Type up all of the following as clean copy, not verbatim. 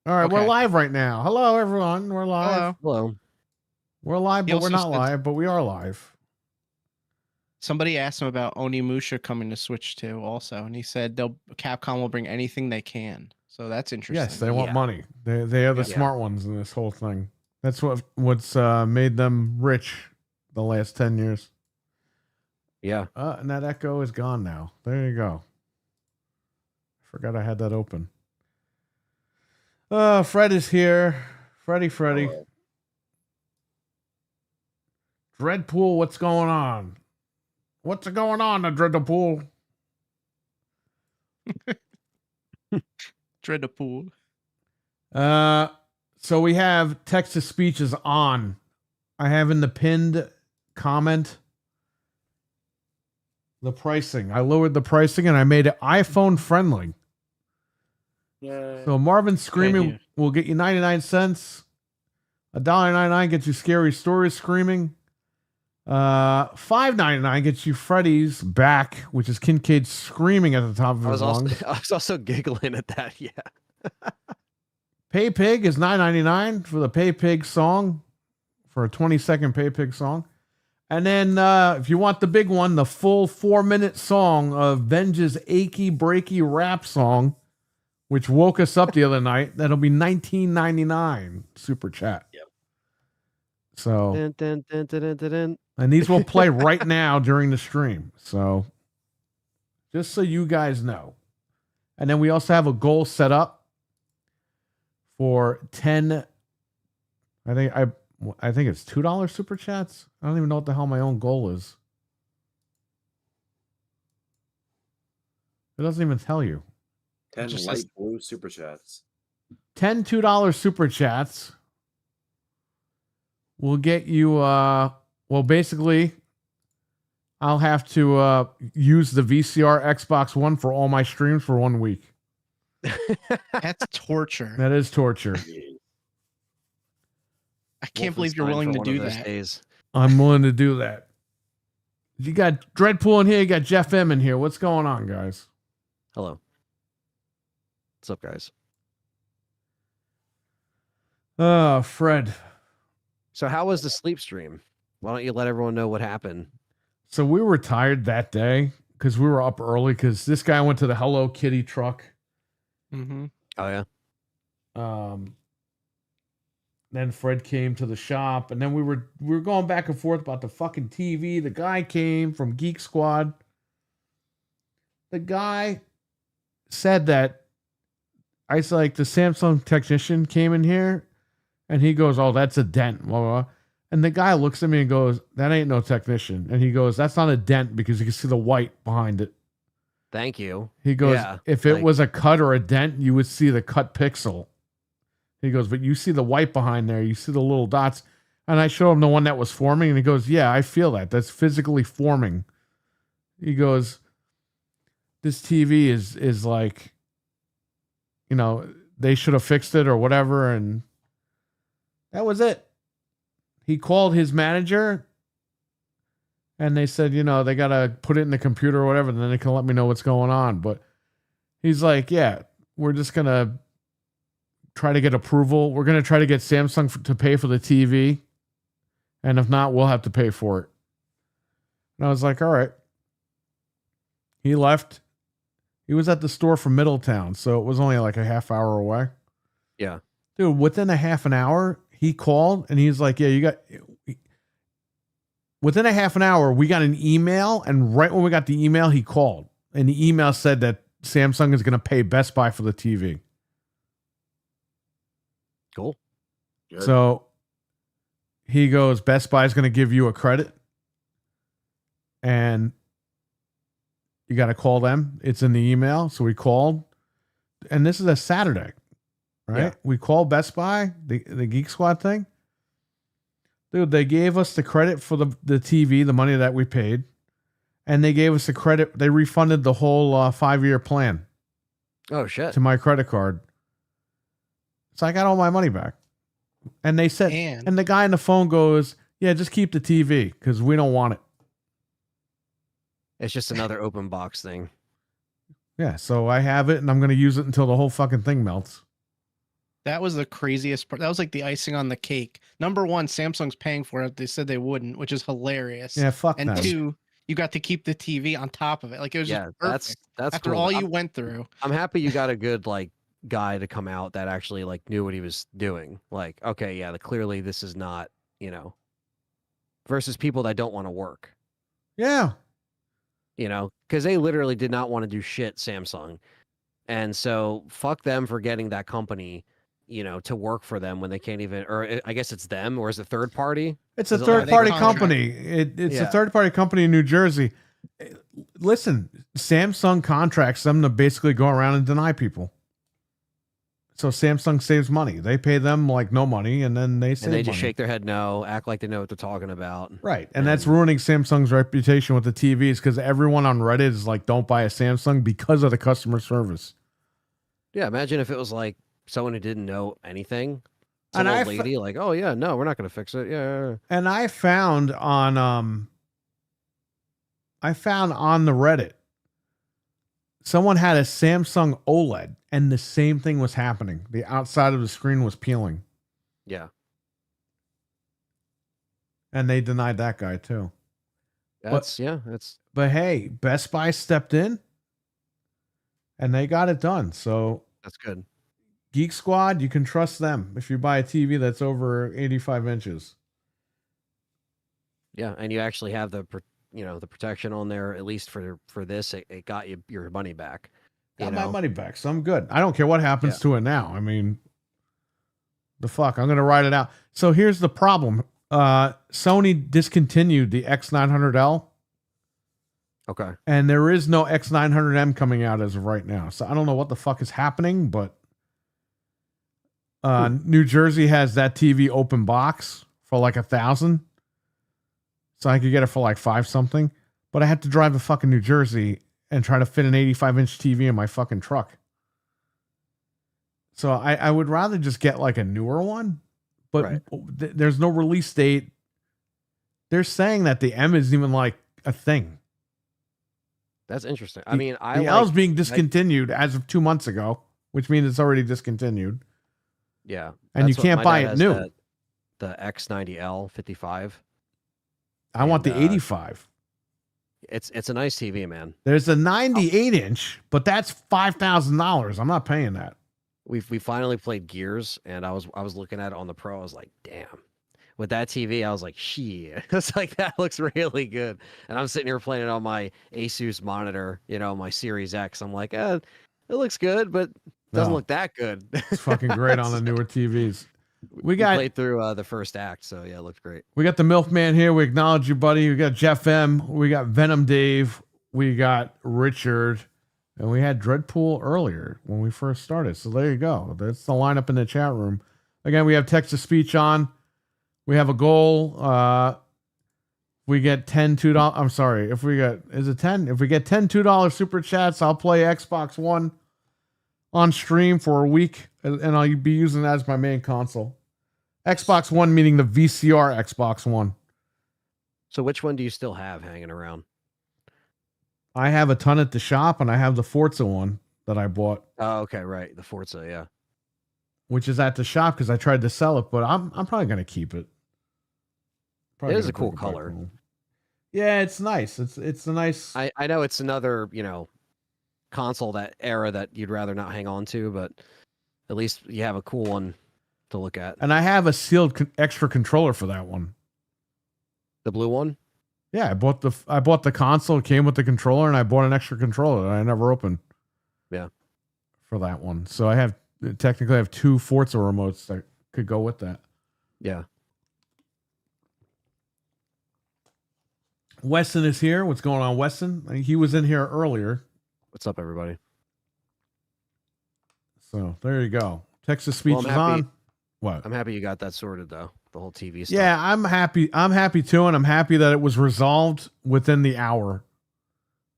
All right, we're Okay. live right now. Hello, everyone. We're live. Hello. Hello. We're live, He but we're also not said- live, but we are live. Somebody asked him about Onimusha coming to Switch 2 also, and he said Capcom will bring anything they can. So that's interesting. Yes, they want Yeah. money. They are the Yeah. smart ones in this whole thing. That's what's made them rich the last 10 years. Yeah. And that echo is gone now. There you go. Forgot I had that open. Fred is here. Freddy. Hello. Dreadpool, what's going on? What's going on, Dreadpool? Dreadapool. So we have text to speech is on. I have in the pinned comment the pricing. I lowered the pricing and I made it iPhone friendly. Yeah. So Marvin Screaming idea. will get you 99 cents. $1.99 gets you Scary Stories Screaming. $5.99 gets you Freddy's Back, which is Kincaid screaming at the top of I his was lungs. also giggling at that. Yeah. Pay Pig is $9.99 for the Pay Pig song, for a 20-second Pay Pig song. And then if you want the big one, the full 4-minute song of Venge's achy breaky rap song, which woke us up the other night, that'll be $19.99 super chat. Yep. So, Dun, dun, dun, dun, dun, dun, dun. and these will play right now during the stream. So, just so you guys know. And then we also have a goal set up for 10. I think it's $2 super chats. I don't even know what the hell my own goal is. It doesn't even tell you. 10 just light says- blue super chats. 10 $2 super chats will get you well, basically I'll have to use the VCR Xbox One for all my streams for 1 week. That's torture. That is torture. I can't believe you're willing to do that. Days. I'm willing to do that. You got Dreadpool in here, you got Jeff M in here. What's going on, guys? Hello. What's up, guys? Fred. So how was the sleep stream? Why don't you let everyone know what happened? So we were tired that day because we were up early because this guy went to the Hello Kitty truck. Mm-hmm. Oh yeah. Then Fred came to the shop, and then we were going back and forth about the fucking TV. The guy came from Geek Squad. The guy said that I said, like, the Samsung technician came in here, and he goes, "Oh, that's a dent." Blah, blah, blah. And the guy looks at me and goes, "That ain't no technician." And he goes, "That's not a dent because you can see the white behind it." Thank you. He goes, Yeah, "If it like- was a cut or a dent, you would see the cut pixel." He goes, "But you see the white behind there. You see the little dots." And I showed him the one that was forming, and he goes, "Yeah, I feel that. That's physically forming." He goes, "This TV is like, you know, they should have fixed it or whatever." And that was it. He called his manager, and they said, you know, they got to put it in the computer or whatever, and then they can let me know what's going on. But he's like, "Yeah, we're just going to try to get approval. We're going to try to get Samsung to pay for the TV. And if not, we'll have to pay for it." And I was like, all right. He left. He was at the store from Middletown, so it was only like a half hour away. Yeah. Dude, within a half an hour, he called and he's like, "Yeah, you got..." Within a half an hour, we got an email, and right when we got the email, he called. And the email said that Samsung is going to pay Best Buy for the TV. Cool. Good. So he goes, "Best Buy is going to give you a credit, and you got to call them. It's in the email." So we called, and this is a Saturday, right? Yeah. We called Best Buy, the Geek Squad thing. Dude, they gave us the credit for the TV, the money that we paid, and they gave us the credit. They refunded the whole 5-year plan Oh shit. to my credit card. So I got all my money back. And they said, And and the guy on the phone goes, "Yeah, just keep the TV because we don't want it." It's just another open box thing. Yeah, so I have it and I'm going to use it until the whole fucking thing melts. That was the craziest part. That was like the icing on the cake. Number one, Samsung's paying for it. They said they wouldn't, which is hilarious. Yeah, fuck And them. two, you got to keep the TV on top of it. Like it was Yeah, just perfect. that's After cool. all you went through. I'm happy you got a good like guy to come out that actually like knew what he was doing. Like, okay, yeah, clearly this is not, versus people that don't want to work, Yeah. because they literally did not want to do shit, Samsung. And so fuck them for getting that company, to work for them when they can't even, or I guess it's them, or is it third party? It's a Is it like- third party contract- company. It's a Yeah. third party company in New Jersey. Listen, Samsung contracts them to basically go around and deny people. So Samsung saves money. They pay them like no money, and then they save And they just money. shake their head no, act like they know what they're talking about. Right. And that's ruining Samsung's reputation with the TVs because everyone on Reddit is like, don't buy a Samsung because of the customer service. Yeah, imagine if it was like someone who didn't know anything. And Some I old fe- lady, like, oh yeah, no, we're not gonna fix it. Yeah. And I found on the Reddit, someone had a Samsung OLED and the same thing was happening. The outside of the screen was peeling. Yeah. And they denied that guy too. That's But hey, Best Buy stepped in and they got it done. So that's good. Geek Squad, you can trust them if you buy a TV that's over 85 inches. Yeah, and you actually have the protection on there, at least for this. It got you your money back. Got my money back, so I'm good. I don't care what happens to it now. I mean, the fuck, I'm gonna ride it out. So here's the problem: Sony discontinued the X900L, Okay. and there is no X900M coming out as of right now. So I don't know what the fuck is happening, but New Jersey has that TV open box for like 1,000, so I could get it for like 5 something. But I had to drive to fucking New Jersey and try to fit an 85-inch TV in my fucking truck. So I would rather just get like a newer one, but Right. There's no release date. They're saying that the M isn't even like a thing. That's interesting. I mean, The L's being discontinued as of 2 months ago, which means it's already discontinued. yeah, And you that's what can't my buy dad it has, new. The X90L 55. I want the And, 85. It's a nice TV, man. There's a 98-inch, but that's $5,000. I'm not paying that. We finally played Gears, and I was looking at it on the Pro. I was like, damn. With that TV, I was like, shit. It's like that looks really good. And I'm sitting here playing it on my Asus monitor, my Series X. I'm like, it looks good, but doesn't No. look that good. It's fucking great on the newer TVs. We got played through the first act, so yeah, it looked great. the MILF here. We acknowledge you, buddy. We got Jeff M. We got Venom Dave. We got Richard. And we had Dreadpool earlier when we first started. So there you go. That's the lineup in the chat room. Again, we have text to speech on. We have a goal. We get $2. I'm sorry. If we get, is it 10? If we get $2 super chats, I'll play Xbox One on stream for a week. And I'll be using that as my main console. Xbox One meaning the VCR Xbox One. So which one do you still have hanging around? I have a ton at the shop, and I have the Forza one that I bought, Oh, okay, right. The Forza, yeah. which is at the shop because I tried to sell it, but I'm probably gonna keep it. Probably It is gonna a cool bring it back color. home. Yeah, it's nice. It's a nice. I know it's another, console that era that you'd rather not hang on to, but at least you have a cool one to look at. And I have a sealed extra controller for that one. The blue one? Yeah, I bought the console. It came with the controller, and I bought an extra controller that I never opened. Yeah. For that one, so I technically have 2 Forza remotes that could go with that. Yeah. Weston is here. What's going on, Weston? He was in here earlier. What's up, everybody? So there you go. Texas speech Well, I'm is happy- on. What? I'm happy you got that sorted, though. The whole TV stuff. Yeah, I'm happy. I'm happy too, and I'm happy that it was resolved within the hour.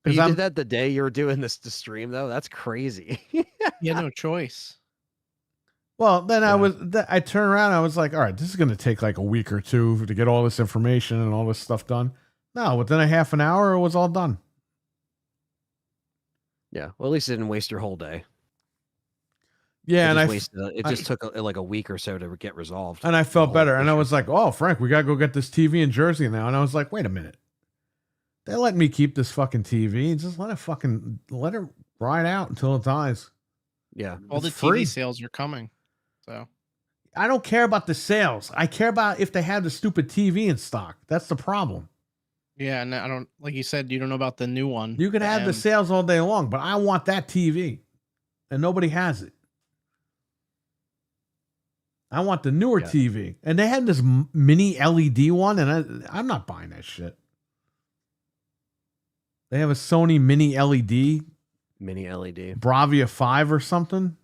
But you I'm- did that the day you were doing this to stream, though? That's crazy. You had no choice. Well, then Yeah. I turned around. And I was like, all right, this is going to take like a week or two to get all this information and all this stuff done. No, within a half an hour, it was all done. Yeah. Well, at least it didn't waste your whole day. Yeah, it and just I wasted. It I- just took like a week or so to get resolved. and I the felt whole better, and I issue. was like, "Oh, Frank, we gotta go get this TV in Jersey now." And I was like, "Wait a minute, they let me keep this fucking TV. Just let it ride out until it dies." Yeah, All the It's free. TV sales are coming. So I don't care about the sales. I care about if they have the stupid TV in stock. That's the problem. yeah, and I don't like you said you don't know about the new one. You can have the M. sales all day long, but I want that TV, and nobody has it. I want the newer Yeah. TV, and they had this mini LED one, and I'm not buying that shit. They have a Sony mini LED mini LED. Bravia 5 or something.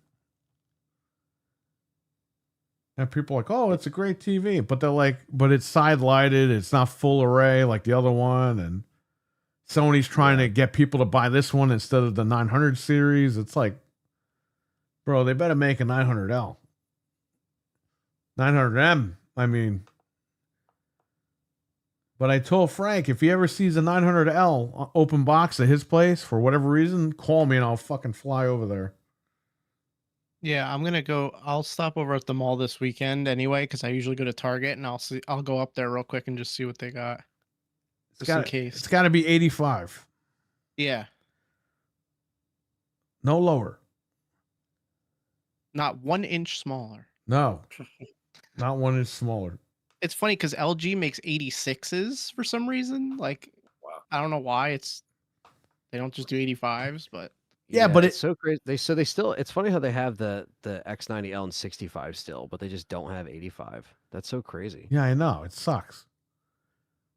And people are like, "Oh, it's a great TV," but they're like, "But it's side lighted. It's not full array like the other one." And Sony's trying to get people to buy this one instead of the 900 series. It's like, bro, they better make a 900L. 900M, I mean. But I told Frank, if he ever sees a 900L open box at his place for whatever reason, call me and I'll fucking fly over there. Yeah, I'm gonna go. I'll stop over at the mall this weekend anyway, because I usually go to Target, and I'll go up there real quick and just see what they got, just in case. It's got to be 85, Yeah, no lower. not 1 inch smaller. No, not one inch smaller. It's funny because LG makes 86s for some reason. Like, Wow. I don't know why. They don't just do 85s, but Yeah, but it's so crazy. They still. It's funny how they have the X90L and 65 still, but they just don't have 85. That's so crazy. Yeah, I know. It sucks.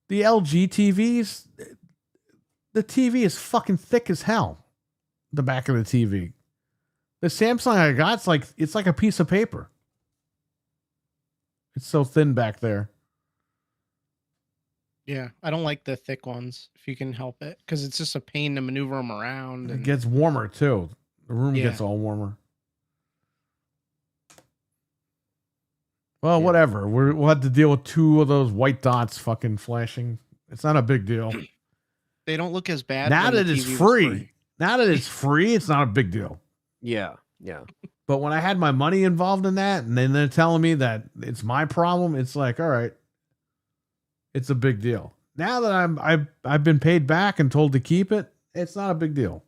The LG TVs, the TV is fucking thick as hell. The back of the TV. The Samsung I got, it's like a piece of paper. It's so thin back there. yeah, I don't like the thick ones if you can help it, because it's just a pain to maneuver them around. It And gets warmer too. The room Yeah. gets all warmer. Well, Yeah. whatever. We'll have to deal with 2 of those white dots fucking flashing. It's not a big deal. they don't look as bad Now when the that it's TV was free. Now that it's free, it's not a big deal. Yeah, yeah. But when I had my money involved in that, and then they're telling me that it's my problem, it's like, all right, it's a big deal. Now that I've been paid back and told to keep it, it's not a big deal.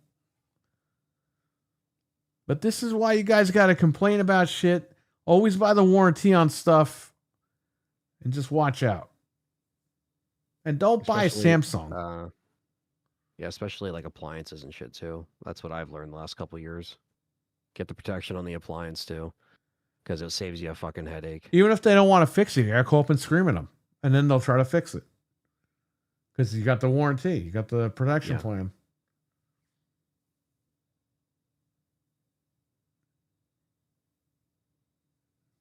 But this is why you guys got to complain about shit. Always buy the warranty on stuff, and just watch out. And don't buy Especially, Samsung. Yeah, especially like appliances and shit too. That's what I've learned the last couple years. Get the protection on the appliance too, because it saves you a fucking headache. Even if they don't want to fix it, you gotta call up and scream at them, and then they'll try to fix it. Because you got the warranty, you got the protection Yeah. plan.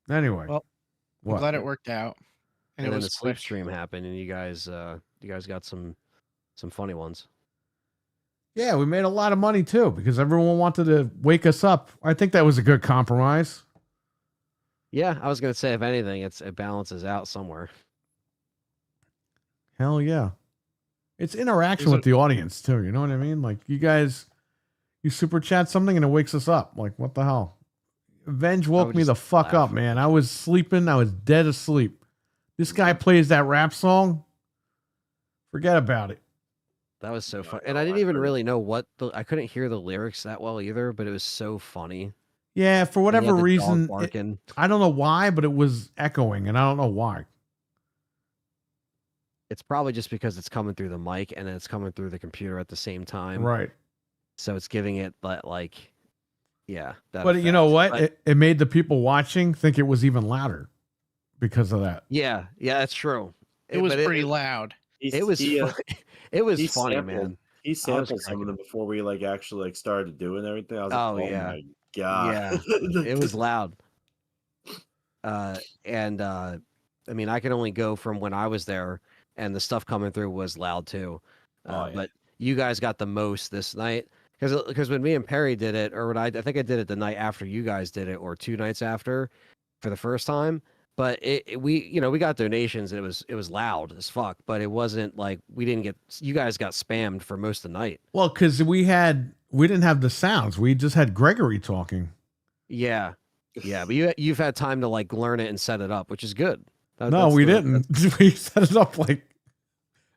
Anyway, Well, I'm what? glad it worked out. And it then was the sleep quick. stream happened, and you guys got some funny ones. Yeah, we made a lot of money too because everyone wanted to wake us up. I think that was a good compromise. Yeah, I was gonna say if anything, it balances out somewhere. Hell yeah. It's interaction Is with it- the audience too. You know what I mean? Like you guys, you super chat something and it wakes us up. Like what the hell? Avenge woke would me the just fuck laugh. up, man. I was sleeping. I was dead asleep. This guy plays that rap song. Forget about it. That was so Yeah, fun, no, and I didn't I even heard it. really know I couldn't hear the lyrics that well either, but it was so funny. Yeah, for And you whatever had the dog reason, barking. I don't know why, but it was echoing, and I don't know why. It's probably just because it's coming through the mic and then it's coming through the computer at the same time. Right. So it's giving it that that But you know effect. what? But- It made the people watching think it was even louder because of that. yeah, that's true. It was but pretty loud. It was He, it was he funny, sampled- man. he sampled some cracking of them before we actually started doing everything. I was Oh, like, oh yeah. my god. It was loud. I mean, I can only go from when I was there, and the stuff coming through was loud too. Oh, yeah. But you guys got the most this night because when me and Perry did it, or when I think I did it the night after you guys did it, or 2 nights after, for the first time. But we got donations and it was loud as fuck, but it wasn't like you guys got spammed for most of the night. Well, because we didn't have the sounds. We just had Gregory talking. Yeah, Yeah, but you've had time to like learn it and set it up, which is good. No, That's we the- didn't.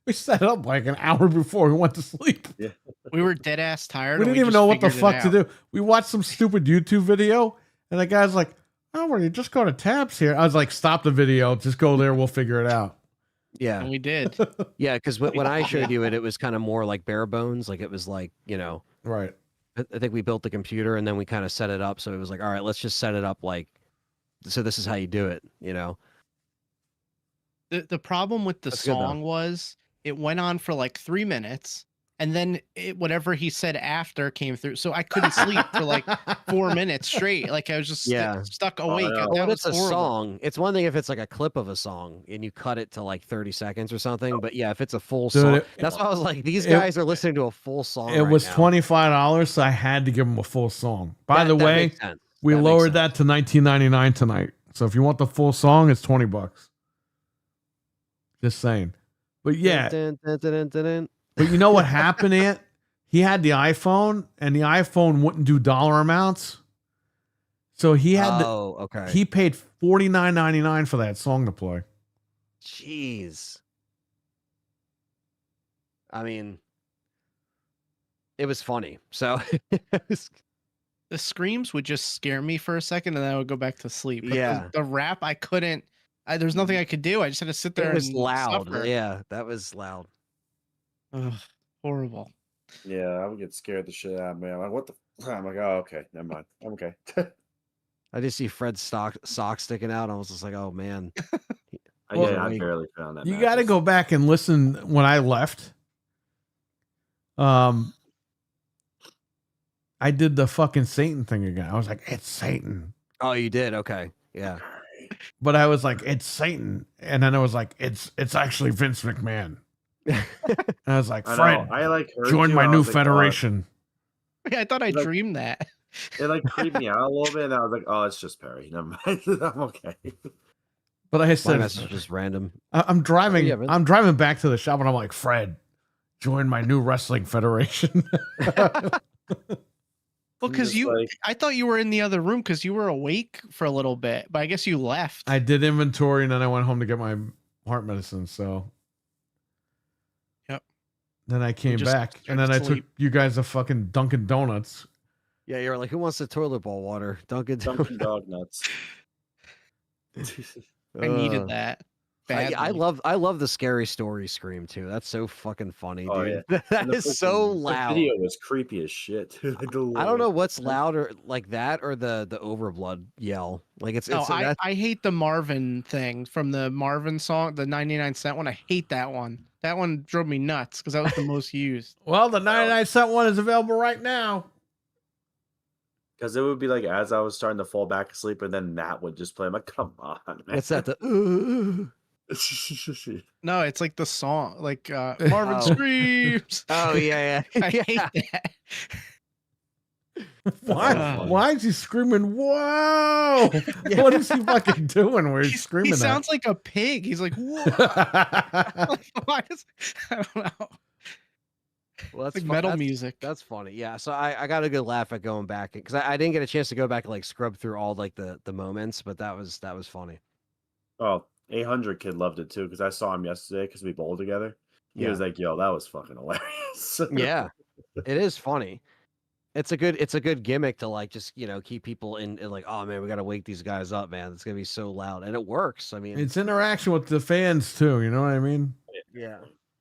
We set it up like an hour before we went to sleep. We were dead ass tired. We and didn't even just know what the figured it fuck to out. do. We watched some stupid YouTube video, and the guy's like, "Oh, well, you just go to tabs here." I was like, "Stop the video. Just go there. We'll figure it out." Yeah, And we did. yeah, because when I showed you it, it was kind of more like bare bones. Like it was like, you know, Right. I think we built the computer and then we kind of set it up. So it was like, all right, let's just set it up like, so this is how you do it, you know? The problem with the That's good, though. song was it went on for like 3 minutes, and then whatever he said after came through. So I couldn't sleep for like 4 minutes straight. Like I was just Yeah. stuck Oh, awake. no. That Well, was it's a horrible. song. It's one thing if it's like a clip of a song and you cut it to like 30 seconds or something. But yeah, if it's a full Dude, song, it- that's why I was like, these it- guys are listening to a full song. It right was now. $25, so I had to give him a full song. By the That way, makes sense. we That makes lowered sense. that to $19.99 tonight. So if you want the full song, it's $20. Just saying. But yeah, Dun, dun, dun, dun, dun, dun. but you know what happened, Ant? He had the iPhone, and the iPhone wouldn't do dollar amounts. So he had Oh, okay. he paid $49.99 for that song to play. Jeez. I mean, it was funny. So it was- The screams would just scare me for a second, and then I would go back to sleep. But Yeah. the rap, I couldn't. There's nothing I could do. I just had to sit there it was and loud. suffer. Yeah, that was loud. Ugh, horrible. Yeah, I would get scared the shit out of me. I'm like, what the? I'm like, oh, okay, never mind. I'm okay. I just see Fred's sock sticking out. I was just like, oh man. Well, Yeah, I wait. barely found that. You got to mattress. go back and listen when I left. I did the fucking Satan thing again. I was like, it's Satan. Oh, you did? Okay. Yeah. But I was like, it's Satan. And then I was like, it's actually Vince McMahon. And I was like, I Fred, know. I like heard join you, my I new was like, oh, federation. I thought I Like- dreamed that. it like creeped me out a little bit, and I was like, oh, it's just Perry. Never mind. I'm okay. But I My said, message is random. I'm driving. yeah, Vince. I'm driving back to the shop, and I'm like, Fred, join my new wrestling federation. Well, I'm because just you, like- I thought you were in the other room because you were awake for a little bit, but I guess you left. I did inventory, and then I went home to get my heart medicine. So, Yep. Then I came just back, and then tried I to took sleep. you guys to fucking Dunkin' Donuts. Yeah, you're like, who wants the toilet bowl water? Dunkin' Dunkin' Dog nuts. I needed that. Badly. I love the scary story scream too. That's so fucking funny, Oh, dude. And That the is so freaking- loud. The video was creepy as shit. Like the I don't know little- what's louder, like that or the overblood yell. Like it's No, that, I hate the Marvin thing from the Marvin song, the 99-cent one. I hate that one. That one drove me nuts because that was the most used. Well, the 99-cent one is available right now. Because it would be like as I was starting to fall back asleep, and then that would just play. I'm like, come on, man. what's that? The No, it's like the song, like Marvin Oh. screams. oh yeah, yeah. I hate that. Why? Uh. Why is he screaming? Whoa! What is he fucking doing? Where he's screaming? He sounds like a pig. He's like, whoa. that? Why does, I don't know. Well, It's that's like fu- metal that's- music. That's funny. Yeah. So I got a good laugh at going back because I didn't get a chance to go back and like scrub through all like the moments, but that was funny. Oh, 800 kid loved it too because I saw him yesterday because we bowled together. He Yeah. was like, "Yo, that was fucking hilarious." Yeah, it is funny. It's a good gimmick to like just keep people in like, oh man, we gotta wake these guys up, man. It's gonna be so loud, and it works. I mean, It's interaction with the fans too. You know what I mean, yeah.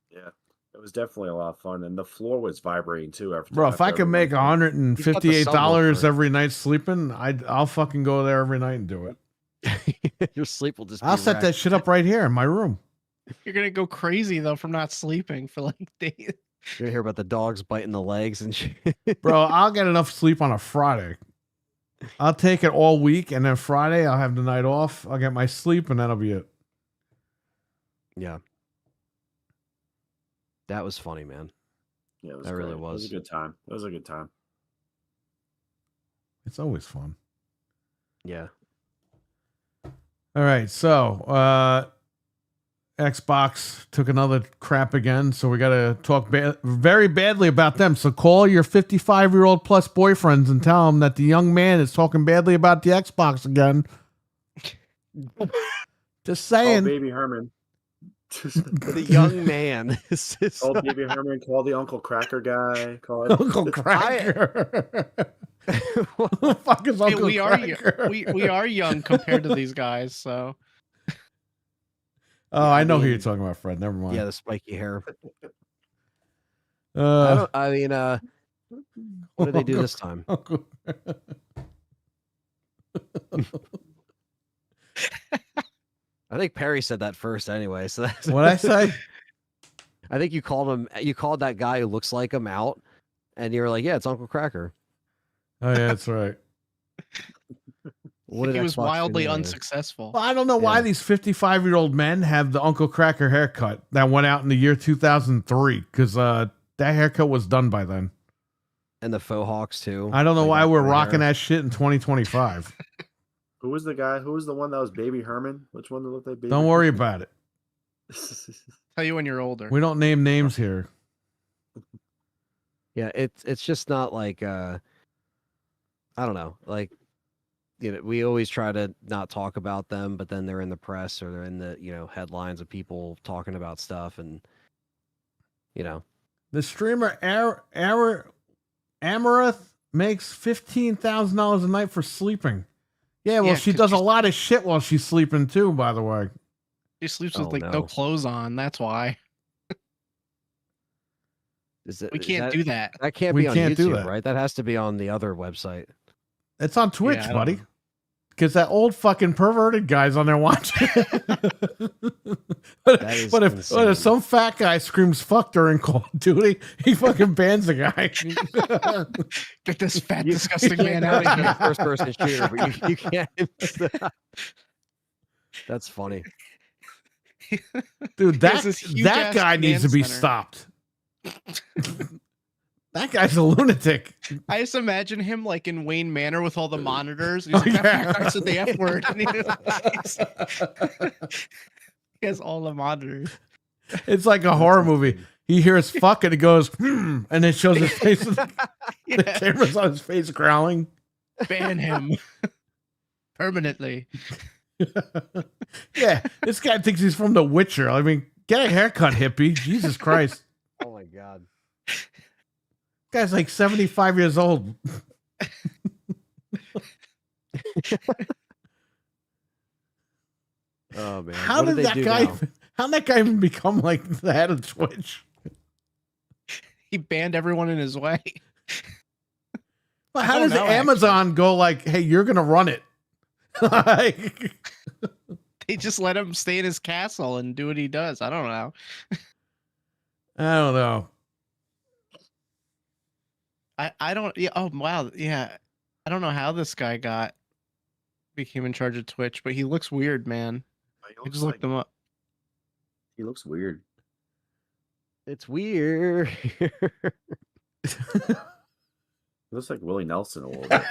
Yeah, it was definitely a lot of fun, and the floor was vibrating too. bro? If I could make $158 subwoofer. every night sleeping, I'll fucking go there every night and do it. Your sleep will just. I'll be set wrecked. that shit up right here in my room. You're gonna go crazy though from not sleeping for like days. You're gonna hear about the dogs biting the legs and shit. Bro, I'll get enough sleep on a Friday. I'll take it all week, and then Friday I'll have the night off. I'll get my sleep, and that'll be it. Yeah. That was funny, man. Yeah, it was That really great. It was was. a good time. It was a good time. It's always fun. Yeah. All right, so Xbox took another crap again, so we got to talk very badly about them. So call your 55-year-old plus boyfriends and tell them that the young man is talking badly about the Xbox again. Just Call saying. Baby Herman. The young man. Call Baby Herman. Call the Uncle Cracker guy. Call Uncle Cracker. Who the fuck is Hey, Uncle we are Cracker? we are young compared to these guys, so Oh, I know who mean- you're talking about, Fred. Never mind. Yeah, the spiky hair. Uh, What did they do this time? Uncle- I think Perry said that first anyway. So that's, What'd I say? I think you called that guy who looks like him out, and you were like, "Yeah, it's Uncle Cracker." Oh, yeah, that's right. What did he was Xbox do wildly there? unsuccessful. Well, I don't know why Yeah. these 55-year-old men have the Uncle Cracker haircut that went out in the year 2003, because that haircut was done by then. And the faux hawks too. I don't know Like why that we're gray rocking hair. that shit in 2025. Who was the guy? Who was the one that was Baby Herman? Which one that looked like Baby? Don't worry about it. Tell you when you're older. We don't name names here. Yeah, it's just not like I don't know, like we always try to not talk about them, but then they're in the press or they're in the headlines of people talking about stuff, and The streamer Amaranth makes $15,000 a night for sleeping. Yeah, well, Yeah, she 'cause does a she's- lot of shit while she's sleeping too, by the way. He sleeps Oh, with like no. no clothes on. That's why we can't do that. That can't We be on can't do YouTube, that. right? That has to be on the other website. It's on Twitch, I don't buddy. know. Because that old fucking perverted guy's on there watching. That is but if insane. some fat guy screams fuck during Call of Duty, he fucking bans the guy. Get this fat, You- disgusting you man can't out of ban here. a first-person shooter, but you can't. That's funny. Dude, There's this huge that ass guy needs to command be center. stopped. That guy's a lunatic. I just imagine him like in Wayne Manor with all the monitors. And he's Oh, like, yeah. that fat said the F word. And he has all the monitors. It's like a horror movie. He hears fuck and he goes, and it shows his face. The Yeah, camera's on his face growling. ban him permanently. Yeah, this guy thinks he's from The Witcher. I mean, get a haircut, hippie. Jesus Christ. Oh my god. Guy's like 75 years old. Oh man. How What did they that do guy? now? How did that guy even become like the head of Twitch? He banned everyone in his way. Well, I how don't does know, Amazon go like, "Hey, you're gonna run it"? Like, They just let him stay in his castle and do what he does. I don't know. I don't know. I don't. Yeah. Oh wow. Yeah. I don't know how this guy became in charge of Twitch, but he looks weird, man. I just looked him up. He looks weird. It's weird. He looks like Willie Nelson a little bit.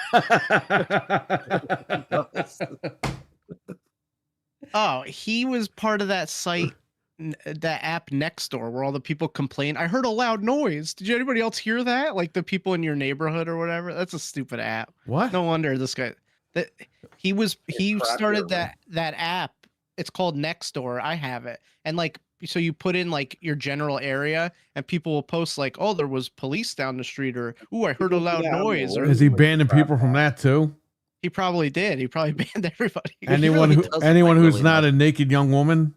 Oh, he was part of that site, that app Nextdoor, where all the people complain. I heard a loud noise. Did anybody else hear that? Like the people in your neighborhood or whatever. That's a stupid app. What? No wonder this guy. That he started Cracker, that app. It's called Nextdoor. I have it, and like so you put in like your general area, and people will post like, "Oh, there was police down the street," or "Ooh, I heard a loud Yeah, noise," or Is he banning people from that too? he probably did. He probably banned everybody. Anyone really who does look anyone like who's Willie not a Nelson. naked young woman?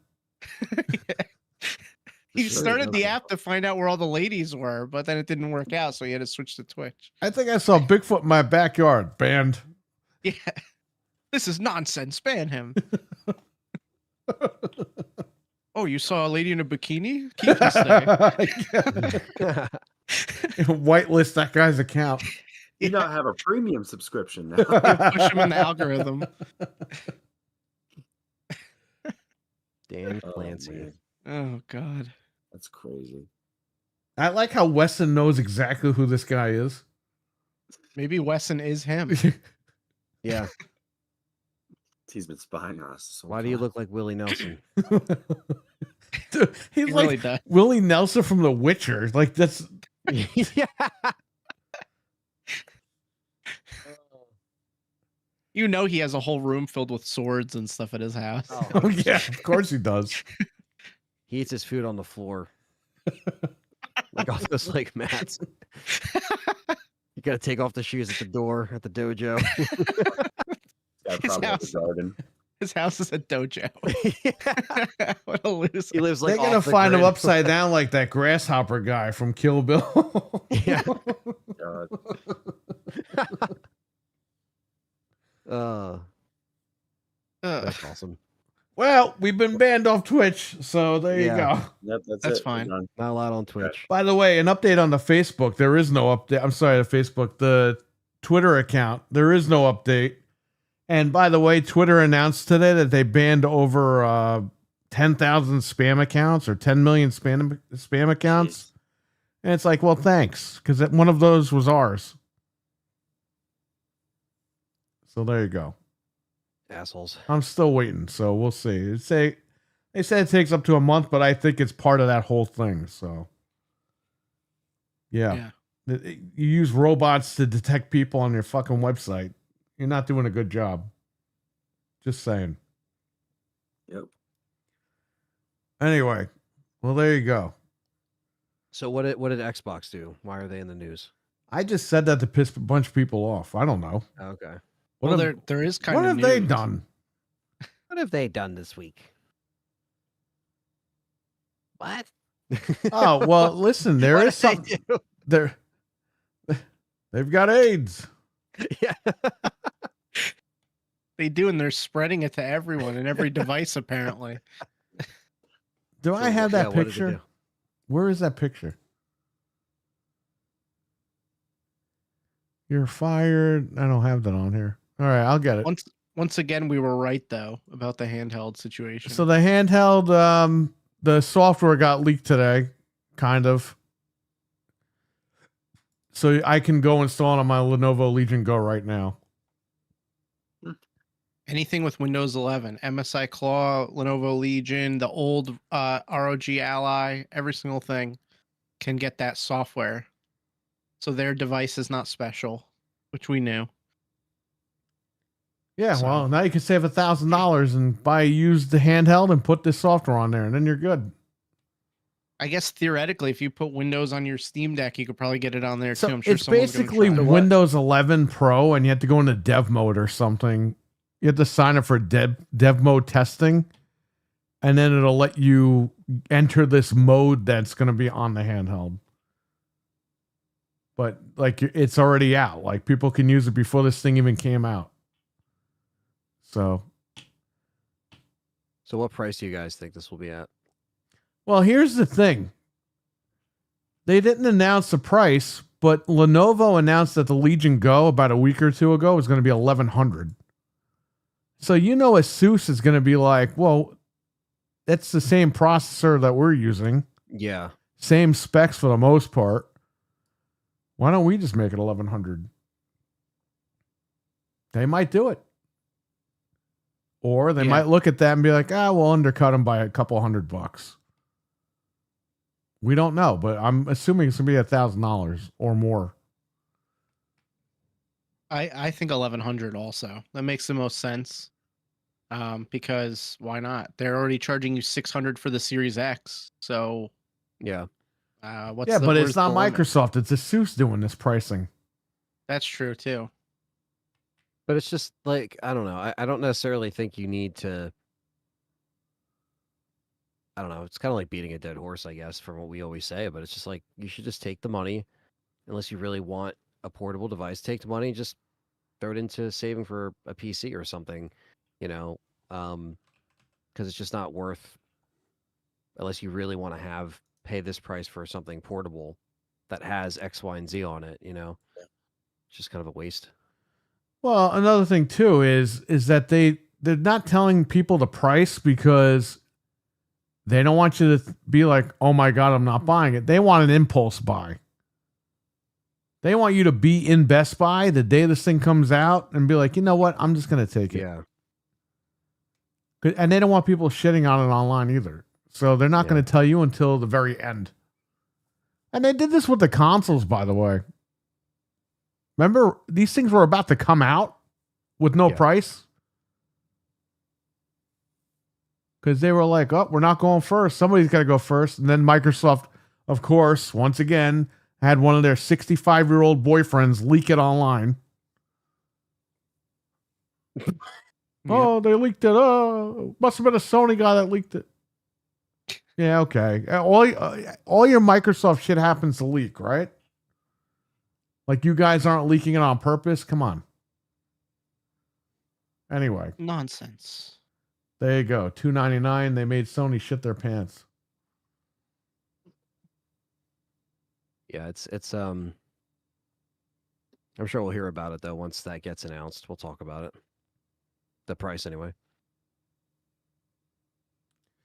He Sure, started the okay. app to find out where all the ladies were, but then it didn't work out, so he had to switch to Twitch. I think I saw Bigfoot in my backyard. Banned. Yeah, this is nonsense. Ban him. Oh, you saw a lady in a bikini? Keep this thing. Whitelist that guy's account. You now have a premium subscription now. Push him in the algorithm. Dan Oh, Clancy. man, Oh God. that's crazy. I like how Weston knows exactly who this guy is. Maybe Wesson is him. Yeah. He's been spying on us. this whole Why do you time. look like Willie Nelson? Dude, he's He like really does. Willie Nelson from The Witcher. Like that's Yeah. You know he has a whole room filled with swords and stuff at his house. Oh, oh yeah, of course he does. He eats his food on the floor. Like all those like mats. You gotta take off the shoes at the door at the dojo. Yeah, His probably house. the garden. His house is a dojo. What a loser. He lives like They're gonna off the find him grid. upside down like that grasshopper guy from Kill Bill. Yeah. God. Uh, Ugh. that's awesome. Well, we've been banned off Twitch, so there you Yeah. go. Yep, That's it. We're fine. done. Not allowed on Twitch. By the way, an update on the Facebook. There is no update. I'm sorry, the Facebook, the Twitter account. There is no update. And by the way, Twitter announced today that they banned over 10,000 spam accounts or 10 million spam accounts. And it's like, well, thanks, because one of those was ours. So there you go. Assholes. I'm still waiting, so we'll see. They say it takes up to a month, but I think it's part of that whole thing. So, yeah. You use robots to detect people on your fucking website. You're not doing a good job. Just saying. Yep. Anyway, well, there you go. So what did Xbox do? Why are they in the news? I just said that to piss a bunch of people off. I don't know. Okay. Well, What have, there is kind what of have they news. done? What have they done this week? What? Oh, well, listen, there What is did they something. do? They've got AIDS. Yeah. They do, and they're spreading it to everyone and every device, apparently. Do I have that Yeah, what did they picture? do? Where is that picture? You're fired. I don't have that on here. All right, I'll get it. Once again, we were right, though, about the handheld situation. So the handheld, the software got leaked today, kind of. So I can go install it on my Lenovo Legion Go right now. Anything with Windows 11, MSI Claw, Lenovo Legion, the old ROG Ally, every single thing can get that software. So their device is not special, which we knew. Yeah, So- well, now you can save $1,000 and use the handheld and put this software on there, and then you're good. I guess theoretically, if you put Windows on your Steam Deck, you could probably get it on there too. So I'm sure it's someone's gonna basically try. Windows 11 Pro, and you have to go into dev mode or something. You have to sign up for dev mode testing, and then it'll let you enter this mode that's going to be on the handheld. But like it's already out. Like people can use it before this thing even came out. So So what price do you guys think this will be at? well, here's the thing. They didn't announce the price, but Lenovo announced that the Legion Go about a week or two ago was going to be $1,100. So Asus is going to be like, well, that's the same processor that we're using, Yeah. same specs for the most part. Why don't we just make it $1,100? They might do it. Or they Yeah. might look at that and be like, we'll undercut them by a couple $100. We don't know, but I'm assuming it's gonna be $1,000 or more. I think 1100 also. That makes the most sense. Because why not? They're already charging you 600 for the Series X. So Yeah. what's Yeah, the, but where's it's not the limit? Microsoft. It's Asus doing this pricing. That's true too. But it's just like, I don't know. I don't necessarily think you need to. I don't know. It's kind of like beating a dead horse, I guess, from what we always say. But it's just like, you should just take the money. Unless you really want a portable device, take the money, just throw it into saving for a PC or something, because it's just not worth, unless you really want to pay this price for something portable that has X, Y, and Z on it, It's just kind of a waste. Well, another thing too is that they're not telling people the price because they don't want you to be like, oh my God, I'm not buying it. They want an impulse buy. They want you to be in Best Buy the day this thing comes out and be like, you know what? I'm just going to take it. Yeah. And they don't want people shitting on it online either. So they're not Yeah. going to tell you until the very end. And they did this with the consoles, by the way. Remember, these things were about to come out with no Yeah. price. Because they were like, oh, we're not going first. Somebody's got to go first. And then Microsoft, of course, once again, had one of their 65-year-old boyfriends leak it online. Oh, they leaked it. Oh, must have been a Sony guy that leaked it. Yeah, okay. All your Microsoft shit happens to leak, right? Like you guys aren't leaking it on purpose. Come on. Anyway, Nonsense. there you go. $2.99. They made Sony shit their pants. Yeah, it's I'm sure we'll hear about it though once that gets announced. We'll talk about it. The price anyway.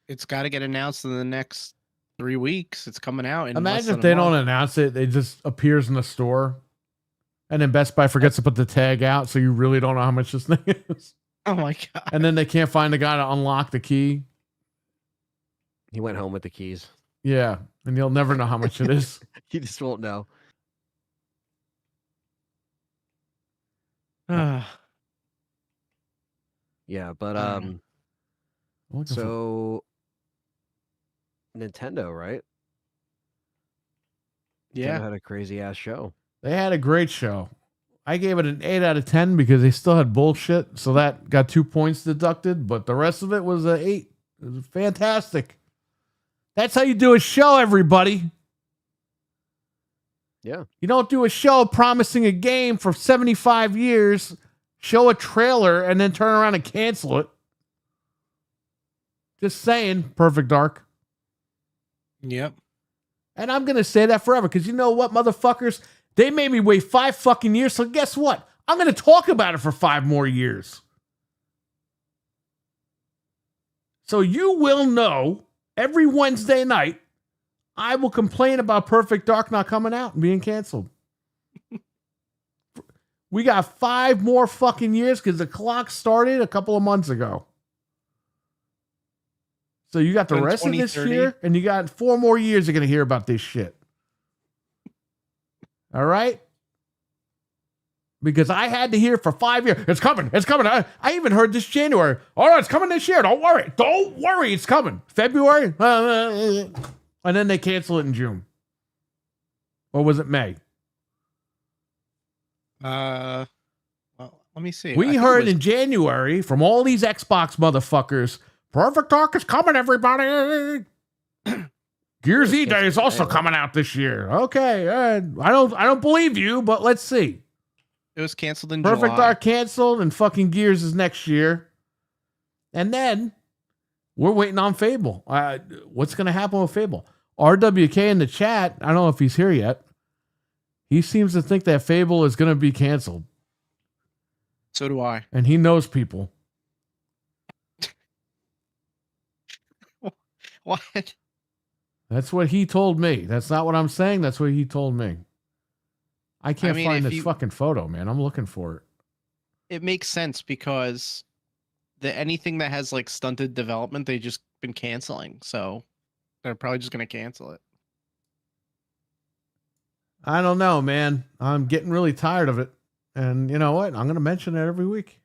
It's got to get announced in the next 3 weeks. It's coming out. In less Imagine than if a they don't month. announce it, it just appears in the store. And then Best Buy forgets to put the tag out, so you really don't know how much this thing is. Oh my god. And then they can't find the guy to unlock the key. He went home with the keys. Yeah, and you'll never know how much it is. You just won't know. Yeah, but I don't know. I'm looking for- so Nintendo, right? Nintendo Yeah. had a crazy ass show. they had a great show. I gave it an 8 out of 10 because they still had bullshit, so that got 2 points deducted. But the rest of it was an 8. It was fantastic. That's how you do a show, everybody. Yeah. You don't do a show promising a game for 75 years, show a trailer, and then turn around and cancel it. Just saying, Perfect Dark. Yep. And I'm going to say that forever because you know what, motherfuckers? They made me wait 5 fucking years. So guess what? I'm going to talk about it for 5 more years. So you will know every Wednesday night, I will complain about Perfect Dark not coming out and being canceled. We got 5 more fucking years because the clock started a couple of months ago. So you got the In rest of this 2030? year, and you got 4 more years you're going to hear about this shit. All right? Because I had to hear for 5 years. It's coming. It's coming. I even heard this January. All right, it's coming this year. Don't worry. Don't worry. It's coming. February. And then they cancel it in June. Or was it May? Well, let me see. I We think it heard was- in January from all these Xbox motherfuckers, Perfect Dark is coming, everybody. Gears E Day is also coming out this year. Okay, I don't believe you, but let's see. It was canceled in Perfect July. Dark canceled, and fucking Gears is next year. And then we're waiting on Fable. What's going to happen with Fable? RWK in the chat, I don't know if he's here yet. He seems to think that Fable is going to be canceled, So do I. and he knows people. What? That's what he told me. That's not what I'm saying. That's what he told me. I can't mean, find if this you- fucking photo, man. I'm looking for it. It makes sense because anything that has like stunted development, they just been canceling. So they're probably just gonna cancel it. I don't know, man. I'm getting really tired of it. And you know what? I'm going to mention it every week.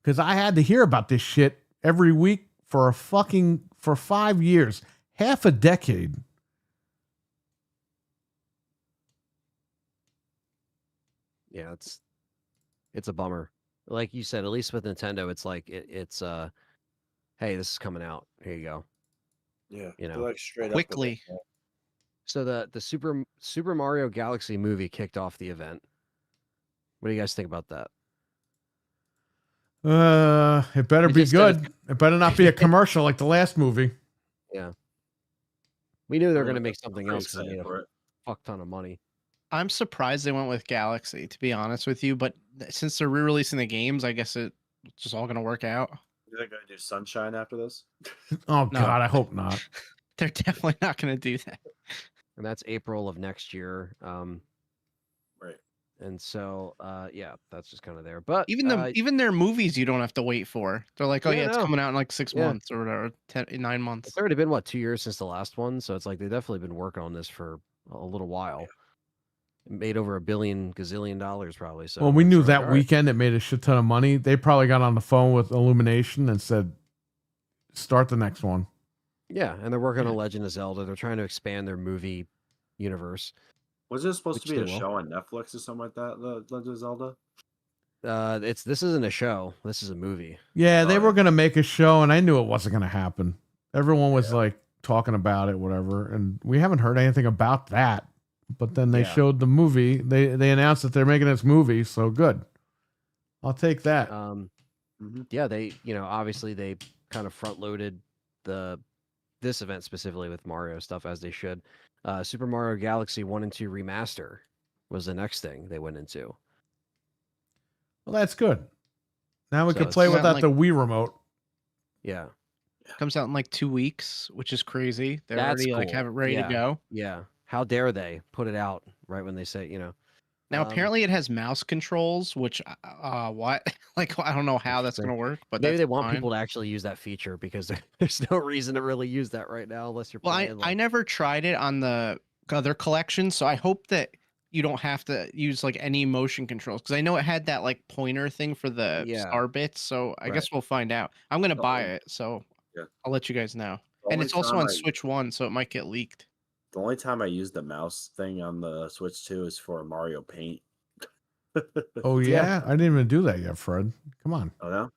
Because I had to hear about this shit every week for 5 years, half a decade. Yeah, it's a bummer. Like you said, at least with Nintendo, it's like it's hey, this is coming out. Here you go. Yeah, You they're know, like straight up with it, quickly. yeah. So the Super Mario Galaxy movie kicked off the event. What do you guys think about that? It better It be just says- good. It better not be a commercial like the last movie. We knew they were I'm going to really- make something pretty else because they excited made for a it. fuck ton of money. I'm surprised they went with Galaxy, to be honest with you. But since they're re-releasing the games, I guess it's just all gonna work out. You think I do Sunshine after this? Oh, No. God, I hope not. They're definitely not gonna do that. And that's April of next year. Right. And so, yeah, that's just kind of there. But Even their movies you don't have to wait for. They're like, oh Yeah, yeah, it's no. coming out in like 6 Yeah. months or whatever, 9 months. It's already been what 2 years since the last one, so it's like they've definitely been working on this for a little while. It made over $1 billion gazillion probably. So Well, we it's knew like, that all right. weekend it made a shit ton of money. They probably got on the phone with Illumination and said, "Start the next one." Yeah, and they're working on Legend of Zelda. They're trying to expand their movie universe. Was there supposed to Which be they a will. show on Netflix or something like that? The Legend of Zelda. This isn't a show. This is a movie. Yeah, they Oh, were yeah. gonna make a show, and I knew it wasn't gonna happen. Everyone was like talking about it, whatever, and we haven't heard anything about that. But then they Yeah. showed the movie. They announced that they're making this movie, so good. I'll take that. Yeah, they obviously they kind of front loaded this event specifically with Mario stuff as they should. Super Mario Galaxy 1 and 2 remaster was the next thing they went into. Well, that's good. Now we So can it's play not without like- the Wii remote. Yeah. Comes out in like 2 weeks, which is crazy. They're That's already like cool. have it ready Yeah. to go. Yeah. How dare they put it out right when they say, Now Um, apparently it has mouse controls, which what? Like I don't know how that's Interesting. gonna work, but maybe that's they want fine. people to actually use that feature because there's no reason to really use that right now unless you're Well, playing. I never tried it on the other collection, so I hope that you don't have to use like any motion controls because I know it had that like pointer thing for the Yeah. star bits. So I Right. guess we'll find out. I'm gonna The buy only- it, so Yeah. I'll let you guys know. The And only it's also time on I- Switch 1, so it might get leaked. The only time I use the mouse thing on the Switch 2 is for Mario Paint. Oh yeah? I didn't even do that yet, Fred. Come on. Oh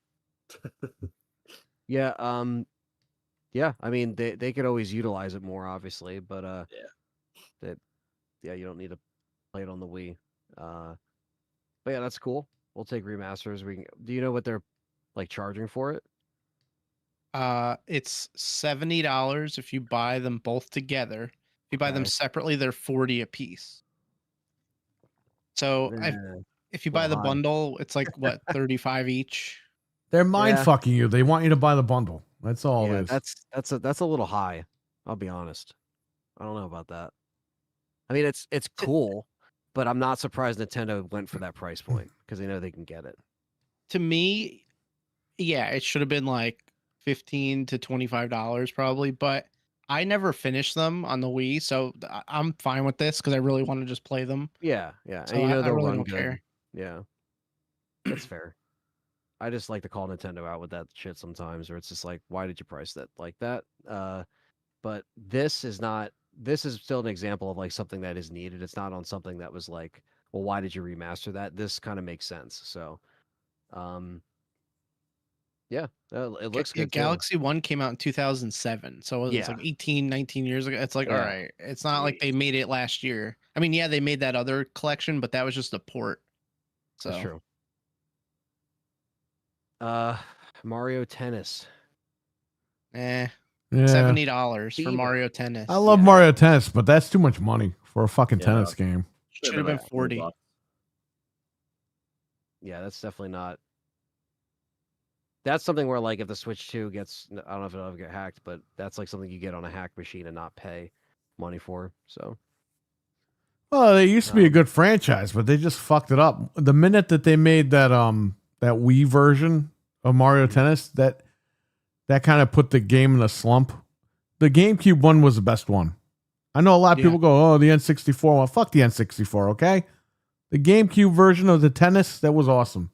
no? Yeah, yeah, I mean they could always utilize it more obviously, but you don't need to play it on the Wii. But yeah, that's cool. We'll take remasters. Do you know what they're like charging for it? It's $70 if you buy them both together. If you buy them Okay. separately, they're 40 a piece. So if you buy little the high. bundle, it's like what 35 each. They're mind Yeah. fucking you. They want you to buy the bundle. That's all Yeah, it is. that's a little high. I'll be honest. I don't know about that. I mean, it's cool, but I'm not surprised Nintendo went for that price point because they know they can get it. To me, yeah, it should have been like $15 to $25 probably, but I never finished them on the Wii, so I'm fine with this because I really want to just play them. Yeah, yeah, So and I they'll really run don't good. care. Yeah, that's fair. I just like to call Nintendo out with that shit sometimes, where it's just like, why did you price that like that? But this is not. This is still an example of like something that is needed. It's not on something that was like, well, why did you remaster that? This kind of makes sense. So, yeah, it looks good. too. Galaxy 1 came out in 2007, so it's Yeah. like 18, 19 years ago. It's like, all Yeah. right, it's not like they made it last year. I mean, yeah, they made that other collection, but that was just a port. So That's true. Mario Tennis. yeah. Yeah. $70 for Fever. Mario Tennis. I love Yeah. Mario Tennis, but that's too much money for a fucking Yeah. tennis game. Should have been like 40. $20. Yeah, that's definitely not. That's something where like if the Switch 2 gets, I don't know if it'll ever get hacked, but that's like something you get on a hack machine and not pay money for. So Well, they used to be a good franchise, but they just fucked it up. The minute that they made that that Wii version of Mario Tennis, that kind of put the game in a slump. The GameCube one was the best one. I know a lot of Yeah. people go, "Oh, the N64 one." Fuck the N64, okay? The GameCube version of the tennis, that was awesome.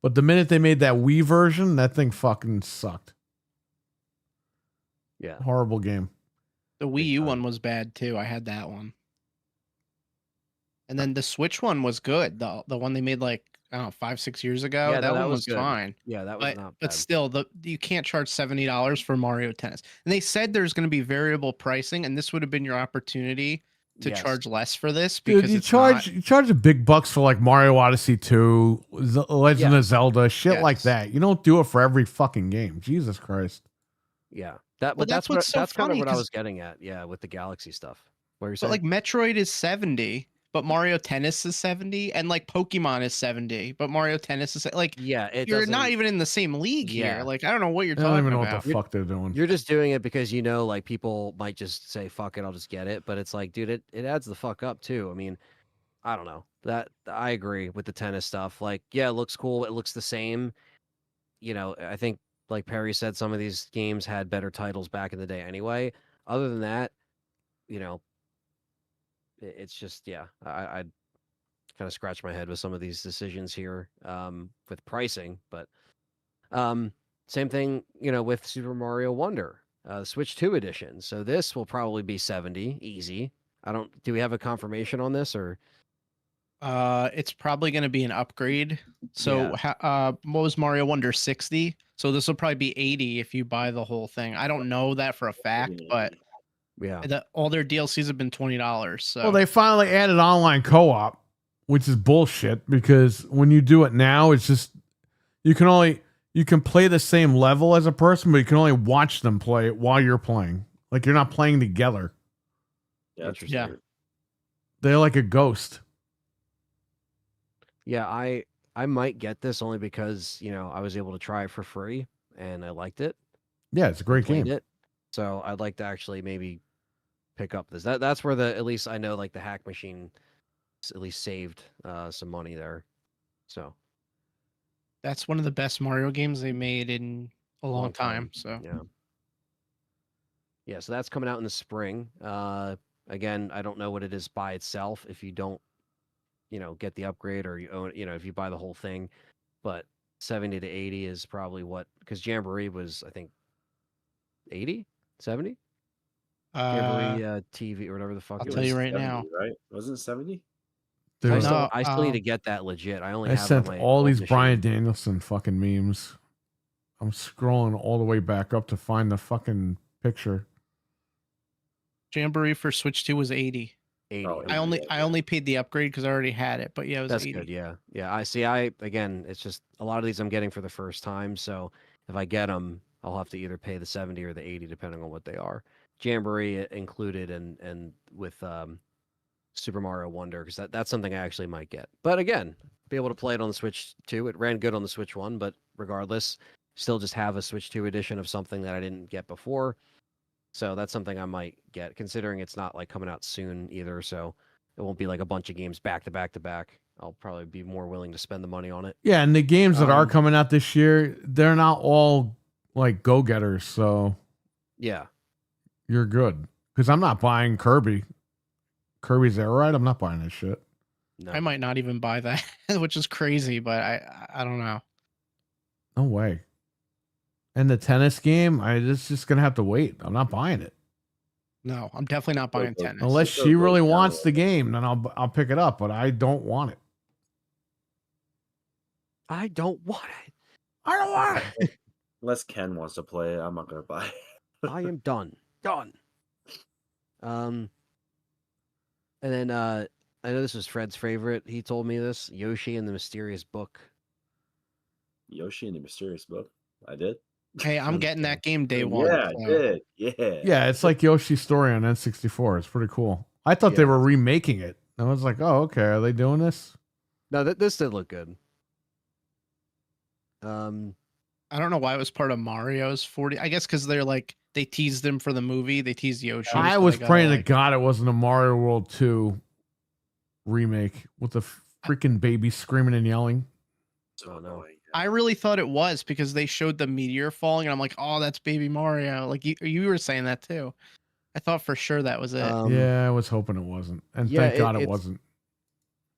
But the minute they made that Wii version, that thing fucking sucked. yeah, Horrible game. The Wii U time. one was bad too. I had that one. And then the Switch one was good. The one they made like, I don't know, 5-6 years ago. Yeah, that that one was was good. fine. yeah, that was But not but bad. still, you can't charge $70 for Mario Tennis. And they said there's going to be variable pricing, and this would have been your opportunity to Yes. charge less for this Dude, because you it's charge not- you charge the big bucks for like Mario Odyssey 2, Legend Yeah. of Zelda, shit like Yes. that. You don't do it for every fucking game. Jesus Christ. Yeah, Well, but that's what what's so that's kind of funny, what I 'cause- was getting at. Yeah, with the Galaxy stuff. What you're But saying? like Metroid is 70, but Mario Tennis is 70, and like Pokemon is 70, but Mario Tennis is like yeah, you're not even in the same league Yeah. here. Like I don't know what you're I don't talking even know about. what the fuck they're doing. You're just doing it because like people might just say fuck it, I'll just get it. But it's like, dude, it adds the fuck up too. I mean, I don't know. That I agree with the tennis stuff. Like, yeah, it looks cool. It looks the same. You know, I think like Perry said, some of these games had better titles back in the day anyway. Other than that, you know, it's just yeah. I kind of scratch my head with some of these decisions here with pricing, but same thing, you know, with Super Mario Wonder, Switch 2 edition. So this will probably be 70 easy. I don't. Do we have a confirmation on this or? It's probably going to be an upgrade. So, what was Mario Wonder 60? So this will probably be 80 if you buy the whole thing. I don't know that for a fact, but Yeah. all their DLCs have been $20. So Well, they finally added online co-op, which is bullshit because when you do it now, it's just you can play the same level as a person, but you can only watch them play it while you're playing. Like you're not playing together. Yeah, that's Interesting. weird. They're like a ghost. Yeah, I might get this only because, you know, I was able to try it for free and I liked it. Yeah, it's a great Played game. it. So I'd like to actually maybe pick up this. That's where at least I know like the hack machine at least saved some money there. So that's one of the best Mario games they made in a long time. So yeah. Yeah, so that's coming out in the spring. Again, I don't know what it is by itself if you don't, you know, get the upgrade or you own, you know, if you buy the whole thing. But 70 to 80 is probably what, because Jamboree was, I think, 80, 70? Jamboree TV or whatever the fuck I'll it tell was. you right 70, now. right? Wasn't it 70? Dude, I still need No, to get that legit. I only I have it sent on my all old these Brian machine. Danielson fucking memes. I'm scrolling all the way back up to find the fucking picture. Jamboree for Switch 2 was 80. 80. Oh, okay. I only paid the upgrade because I already had it, but yeah, it was That's 80. good. Yeah. Yeah. Again, it's just a lot of these I'm getting for the first time. So if I get them, I'll have to either pay the 70 or the 80, depending on what they are. Jamboree included and with Super Mario Wonder, because that's something I actually might get. But again, be able to play it on the Switch 2. It ran good on the Switch 1, but regardless, still just have a Switch 2 edition of something that I didn't get before. So that's something I might get, considering it's not like coming out soon either. So it won't be like a bunch of games back to back to back. I'll probably be more willing to spend the money on it. Yeah, and the games that are Um, coming out this year, they're not all like go-getters, so Yeah. you're good. Because I'm not buying Kirby. Kirby's Air Ride, I'm not buying this shit. No. I might not even buy that, which is crazy, but I don't know. No way. And the tennis game, it's just gonna have to wait. I'm not buying it. No, I'm definitely not buying Go- tennis. Unless so she goes really down wants a the little. game, then I'll pick it up, but I don't want it. I don't want it. I don't want it. Unless Ken wants to play it, I'm not gonna buy it. I am done. Done. And then I know this was Fred's favorite. He told me this. Yoshi and the Mysterious Book. Yoshi and the Mysterious Book. I did. Hey, I'm getting that game day one. Yeah, I so- did. Yeah. Yeah, it's like Yoshi's Story on N64. It's pretty cool. I thought they Yeah. were remaking it. I was like, oh, okay. Are they doing this? No, this did look good. I don't know why it was part of Mario's 40. I guess because they teased him for the movie. They teased Yoshi. I so was they gotta, praying to like- God it wasn't a Mario World 2 remake with the freaking baby screaming and yelling. So Oh, no. annoying. I really thought it was because they showed the meteor falling, and I'm like, oh, that's Baby Mario. Like you were saying that too. I thought for sure that was it. Yeah, I was hoping it wasn't. And yeah, thank God it it's- wasn't.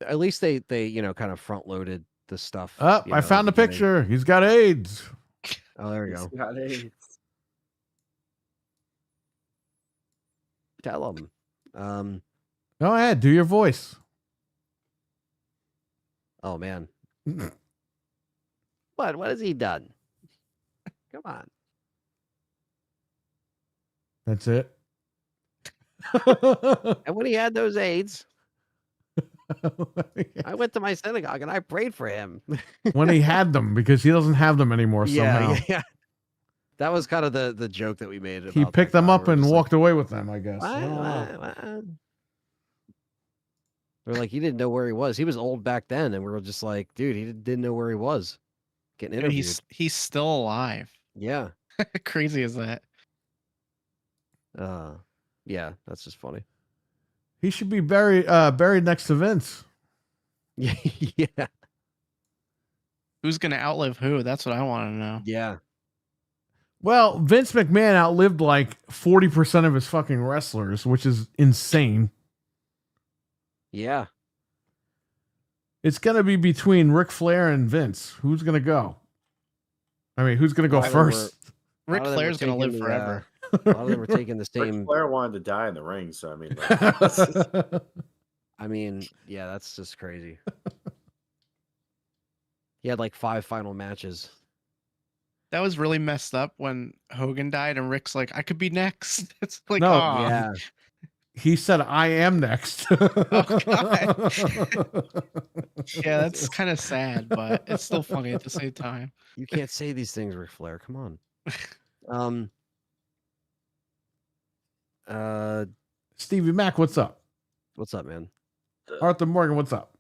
At least they kind of front loaded the stuff. Oh, you I know, found the beginning. picture. He's got AIDS. Oh, there we He's go. got AIDS. Tell them. Go ahead, do your voice. Oh man. What has he done? Come on. That's it. And when he had those AIDS, I went to my synagogue and I prayed for him. When he had them, because he doesn't have them anymore somehow. Yeah. That was kind of the joke that we made. He about picked that them guy. up We're and just like, walked away with them, I guess. I don't know. "What? We're like, he didn't know where he was. He was old back then, and we were just like, dude, he didn't know where he was. Getting And interviewed. he's still alive. Yeah. Crazy is that? Yeah, that's just funny. He should be buried next to Vince. Yeah. Who's gonna outlive who? That's what I want to know. Yeah. Well, Vince McMahon outlived like 40% of his fucking wrestlers, which is insane. Yeah. It's going to be between Ric Flair and Vince. Who's going to go? I mean, who's going to go I remember- first? A lot Ric of them Flair's were gonna live taking the, forever. A lot of them were taking the Ric same. Flair wanted to die in the ring, so I mean, like, I mean, yeah, that's just crazy. He had like 5 final matches. That was really messed up when Hogan died and Rick's like, I could be next. It's like, No, aw. Yeah. He said, I am next. Yeah, that's kind of sad, but it's still funny at the same time. You can't say these things, Ric Flair. Come on. Stevie Mac, what's up? What's up, man? Arthur Morgan, what's up?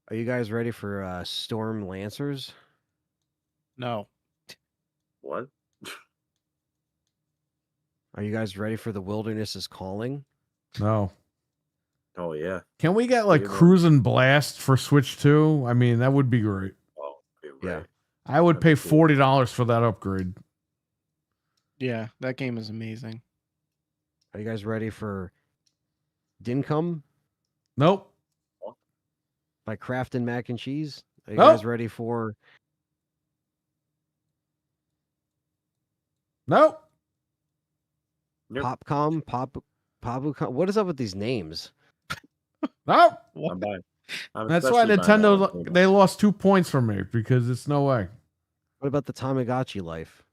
Are you guys ready for Storm Lancers? No. what? Are you guys ready for The Wilderness is Calling? No. Oh yeah. Can we get like Yeah. Cruisin' Blast for Switch 2? I mean, that would be great. Oh Yeah. right. I would pay That'd be cool. $40 for that upgrade. Yeah, that game is amazing. Are you guys ready for Dinkum Nope. by Kraft and Mac and Cheese? Are you Nope. guys ready for Nope. Nope. Popcom? Pabucom? What is up with these names? Nope. What? I'm buying. I'm That's why especially buying that Nintendo, one. they lost 2 points from me because it's no way. What about the Tamagotchi Life?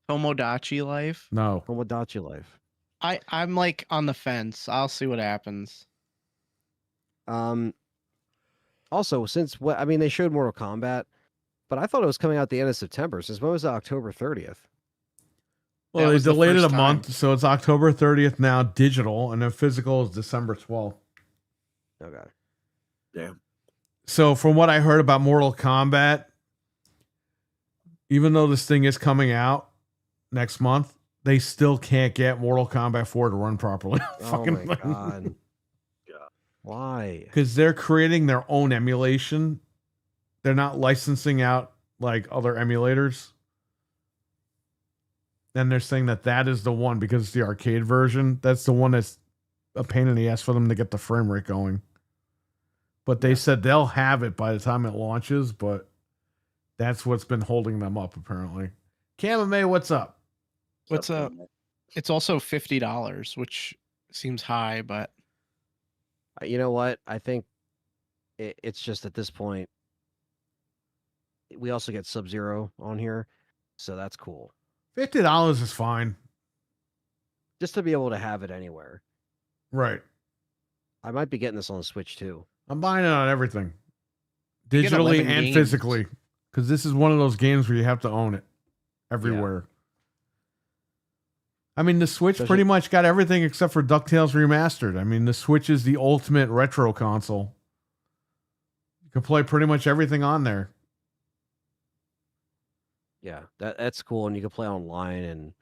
Tomodachi Life. No. Tomodachi Life. I'm like on the fence. I'll see what happens. Also, since what I mean, they showed Mortal Kombat, but I thought it was coming out the end of September. Since when was it October 30th? Well, That they was the delayed it a first month, time. so it's October 30th now, digital, and then physical is December 12th. Okay. Damn. So, from what I heard about Mortal Kombat, even though this thing is coming out next month, they still can't get Mortal Kombat 4 to run properly. Oh my god. God. Why? Because they're creating their own emulation. They're not licensing out like other emulators. And they're saying that that is the one because it's the arcade version. That's the one that's a pain in the ass for them to get the frame rate going. But they said they'll have it by the time it launches, but that's what's been holding them up apparently. Cam May, what's up? What's up? It's also $50, which seems high, but You know what? I think it's just at this point, we also get Sub-Zero on here, so that's cool. $50 is fine. Just to be able to have it anywhere. Right. I might be getting this on the Switch too. I'm buying it on everything. You get Digitally 11 and games. physically. Because this is one of those games where you have to own it everywhere. I mean, the Switch Especially- pretty much got everything except for DuckTales Remastered. I mean, the Switch is the ultimate retro console. You can play pretty much everything on there. Yeah, that's cool, and you can play online. And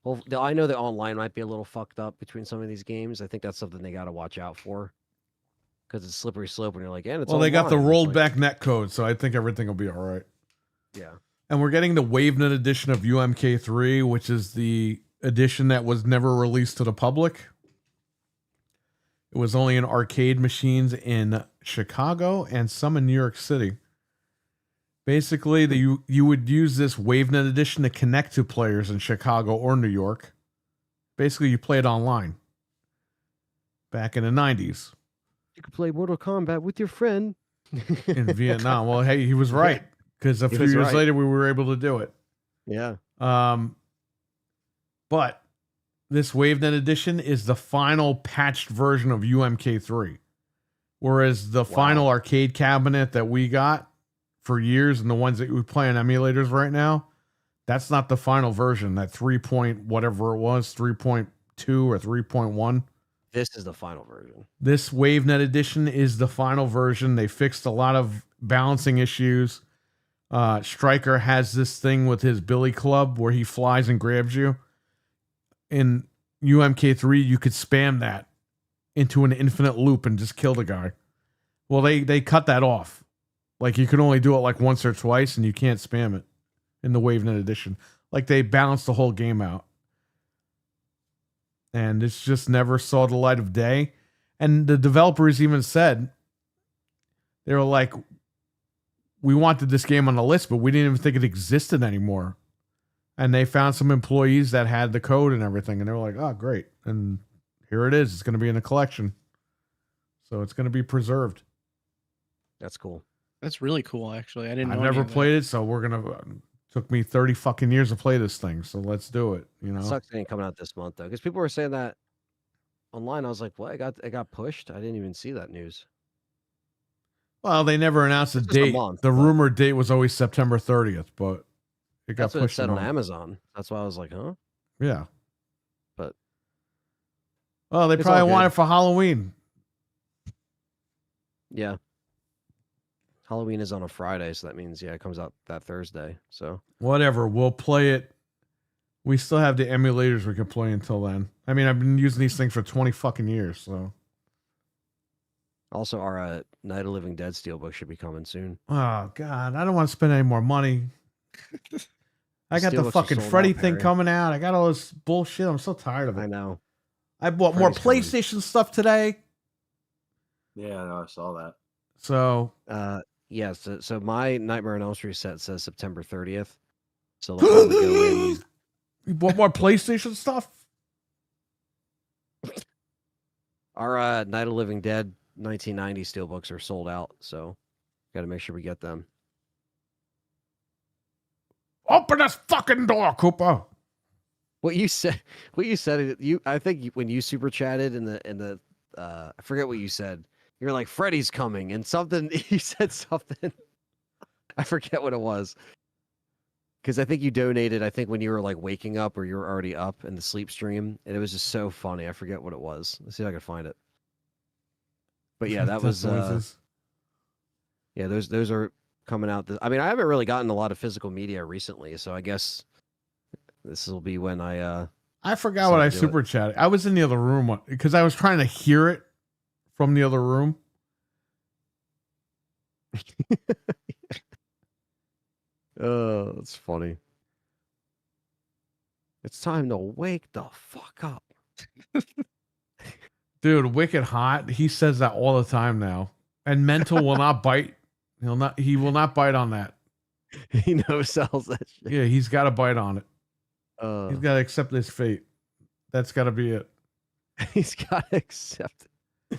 well, I know the online might be a little fucked up between some of these games. I think that's something they got to watch out for because it's slippery slope, and you're like, and it's Well, they got the online." It's rolled like, back net code, so I think everything will be all right. Yeah, And we're getting the WaveNet edition of UMK3, which is the edition that was never released to the public. It was only in arcade machines in Chicago and some in New York City. Basically, you would use this WaveNet edition to connect to players in Chicago or New York. Basically, you play it online. Back in the 90s you can play Mortal Kombat with your friend in Vietnam. Well, hey, he was right. Because a He few was years right. later, we were able to do it. Yeah, But this WaveNet edition is the final patched version of UMK3. Whereas the final arcade cabinet that we got for years and the ones that we play on emulators right now, that's not the final version. That 3 point whatever it was, 3.2 or 3.1. this is the final version. This WaveNet edition is the final version. They fixed a lot of balancing issues. Stryker has this thing with his Billy Club where he flies and grabs you. In UMK3, you could spam that into an infinite loop and just kill the guy. Well, they cut that off. Like you can only do it like once or twice, and you can't spam it in the WaveNet edition. Like they balanced the whole game out, and it's just never saw the light of day. And the developers even said they were like, "We wanted this game on the list, but we didn't even think it existed anymore." And they found some employees that had the code and everything, and they were like, "Oh, great!" And here it is. It's going to be in a collection, so it's going to be preserved. That's cool. That's really cool, actually. I didn't know I've any never of that. played it, so we're gonna. Took me 30 fucking years to play this thing, so let's do it. You know, Sucks it ain't coming out this month though, because people were saying that online. I was like, what? It got pushed. I didn't even see that news. well, they never announced a It's just a date. month, The but- rumored date was always September 30th, but it got That's what it pushed. said a on month. Amazon. That's why I was like, huh? Yeah, But well, they It's probably all want good. it for Halloween. yeah. Halloween is on a Friday, so that means it comes out that Thursday. So Whatever, we'll play it. We still have the emulators we can play until then. I mean, I've been using these things for 20 fucking years, so. also our Night of Living Dead steelbook should be coming soon. Oh God, I don't want to spend any more money. I got the Steelbooks are fucking sold Freddy out, thing Harry. coming out. I got all this bullshit. I'm so tired of I it. know. I bought more Freddy's coming. PlayStation stuff today. Yeah, no, I saw that. So Yeah, so my Nightmare on Elm Street set says September 30th. So they'll probably go in. you bought more PlayStation stuff? Our Night of Living Dead 1990 steelbooks are sold out, so got to make sure we get them. Open this fucking door, Cooper. What you said, I think when you super chatted in the I forget what you said. You're like, Freddy's coming, and something you said something. I forget what it was. Because I think you donated, I think when you were like waking up or you were already up in the sleep stream, and it was just so funny. I forget what it was. Let's see if I can find it. But yeah, that was Noises. yeah, those are coming out. I mean, I haven't really gotten a lot of physical media recently, so I guess this will be when I I forgot what I do it. super chatted. I was in the other room because I was trying to hear it from the other room. Oh, that's funny. It's time to wake the fuck up. Dude, Wicked Hot, he says that all the time now. And Mental will not bite. He will not bite on that. He no sells that shit. Yeah, he's got to bite on it. He's got to accept his fate. That's got to be it. He's got to accept it.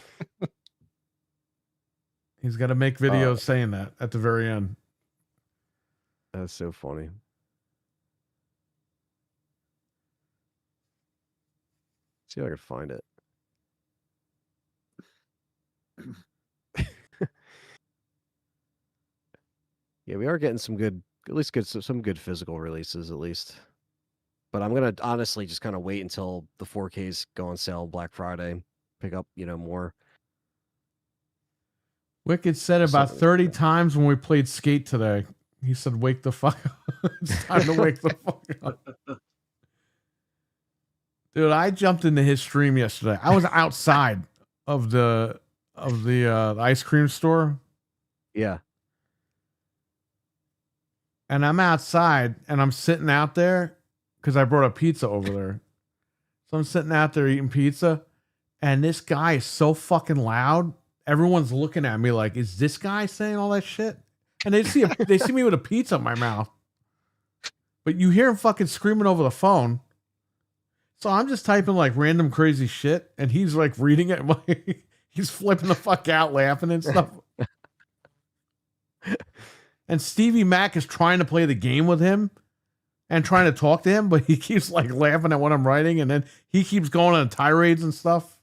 He's got to make videos saying that at the very end. That's so funny. See if I can find it. Yeah, we are getting some good, at least some good physical releases, at least. But I'm gonna honestly just kind of wait until the 4Ks go on sale Black Friday, pick up, more. Wicked said about So- 30 times when we played Skate today. He said, wake the fuck up. It's time to wake the fuck up. Dude, I jumped into his stream yesterday. I was outside of the ice cream store, Yeah. and I'm outside and I'm sitting out there because I brought a pizza over there. So I'm sitting out there eating pizza, and this guy is so fucking loud. Everyone's looking at me like, is this guy saying all that shit? And they see me with a pizza in my mouth. But you hear him fucking screaming over the phone. So I'm just typing like random crazy shit, and he's like reading it. Like, he's flipping the fuck out, laughing and stuff. And Stevie Mac is trying to play the game with him and trying to talk to him, but he keeps like laughing at what I'm writing, and then he keeps going on tirades and stuff.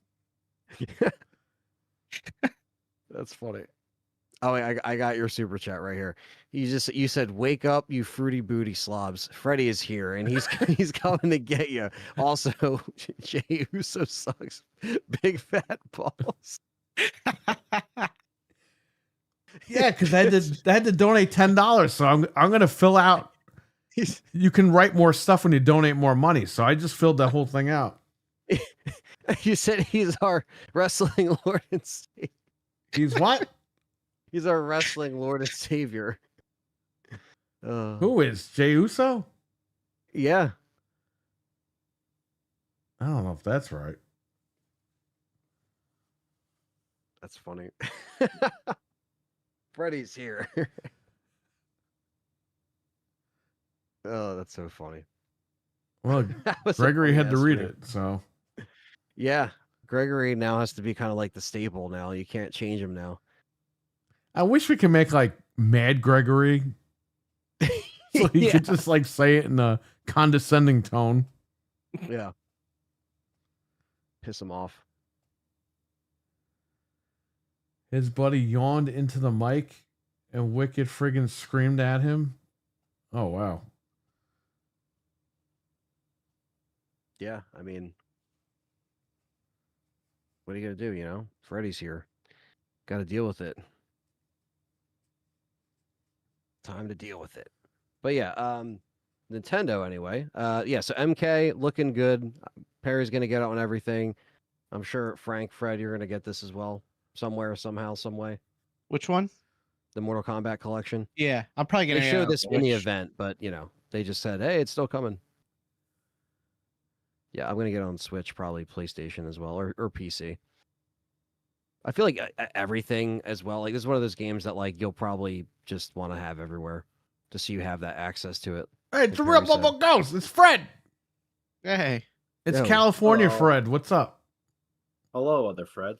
That's funny. Oh, I got your super chat right here. You said, "Wake up, you fruity booty slobs! Freddy is here, and he's he's coming to get you." Also, Jay Uso sucks. Big fat balls. Yeah, because I had to donate $10, so I'm gonna fill out. You can write more stuff when you donate more money, so I just filled that whole thing out. You said he's our wrestling Lord and Savior. He's what? He's our wrestling Lord and Savior. Who is Jey Uso? Yeah. I don't know if that's right. That's funny. Freddy's here. Oh, that's so funny. Well, That was a Gregory had to funny-ass read meme. it, so Yeah. Gregory now has to be kind of like the staple now. You can't change him now. I wish we could make like Mad Gregory, so he Yeah. could just like say it in a condescending tone. Yeah. Piss him off. His buddy yawned into the mic, and Wicked friggin' screamed at him. Oh wow! Yeah, I mean, what are you gonna do? You know, Freddy's here. Got to deal with it. Time to deal with it. But yeah, Nintendo anyway. Yeah, so MK looking good. Perry's gonna get it on everything. I'm sure Frank, Fred, you're gonna get this as well, somewhere, somehow, some way. Which one? The Mortal Kombat collection. Yeah, I'm probably gonna They get showed it this on mini Switch. event, but you know, they just said, "Hey, it's still coming." Yeah, I'm gonna get it on Switch, probably PlayStation as well, or PC. I feel like everything as well. Like this is one of those games that like you'll probably just want to have everywhere, just so you have that access to it. Hey, it's a Like real Perry said. Bubble Ghost. It's Fred. Hey, It's Yo. California Hello. Fred. What's up? Hello, other Fred.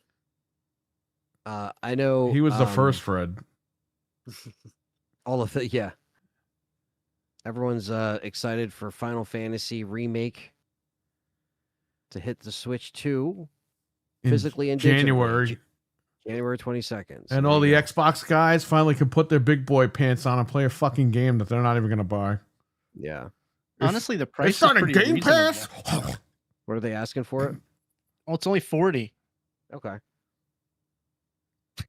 I know He was the first Fred. all of the yeah. Everyone's excited for Final Fantasy remake to hit the Switch 2 In physically and digitally. January. January 22nd. And all the Xbox guys finally can put their big boy pants on and play a fucking game that they're not even going to buy. Yeah. honestly, the They price is started pretty Game reasonable. Pass. What are they asking for it? Oh, it's only 40. Okay.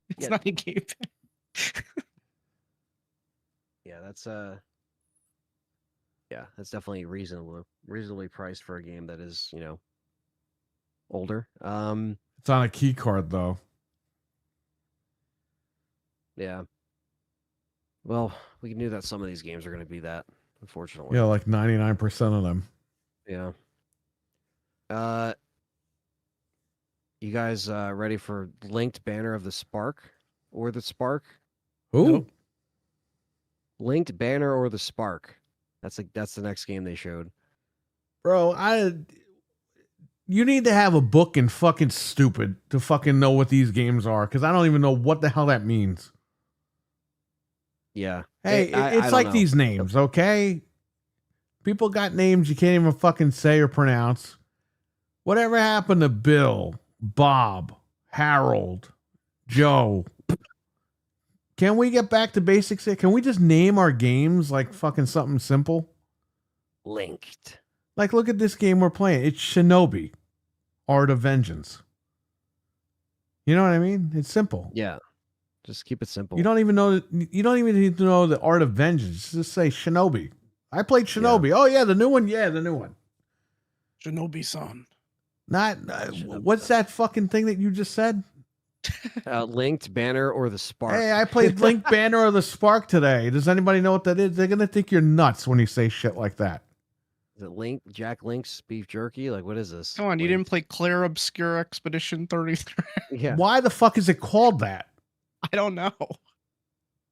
It's Yeah. not a Game Pass. Yeah, that's definitely reasonably priced for a game that is, you know, older. It's on a key card though. Yeah. Well, we knew that some of these games are going to be that, unfortunately. Yeah, like 99% of them. Yeah. You guys ready for Linked Banner of the Spark or the Spark? Who? Nope. Linked Banner or the Spark. That's the next game they showed. Bro, you need to have a book and fucking stupid to fucking know what these games are, because I don't even know what the hell that means. Yeah. Hey, It- I it's don't like know. these names, okay? People got names you can't even fucking say or pronounce. Whatever happened to Bill, Bob, Harold, Joe? Can we get back to basics here? Can we just name our games like fucking something simple? Linked. Like, look at this game we're playing. It's Shinobi, Art of Vengeance. You know what I mean? It's simple. Yeah. Just keep it simple. You don't even know. You don't even need to know the Art of Vengeance. Just say Shinobi. I played Shinobi. Oh yeah, the new one. Yeah, the new one. Shinobi-san. Not Shinobi. what's that fucking thing that you just said? Linked Banner or the Spark. Hey, I played Link Banner or the Spark today. Does anybody know what that is? They're gonna think you're nuts when you say shit like that. Is it Link? Jack Link's beef jerky? Like, what is this? Come on, you Link? didn't play Claire Obscure Expedition 33. Yeah. Why the fuck is it called that? I don't know.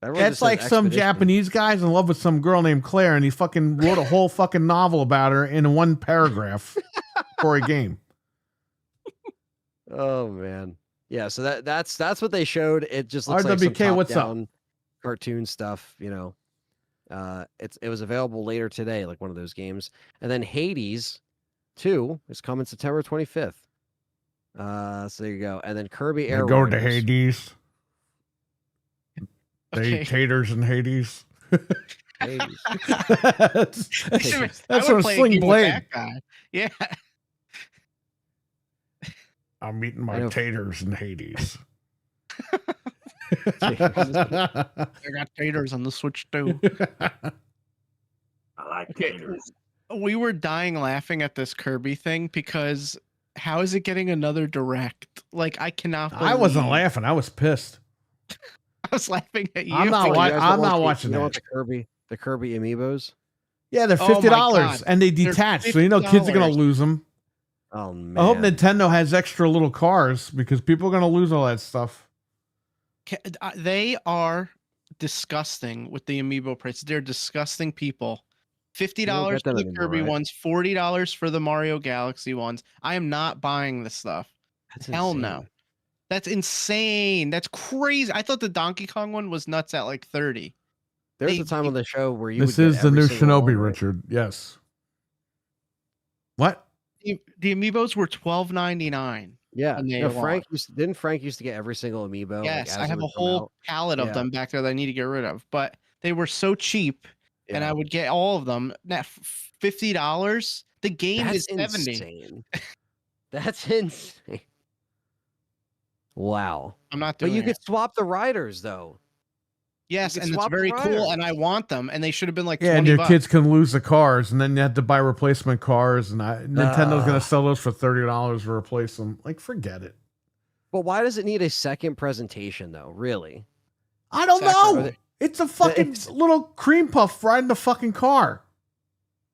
Everyone It's just like says some Expedition. Japanese guy's in love with some girl named Claire, and he fucking wrote a whole fucking novel about her in one paragraph for a game. Oh man. Yeah, so that's what they showed. It just looks like RWK, some what's up? top-down cartoon stuff, you know. It was available later today, like one of those games. And then Hades 2 is coming September 25th. So there you go. And then Kirby They Air go to Riders. Hades. They Okay. eat taters in Hades. Hades. that's I that's would from play a Sling game with Blade. that guy. Yeah. I'm eating I my know. taters in Hades. I got taters on the Switch too. I like Okay. taters. We were dying laughing at this Kirby thing because how is it getting another direct? Like, I cannot. I wasn't believe- laughing. I was pissed. I was laughing at you. I'm not So you wa- guys I'm don't want not the- watching you don't want that. the Kirby amiibos. Yeah, they're Oh my $50 God. and they They're detach, so you know kids are gonna $50. lose them. Oh man. I hope Nintendo has extra little cars because people are gonna lose all that stuff. They are disgusting with the amiibo price. They're disgusting people. $50 get them for the anymore, Kirby right? ones, $40 for the Mario Galaxy ones. I am not buying this stuff. That's Hell no. insane. That's insane. That's crazy. I thought the Donkey Kong one was nuts at like 30. There's They- a time on the show where you This would get is the every new single Shinobi, one, right? Richard. Yes. What? The amiibos were $12.99. Yeah. when they No, launched. didn't Frank used to get every single amiibo? Yes, as I they have a would come whole out? palette of Yeah. them back there that I need to get rid of. But they were so cheap, and Yeah. I would get all of them. Now, $50. The game That's is 70. insane. That's insane. Wow. I'm not But doing you it. could swap the riders though. Yes, could and it's swap the very cool, and I riders. want them, and they should have been like Yeah, 20 and your bucks. kids can lose the cars, and then you have to buy replacement cars, and Nintendo's gonna Ugh. sell those for $30 to replace them. Like, forget it. But why does it need a second presentation though? Really? I don't Exactly. know. Are they- It's a fucking it's- little cream puff riding the fucking car.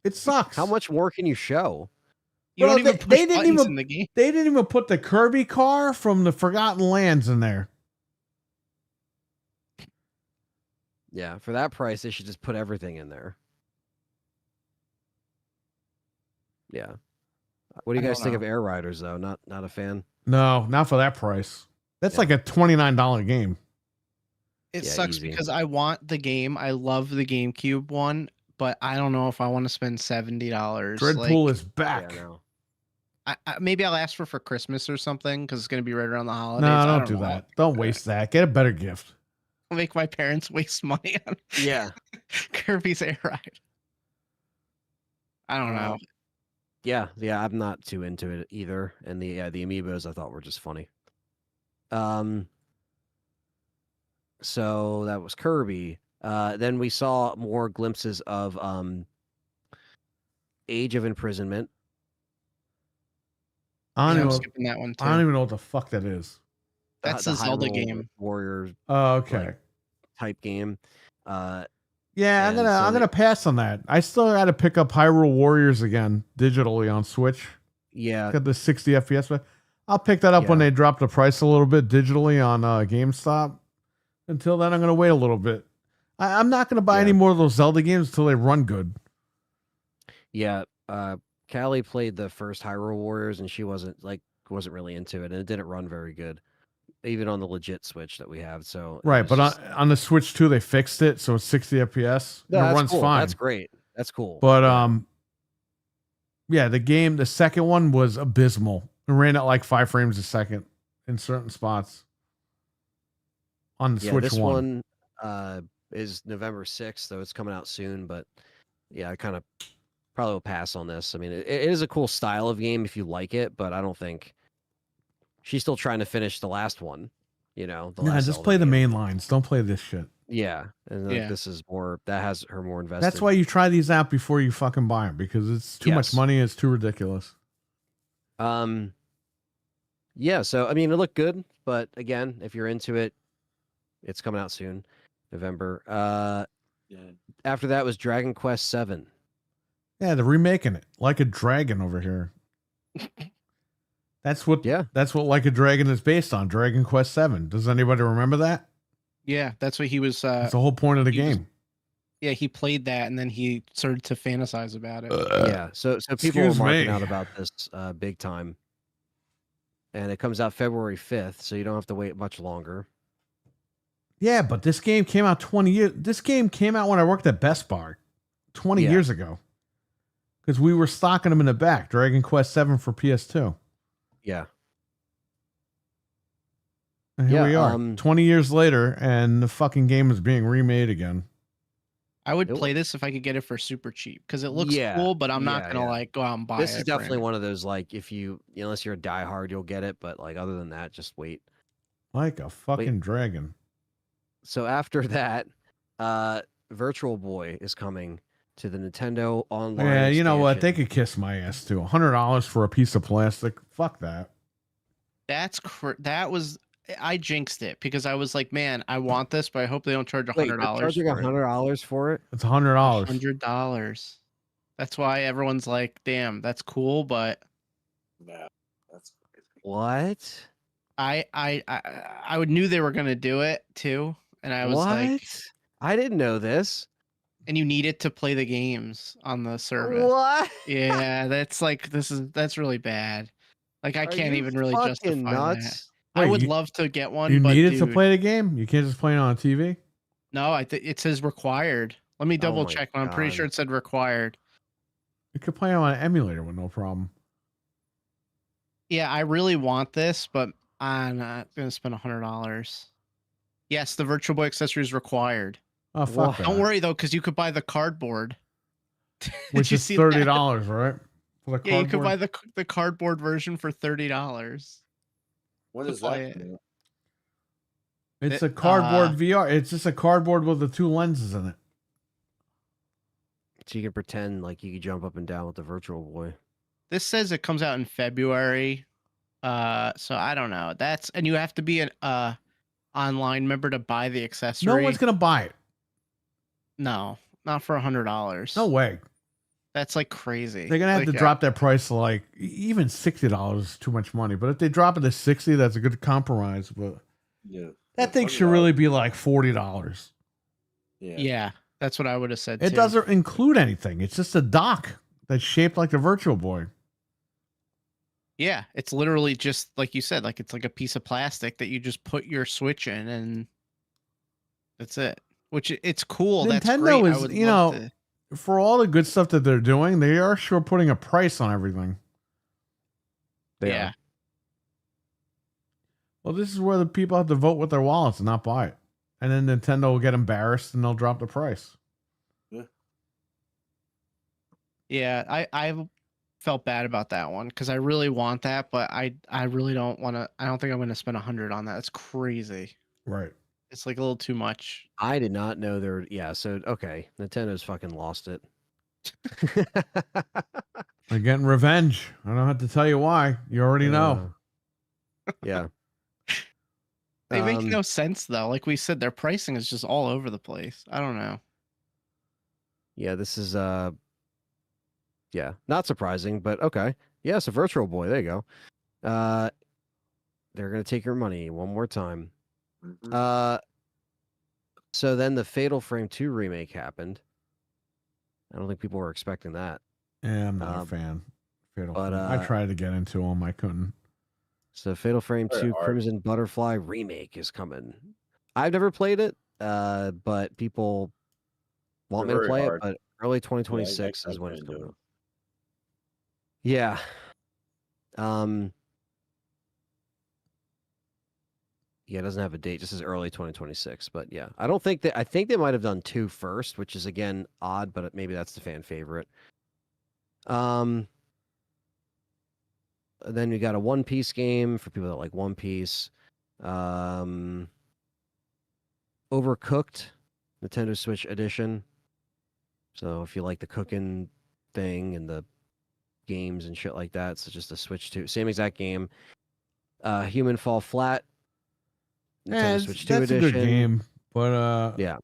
It sucks. How much more can you show? You Bro, don't even they push didn't buttons even- in the game. They didn't even put the Kirby car from the Forgotten Lands in there. Yeah, for that price, they should just put everything in there. Yeah. What do you I guys don't think of know. Air Riders though? Not a fan. No, not for that price. That's Yeah. like a $29 game. It Yeah, sucks easy. because I want the game. I love the GameCube one, but I don't know if I want to spend $70. Dreadpool Like, is back. Yeah, no. maybe I'll ask for Christmas or something because it's going to be right around the holidays. No, I don't do know. that. Don't waste that. Get a better gift. I'll make my parents waste money on Yeah. Kirby's Air Ride. I don't know. Yeah, I'm not too into it either. And the amiibos I thought were just funny. So that was Kirby. Then we saw more glimpses of Age of Imprisonment. I Yeah, don't, I'm know, skipping that one too. I don't even know what the fuck that is. That's the a Zelda Hyrule game. Warrior Oh, okay. type game. Yeah, I'm and gonna so I'm they- gonna pass on that. I still got to pick up Hyrule Warriors again digitally on Switch. Yeah, Got the 60 FPS, but I'll pick that up when Yeah. they drop the price a little bit digitally on GameStop. Until then, I'm gonna wait a little bit. I'm not gonna buy Yeah. any more of those Zelda games until they run good. yeah. Callie played the first Hyrule Warriors, and she wasn't really into it, and it didn't run very good, even on the legit Switch that we have. So it Right, was but just- on the Switch 2, they fixed it, so it's 60 FPS. No, and it that's runs cool. fine. That's great. That's cool. But Yeah. yeah, the second one was abysmal. It ran at like 5 frames a second in certain spots. On the Yeah, Switch this one. is November 6th, so it's coming out soon. But yeah, I kind of probably will pass on this. I mean, it is a cool style of game if you like it, but I don't think she's still trying to finish the last one. You know, the Nah, last just Zelda play the game. main lines. Don't play this shit. Yeah, and like, Yeah. this is more that has her more invested. That's why you try these out before you fucking buy them because it's too much Yes. money. It's too ridiculous. Yeah, so I mean, it looked good, but again, if you're into it, it's coming out soon, November. Yeah. After that was Dragon Quest 7. Yeah, they're remaking it like a dragon over here. That's what. Yeah. That's what Like a Dragon is based on. Dragon Quest 7. Does anybody remember that? Yeah, that's what he was. That's the whole point of the he was- game. Yeah, he played that, and then he started to fantasize about it. Yeah, so people were excuse marking me. out about this big time, and it comes out February 5th, so you don't have to wait much longer. Yeah, but this game came out 20 years. This game came out when I worked at Best Buy 20 Yeah. years ago. Because we were stocking them in the back. Dragon Quest 7 for PS2. Yeah, And here Yeah, we are, 20 years later, and the fucking game is being remade again. I would It play this if I could get it for super cheap because it looks Yeah, cool, but I'm not yeah, gonna yeah. like go out and buy this it. is definitely brand one of those like if unless you're a diehard, you'll get it, but like other than that, just wait. Like a fucking dragon. So after that, Virtual Boy is coming. to the Nintendo Online. Yeah, you know what? They expansion. could kiss my ass too. $100 for a piece of plastic. Fuck that. That was I jinxed it because I was like, man, I want this, but I hope they don't charge Wait, $100 they're charging for it. $100 for it? It's $100. $100. That's why everyone's like, damn, that's cool, but Yeah, that's crazy. What? I knew they were gonna do it too, and I was What? like, I didn't know this. and you need it to play the games on the service. What? Yeah, that's really bad. Like I Are can't you even really fucking justify that. nuts? I Wait, would you- love to get one, You but need it to dude, play the game? You can't just play it on TV? no, it says required. Let me double my check, but I'm pretty God. sure it said required. You could play it on an emulator with no problem. Yeah, I really want this, but I'm not gonna spend $100. Yes, the Virtual Boy accessory is required. Oh, fuck What? that. Don't worry though, because you could buy the cardboard. Did Which you is see $30, that? right? For the Yeah, you could cardboard? buy the cardboard version for $30. When to is play that? it. coming out? It's it- a cardboard VR. It's just a cardboard with the two lenses in it. So you can pretend like you could jump up and down with the Virtual Boy. This says it comes out in February. So I don't know. And you have to be an online member to buy the accessory. No one's going to buy it. No, not for $100. No way. That's like crazy. They're going to have to drop that price to like even $60 is too much money. But if they drop it to 60, that's a good compromise. But Yeah. that thing should really be like $40. Yeah. Yeah, that's what I would have said. It too. doesn't include anything. It's just a dock that's shaped like the Virtual Boy. Yeah, it's literally just like you said, like it's like a piece of plastic that you just put your Switch in, and that's it. Which it's cool. That's Nintendo great. is, I would you love know, to- for all the good stuff that they're doing, they are sure putting a price on everything. yeah. are. Well, this is where the people have to vote with their wallets and not buy it. And then Nintendo will get embarrassed and they'll drop the price. Yeah, I felt bad about that one because I really want that, but I really don't want to. I don't think I'm going to spend $100 on that. That's crazy. Right. It's like a little too much. I did not know there. Yeah, so okay, Nintendo's fucking lost it. They're getting revenge. I don't have to tell you why. You already know. Yeah. They make Um, no sense though. Like we said, their pricing is just all over the place. I don't know. Yeah, this is yeah, not surprising, but okay. Yeah, so Virtual Boy, there you go. They're gonna take your money one more time. Mhm. So then the Fatal Frame 2 remake happened. I don't think people were expecting that. Yeah, I'm not a Um, fan. Fatal but, Frame. I tried to get into them. I couldn't. So Fatal Frame Very 2 hard. Crimson Butterfly remake is coming. I've never played it, but people want me They're to very play hard. it, but early Yeah, 2026 I is when it's can coming do. out. Yeah. Yeah, it doesn't have a date. Just as early 2026, but yeah, I don't think that. I think they might have done 2 first, which is again odd, but maybe that's the fan favorite. Then we got a One Piece game for people that like One Piece. Overcooked, Nintendo Switch Edition. So if you like the cooking thing and the games and shit like that, it's just a Switch 2, same exact game. Human Fall Flat, Yeah, Nintendo Switch 2 that's Edition. a good game. But Yeah.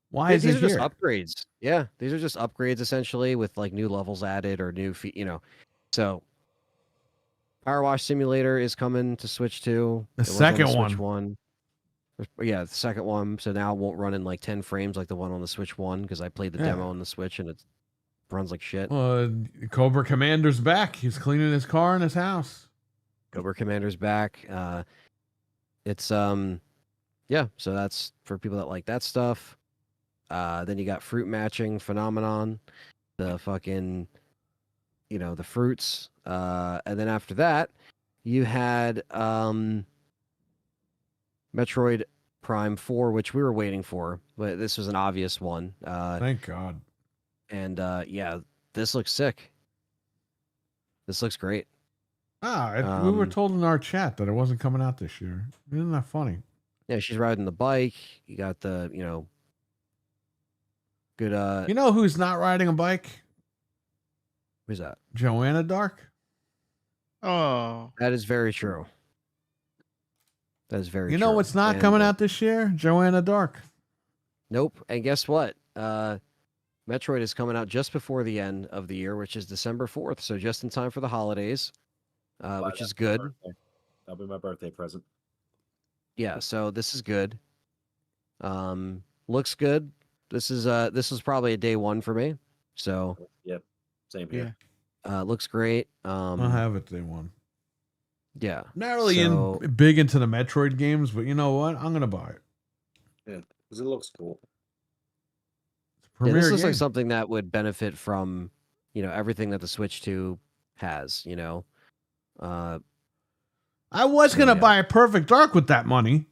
why is These it are just here? upgrades. Yeah, these are just upgrades essentially with like new levels added or new So Power Wash Simulator is coming to Switch 2. The It was on second Switch 1. Yeah, the second one. So now it won't run in like 10 frames like the one on the Switch 1 because I played the Yeah. demo on the Switch and it runs like shit. Cobra Commander's back. He's cleaning his car in his house. Cobra Commander's back. It's yeah, so that's for people that like that stuff. Then you got Fruit Matching Phenomenon, the fucking the fruits. And then after that, you had Metroid Prime 4, which we were waiting for, but this was an obvious one. Thank God. And yeah, this looks sick. This looks great. We were told in our chat that it wasn't coming out this year. Isn't that funny? Yeah, she's riding the bike. You got the, Good. You know who's not riding a bike? Who's that? Joanna Dark. Oh, That is very true. That is very You true. know what's not And, coming out this year? Joanna Dark. Nope. And guess what? Metroid is coming out just before the end of the year, which is December 4th. So just in time for the holidays, Buy which that is for my good. birthday. That'll be my birthday present. Yeah. So this is good. Looks good. This is probably a day one for me. So Yep. Same here. looks great. I'll have it day one. Yeah. Not really So- big into the Metroid games, but you know what? I'm gonna buy it. Yeah, because it looks cool. It's a Yeah, premier this looks game. like something that would benefit from, everything that the Switch 2 has, I was So, gonna yeah. buy a Perfect Dark with that money,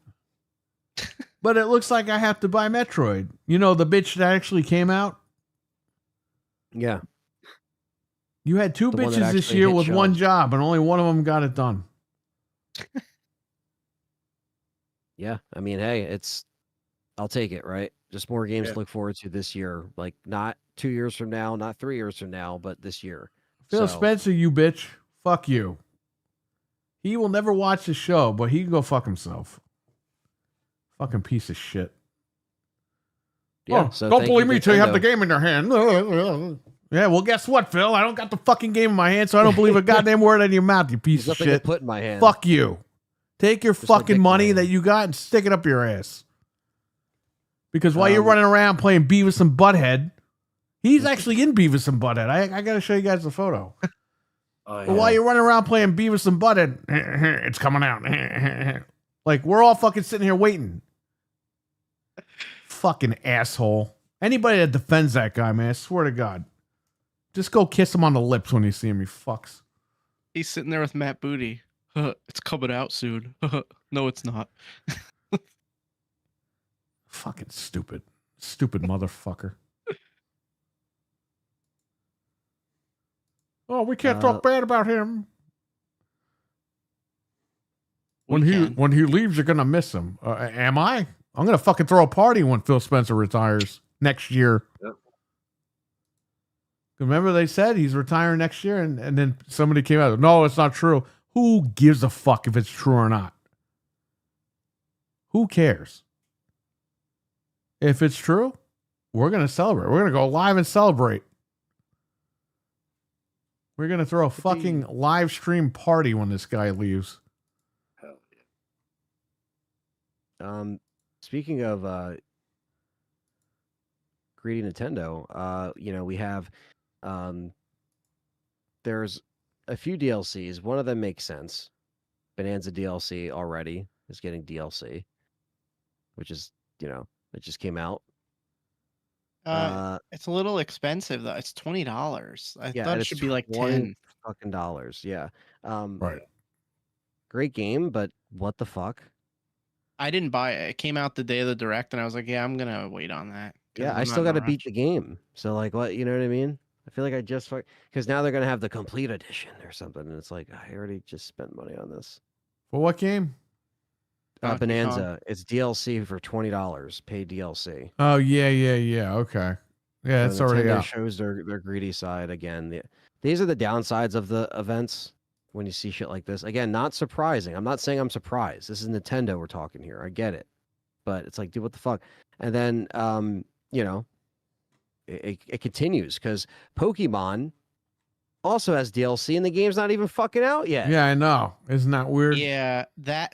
but it looks like I have to buy Metroid. You know, the bitch that actually came out. Yeah. You had two The one that bitches this actually year hit with one shelves. job, and only one of them got it done. Yeah. I mean, hey, I'll take it, right? Just more games Yeah. to look forward to this year. Like not 2 years from now, not 3 years from now, but this year. Phil So- Spencer, you bitch. Fuck you. He will never watch the show, but he can go fuck himself. Fucking piece of shit. Yeah. Oh, So don't thank believe me till you have Nintendo. the game in your hand. Yeah, well, guess what, Phil? I don't got the fucking game in my hand, so I don't believe a goddamn word out of your mouth, you piece There's of nothing to shit. put in my hand. Fuck you. Take your Just like fucking Dick money Man. that you got and stick it up your ass. Because while you're Um, running around playing Beavis and Butthead, he's actually in Beavis and Butthead. I got to show you guys the photo. Oh, But while you're running around playing Beavis and Butthead, it's coming out. Like, we're all fucking sitting here waiting. Fucking asshole. Anybody that defends that guy, man, I swear to God. Just go kiss him on the lips when you see him, you fucks. he's sitting there with Matt Booty. It's coming out soon. No, it's not. Fucking stupid. Stupid motherfucker. Oh, we can't talk bad about him. When We he can. when he leaves, you're gonna miss him. Am I? I'm gonna fucking throw a party when Phil Spencer retires next year. Yep. Remember they said he's retiring next year, and then somebody came out. No, it's not true. Who gives a fuck if it's true or not? Who cares? If it's true, we're gonna celebrate. We're gonna go live and celebrate. We're gonna throw a fucking live stream party when this guy leaves. Hell Speaking of greedy Nintendo, we have there's a few DLCs. One of them makes sense. Bonanza DLC already is getting DLC, which is, it just came out. It's a little expensive though. It's $20. I Yeah, thought and it it's should be like 20 $10. fucking dollars. Yeah. Right. Great game, but what the fuck? I didn't buy it. It came out the day of the direct, and I was like, "Yeah, I'm gonna wait on that." 'cause Yeah, I'm I not still in a got to beat rush. the game. So like, what, you know what I mean? I feel like I just because now they're gonna have the complete edition or something, and it's like I already just spent money on this. For what game? Donkey Kong. Bonanza, it's DLC for $20, paid DLC. Oh yeah. Okay. Yeah, it's So already Nintendo out. shows their greedy side again. These are the downsides of the events when you see shit like this. Again, not surprising. I'm not saying I'm surprised. This is Nintendo we're talking here. I get it, but it's like, dude, what the fuck? And then, it continues because Pokemon also has DLC, and the game's not even fucking out yet. Yeah, I know. Isn't that weird? Yeah, that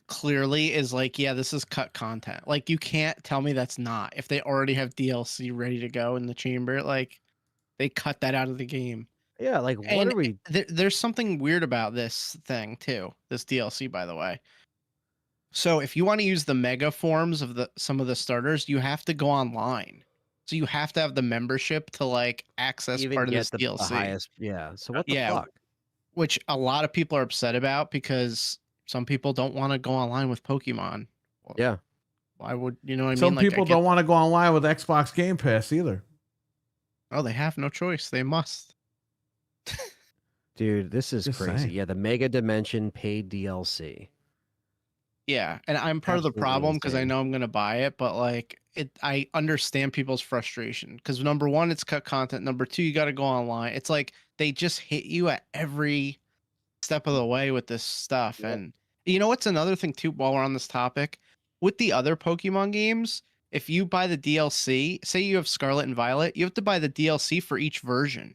clearly is like, yeah, this is cut content. Like, you can't tell me that's not. If they already have DLC ready to go in the chamber, like, they cut that out of the game. Yeah, like what And are we? there's something weird about this thing too. This DLC, by the way. So if you want to use the mega forms of some of the starters, you have to go online. So you have to have the membership to like access Even part of get this the DLC. highest, yeah. So what the Yeah. fuck? Which a lot of people are upset about because some people don't want to go online with Pokemon. Well, Yeah, why would you know what I Some mean? Like, I people get- don't want to go online with Xbox Game Pass either. Oh, they have no choice. They must. dude, this is Just crazy. saying. Yeah, the Mega Dimension paid DLC. Yeah, and I'm part of the Absolutely problem because I insane. know I'm gonna buy it, but like I understand people's frustration because number one, it's cut content. Number two, you got to go online. It's like they just hit you at every step of the way with this stuff. Yep. And you know what's another thing too, while we're on this topic, with the other Pokemon games, if you buy the DLC, say you have Scarlet and Violet, you have to buy the DLC for each version.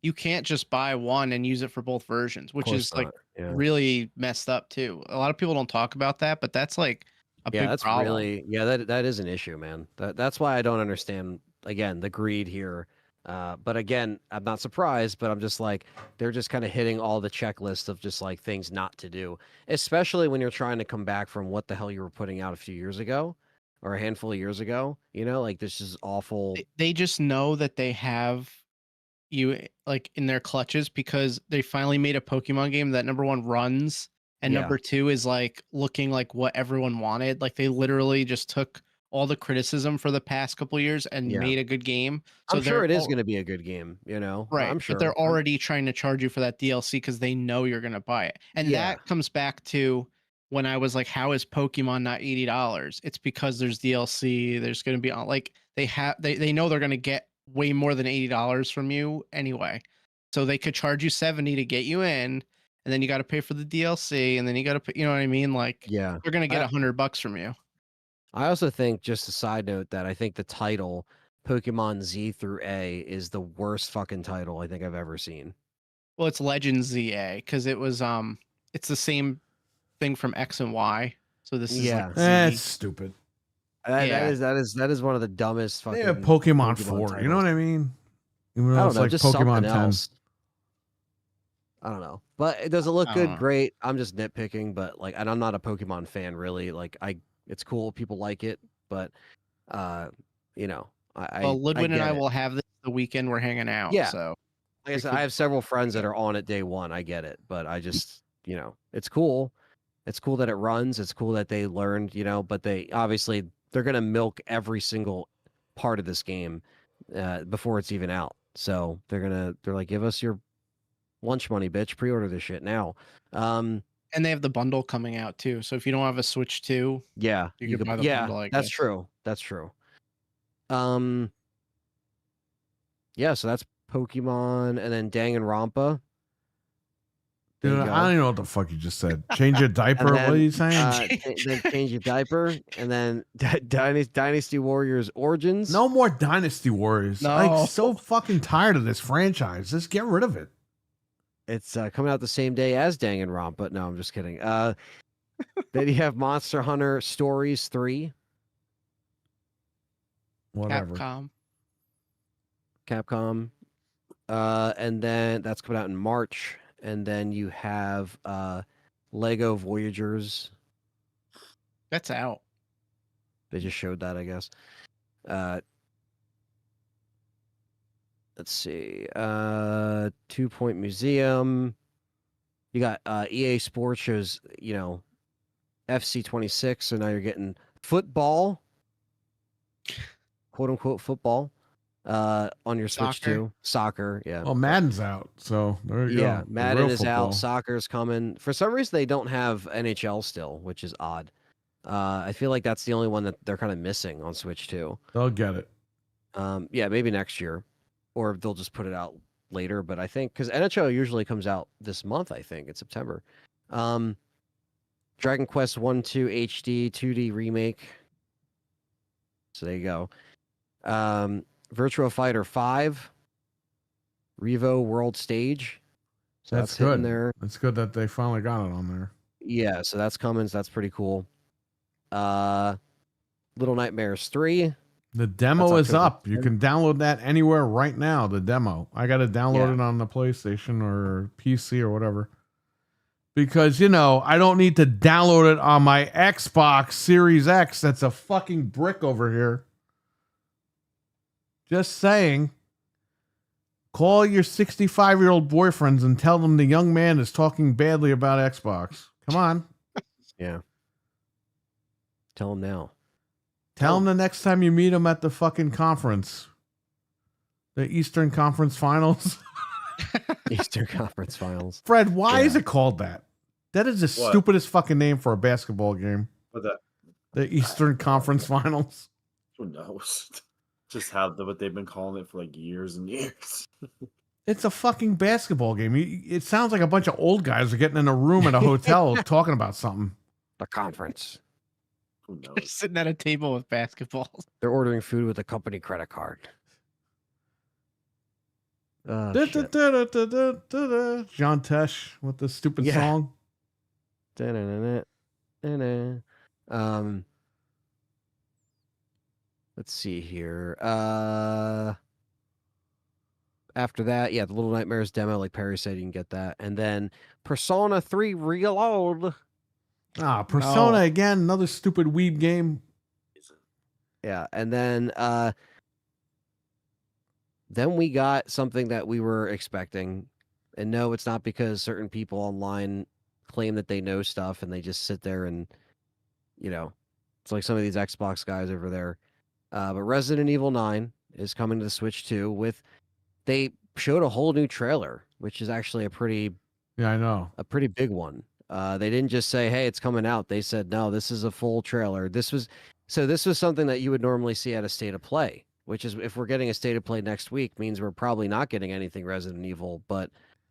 You can't just buy one and use it for both versions, which course is like not, yeah. really messed up too. A lot of people don't talk about that, but that's like a Yeah, big that's problem. really that is an issue, man. That's why I don't understand again the greed here. But again, I'm not surprised, but I'm just like they're just kind of hitting all the checklist of just like things not to do, especially when you're trying to come back from what the hell you were putting out a few years ago or a handful of years ago. You know, like this is awful. They just know that they have you like in their clutches because they finally made a Pokemon game that number one runs and Yeah. number two is like looking like what everyone wanted. Like they literally just took all the criticism for the past couple years and Yeah. made a good game. I'm sure they're it is al- going to be a good game. You know, right, I'm sure. but they're already trying to charge you for that DLC because they know you're gonna buy it. And Yeah. that comes back to when I was like, how is Pokemon not $80? It's because there's DLC. There's gonna be like they know they're gonna get way more than $80 from you anyway. So they could charge you 70 to get you in, and then you got to pay for the DLC, and then you got to put, you know what I mean? Like Yeah. they're gonna get I- $100 from you. I also think, just a side note, that I think the title Pokemon Z through A is the worst fucking title I think I've ever seen. Well, it's Legends ZA because it was it's the same thing from X and Y. So this is Yeah. like That's Z. stupid. That is one of the dumbest fucking. They have Pokemon 4. You know titles. what I mean? Even though I don't it's know, like just Pokemon something 10. else. I don't know, but does it look I don't good? know. Great. I'm just nitpicking, but like, and I'm not a Pokemon fan really. Like, it's cool, people like it, but you know, Well, Ludwin and get I it. will have this the weekend we're hanging out. Yeah. So Like I we said, could- I have several friends that are on it day one. I get it, but I just, you know, it's cool. It's cool that it runs. It's cool that they learned, you know, but they obviously they're gonna milk every single part of this game before it's even out. So they're like, give us your lunch money, bitch. Pre-order this shit now. and they have the bundle coming out too. So if you don't have a Switch 2, Yeah, You could buy the yeah, bundle, I that's guess. true. That's true. Yeah, so that's Pokemon, and then Danganronpa. There Dude, you go. I don't even know what the fuck you just said. Change your diaper. And What are then, you saying? Then change your diaper, and then Dynasty Warriors Origins. No more Dynasty Warriors. No. I'm so fucking tired of this franchise. Just get rid of it. It's coming out the same day as Danganronpa, but no, I'm just kidding. Then you have Monster Hunter Stories 3, Whatever. Capcom. and then that's coming out in March. And then you have Lego Voyagers. That's out. They just showed that, I guess. Let's see. 2 Point Museum. You got EA Sports shows, you know, FC 26. So now you're getting football, quote unquote football, on your Switch Soccer. too. Soccer, yeah. Well, Madden's out, so there you Yeah, go. The Madden real is football. out. Soccer's coming. For some reason, they don't have NHL still, which is odd. I feel like that's the only one that they're kind of missing on Switch too. They'll get it. Yeah, maybe next year, or they'll just put it out later. But I think because NHL usually comes out this month, I think in September. Dragon Quest 1-2 HD 2D remake. So there you go. Virtua Fighter 5, Revo World Stage. So That's that's hitting good. there. It's good that they finally got it on there. Yeah, so that's coming. So that's pretty cool. Little Nightmares 3. The demo That's is October up. You 10th. can download that anywhere right now. The demo. I got to download Yeah. it on the PlayStation or PC or whatever. Because, you know, I don't need to download it on my Xbox Series X. That's a fucking brick over here. Just saying. Call your 65-year-old boyfriends and tell them the young man is talking badly about Xbox. Come on. Yeah. Tell them now. Tell him the next time you meet him at the fucking conference. The Eastern Conference Finals. Eastern Conference Finals. Fred, why is Yeah. it called that? That is the What? stupidest fucking name for a basketball game. What the? The Eastern Conference Finals. Who knows? Just have what they've been calling it for like years and years. It's a fucking basketball game. It sounds like a bunch of old guys are getting in a room at a hotel talking about something. The conference. Who They're knows? sitting at a table with basketballs. They're ordering food with a company credit card. Oh, Da, da, shit. da, da, da, da, da, da. John Tesh with the stupid Yeah. song. Da-na-na-na, da-na. Let's see here. After that, yeah, the Little Nightmares demo, like Perry said, you can get that. And then Persona 3 Reload. Persona No. again, another stupid weeb game. Yeah, and then we got something that we were expecting. And no, it's not because certain people online claim that they know stuff and they just sit there and, you know, it's like some of these Xbox guys over there. But Resident Evil 9 is coming to the Switch 2 they showed a whole new trailer, which is actually a pretty Yeah, I know. big one. They didn't just say, "Hey, it's coming out." They said, "No, this is a full trailer." This was something that you would normally see at a State of Play, which is if we're getting a State of Play next week, means we're probably not getting anything Resident Evil, but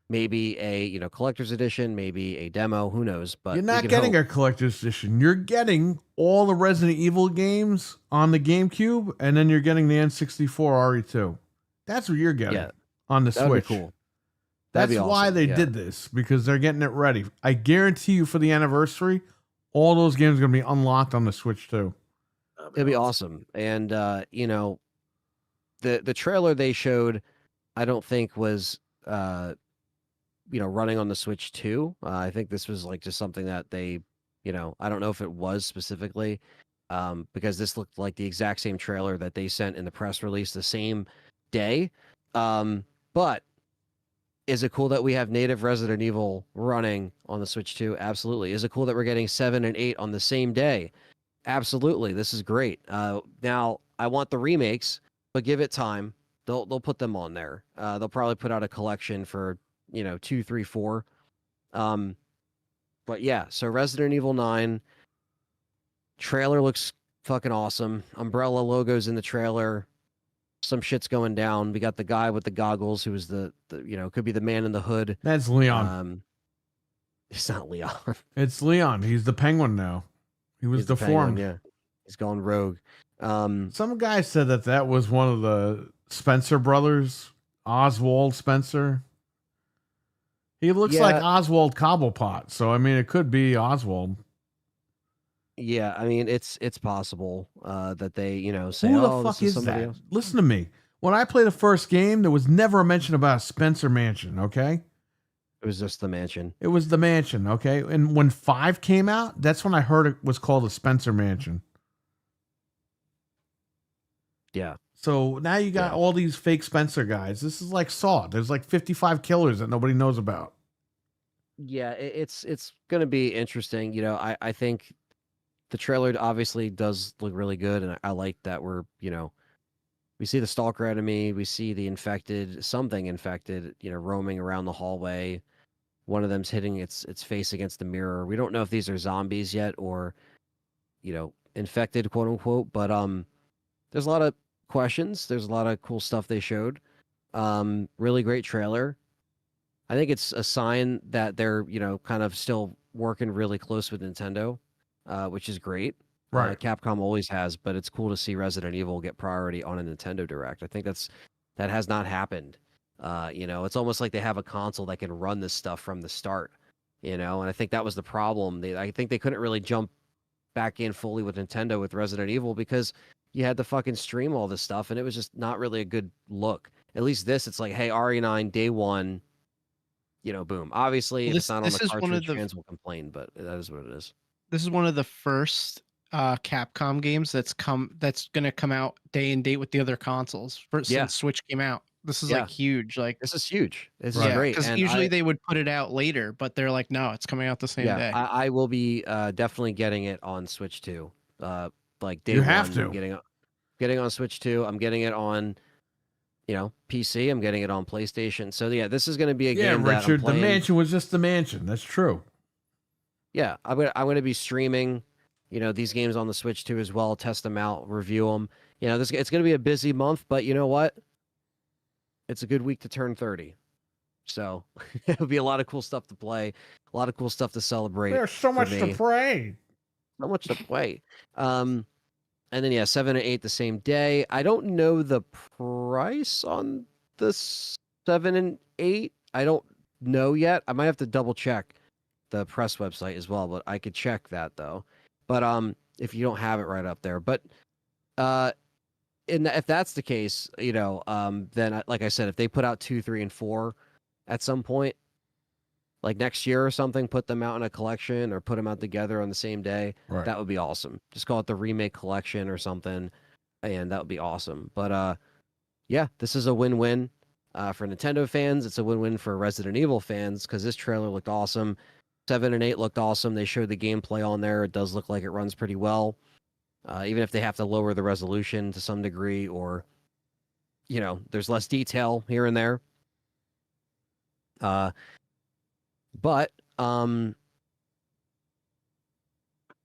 maybe a collector's edition, maybe a demo. Who knows? But You're not getting a collector's edition. You're getting all the Resident Evil games on the GameCube, and then you're getting the N64 RE2. That's what you're getting Yeah, on the that would Switch. be cool. That's That'd be why awesome, they yeah. did this, because they're getting it ready. I guarantee you for the anniversary, all those games are going to be unlocked on the Switch too. It'd be awesome. And you know, the trailer they showed, I don't think was running on the Switch 2. I think this was like just something that they, I don't know if it was specifically, because this looked like the exact same trailer that they sent in the press release the same day. But is it cool that we have native Resident Evil running on the Switch 2? Absolutely. Is it cool that we're getting 7 and 8 on the same day? Absolutely. This is great. Now I want the remakes, but give it time. They'll put them on there. They'll probably put out a collection for 2, 3, 4. But yeah, so Resident Evil 9 trailer looks fucking awesome. Umbrella logos in the trailer. Some shit's going down. We got the guy with the goggles who is the could be the man in the hood. That's Leon. It's not Leon. It's Leon. He's the Penguin now. He was He's the deformed. Penguin, yeah. He's gone rogue. Some guy said that was one of the Spencer brothers, Oswald Spencer. He looks like Oswald Cobblepot, so I mean, it could be Oswald. Yeah, I mean, it's possible that they, say, Who the "Oh, fuck this is somebody that? else." Listen to me. When I played the first game, there was never a mention about a Spencer Mansion, okay? It was just the mansion. It was the mansion, okay? And when 5 came out, that's when I heard it was called the Spencer Mansion. Yeah. So now you got all these fake Spencer guys. This is like Saw. There's like 55 killers that nobody knows about. Yeah, it's going to be interesting. I think the trailer obviously does look really good, and I like that we're, we see the stalker enemy, we see the something infected, roaming around the hallway. One of them's hitting its face against the mirror. We don't know if these are zombies yet or, infected, quote unquote, but there's a lot of questions. There's a lot of cool stuff they showed. Really great trailer. I think it's a sign that they're, kind of still working really close with Nintendo, which is great. Right. Capcom always has, but it's cool to see Resident Evil get priority on a Nintendo Direct. I think that has not happened. It's almost like they have a console that can run this stuff from the start, and I think that was the problem. I think they couldn't really jump back in fully with Nintendo with Resident Evil because you had to fucking stream all this stuff, and it was just not really a good look. At least this, it's like, hey, RE9 day one, boom. Obviously, if it's not on the cartridge, fans will complain, but that is what it is. This is one of the first Capcom games that's going to come out day and date with the other consoles since Switch came out. This is like huge. Like this is huge. This is great. Because usually they would put it out later, but they're like, no, it's coming out the same day. I will be definitely getting it on Switch 2. Like day You one, have to. Getting on Switch 2. I'm getting it on, PC. I'm getting it on PlayStation. So yeah, this is going to be a game. Yeah, Richard. That I'm the mansion was just the mansion. That's true. Yeah, I'm gonna be streaming, these games on the Switch 2 as well. Test them out, review them. it's going to be a busy month, but you know what? It's a good week to turn 30. So it'll be a lot of cool stuff to play, a lot of cool stuff to celebrate. There's so for much to me. pray. So much to play. And then 7 and 8 the same day. I don't know the price on the 7 and 8. I don't know yet. I might have to double check the press website as well, but I could check that though. But if you don't have it right up there, but if that's the case, then like I said, if they put out 2, 3, and 4 at some point, like next year or something, put them out in a collection or put them out together on the same day. Right. That would be awesome. Just call it the remake collection or something, and that would be awesome. But yeah, this is a win-win for Nintendo fans. It's a win-win for Resident Evil fans because this trailer looked awesome. 7 and 8 looked awesome. They showed the gameplay on there. It does look like it runs pretty well, even if they have to lower the resolution to some degree, or there's less detail here and there. But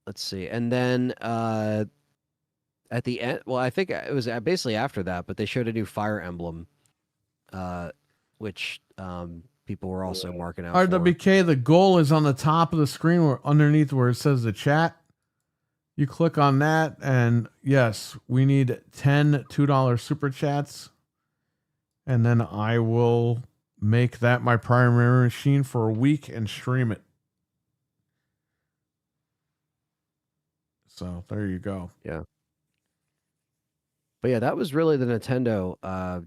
let's see. And then at the end, well, I think it was basically after that, but they showed a new Fire Emblem, which people were also marking out for. RWK, the goal is on the top of the screen or underneath where it says the chat. You click on that, and yes, we need 10 $2 super chats. And then I will make that my primary machine for a week and stream it. So there you go. Yeah. But yeah, that was really the Nintendo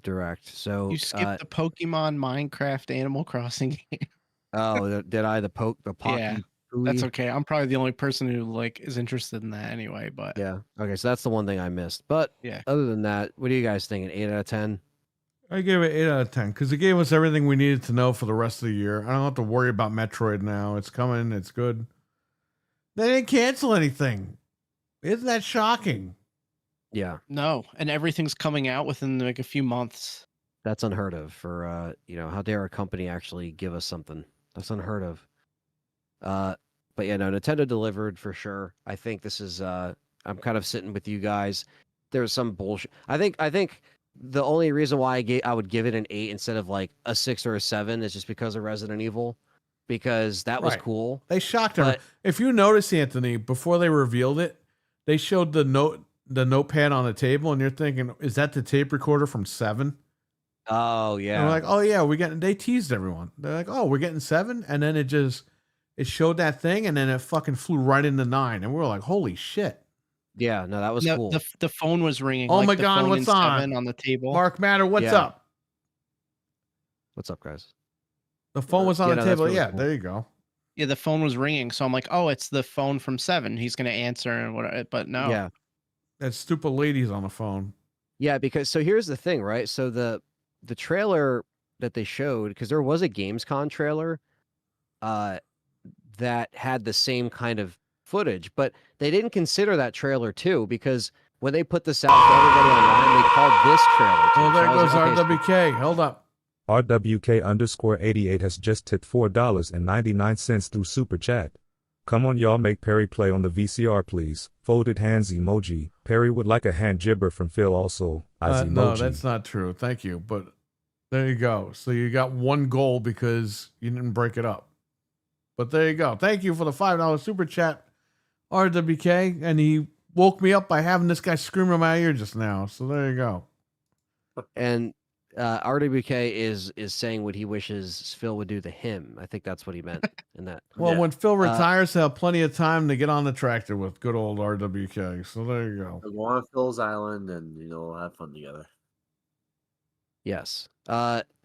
Direct. So You skipped the Pokemon, Minecraft, Animal Crossing game. oh, did I the Pocky? Yeah, that's okay. I'm probably the only person who is interested in that anyway. But Yeah. Okay, so that's the one thing I missed. But yeah, other than that, what do you guys think? An 8 out of 10? I gave it 8 out of 10 because it gave us everything we needed to know for the rest of the year. I don't have to worry about Metroid now. It's coming. It's good. They didn't cancel anything. Isn't that shocking? Yeah. no, and everything's coming out within a few months. That's unheard of for how dare a company actually give us something? That's unheard of. But yeah, no, Nintendo delivered for sure. I think this is I'm kind of sitting with you guys. There's some bullshit. I think the only reason why I would give it an 8 instead of like a 6 or a 7 is just because of Resident Evil, because that was Right. cool. They shocked her. But- If you notice, Anthony, before they revealed it, they showed the notepad on the table, and you're thinking, is that the tape recorder from 7? Oh And yeah. we're like, oh yeah, they teased everyone. They're like, oh, we're getting 7, and then it showed that thing, and then it fucking flew right into 9, and we were like, holy shit. Yeah, no, that was No, cool. the phone was ringing. Oh like my the God, phone what's in on? 7 on the table. Mark Matter, what's Yeah. up? What's up, guys? The phone was on Yeah, the no, that's table. really Yeah, cool. there you go. Yeah, the phone was ringing, so I'm like, oh, it's the phone from 7. He's gonna answer and what? But no. Yeah. That stupid lady's on the phone. Yeah, because so here's the thing, right? So the trailer that they showed, because there was a Gamescom trailer that had the same kind of footage, but they didn't consider that trailer too, because when they put this out for everybody online, they called this trailer too. Oh, there So I was goes like, okay, so- RWK. Hold up. RWK_88 has just tipped $4.99 through Super Chat. Come on, y'all, make Perry play on the VCR, please. Folded hands emoji. Perry would like a hand gibber from Phil also. As emoji. No, that's not true. Thank you. But there you go. So you got 1 goal because you didn't break it up. But there you go. Thank you for the $5 super chat, RWK. And he woke me up by having this guy screaming in my ear just now. So there you go. And RWK is saying what he wishes Phil would do to him. I think that's what he meant in that. Well, Yeah. when Phil retires, he'll have plenty of time to get on the tractor with good old RWK. So there you go. Go on Phil's Island and have fun together. Yes.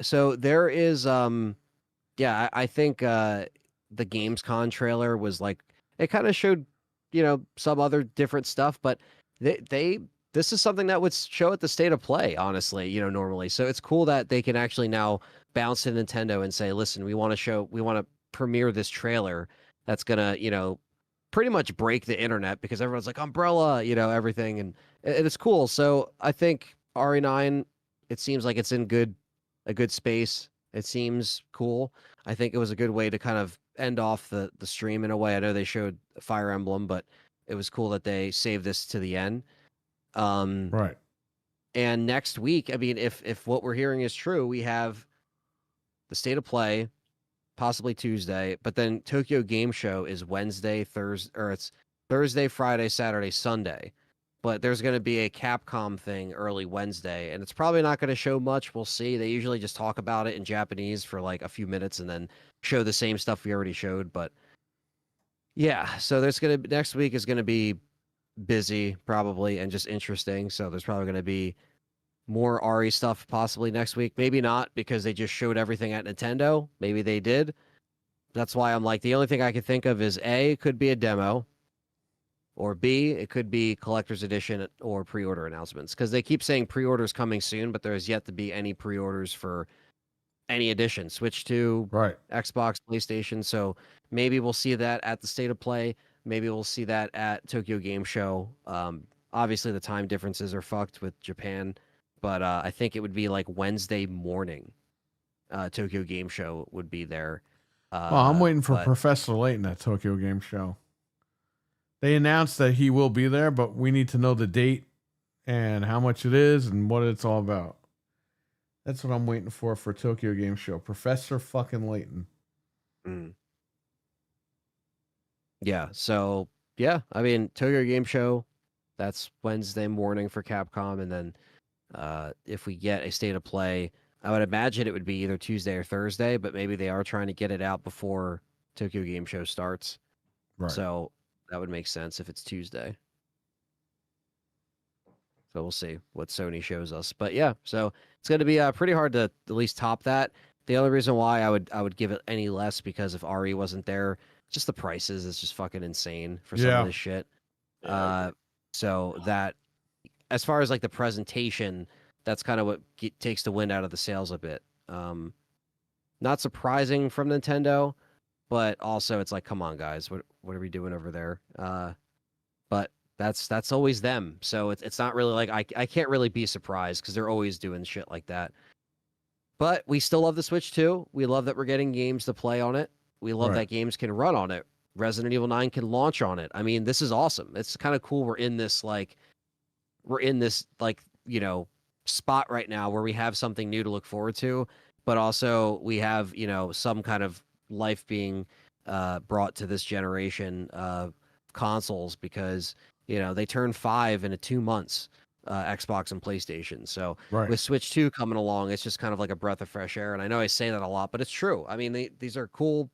So there is I think the Gamescom trailer was like, it kind of showed, some other different stuff, but this is something that would show at the State of Play, honestly, normally. So it's cool that they can actually now bounce to Nintendo and say, listen, we want to premiere this trailer that's gonna, pretty much break the internet, because everyone's like Umbrella, everything, and it's cool. So I think RE9, it seems like it's in a good space. It seems cool. I think it was a good way to kind of end off the stream in a way. I know they showed Fire Emblem, but it was cool that they saved this to the end. Right. And next week, I mean, if what we're hearing is true, we have the State of Play, possibly Tuesday, but then Tokyo Game Show is Wednesday, Thursday, or it's Thursday, Friday, Saturday, Sunday. But there's going to be a Capcom thing early Wednesday, and it's probably not going to show much. We'll see. They usually just talk about it in Japanese for like a few minutes and then show the same stuff we already showed. But yeah, so next week is going to be busy probably and just interesting. So there's probably going to be more RE stuff possibly next week. Maybe not, because they just showed everything at Nintendo. Maybe they did. That's why I'm like, the only thing I can think of is A, it could be a demo, or B, it could be collector's edition or pre-order announcements, because they keep saying pre-orders coming soon, but there has yet to be any pre-orders for any edition. Switch 2, Right. Xbox, PlayStation. So maybe we'll see that at the State of Play. Maybe we'll see that at Tokyo Game Show. Obviously, the time differences are fucked with Japan, but I think it would be like Wednesday morning. Tokyo Game Show would be there. Well, I'm waiting for but- Professor Layton at Tokyo Game Show. They announced that he will be there, but we need to know the date and how much it is and what it's all about. That's what I'm waiting for Tokyo Game Show. Professor fucking Layton. Mm. Yeah. So yeah, I mean, Tokyo Game Show, that's Wednesday morning for Capcom, and then if we get a State of Play, I would imagine it would be either Tuesday or Thursday, but maybe they are trying to get it out before Tokyo Game Show starts. Right. So that would make sense if it's Tuesday. So we'll see what Sony shows us. But yeah, so it's going to be pretty hard to at least top that. The only reason why I would give it any less, because if RE wasn't there, just the prices is just fucking insane for some Yeah. of this shit. Yeah. So that, as far as like the presentation, that's kind of what takes the wind out of the sails a bit. Not surprising from Nintendo, but also it's like, come on, guys, what are we doing over there? But that's always them. So it's not really like I can't really be surprised, because they're always doing shit like that. But we still love the Switch too. We love that we're getting games to play on it. We love Right. that games can run on it. Resident Evil 9 can launch on it. I mean, this is awesome. It's kind of cool. We're in this spot right now where we have something new to look forward to, but also we have, some kind of life being brought to this generation of consoles, because, they turn 5 in 2 months, Xbox and PlayStation. So Right. with Switch 2 coming along, it's just kind of like a breath of fresh air. And I know I say that a lot, but it's true. I mean, these are cool,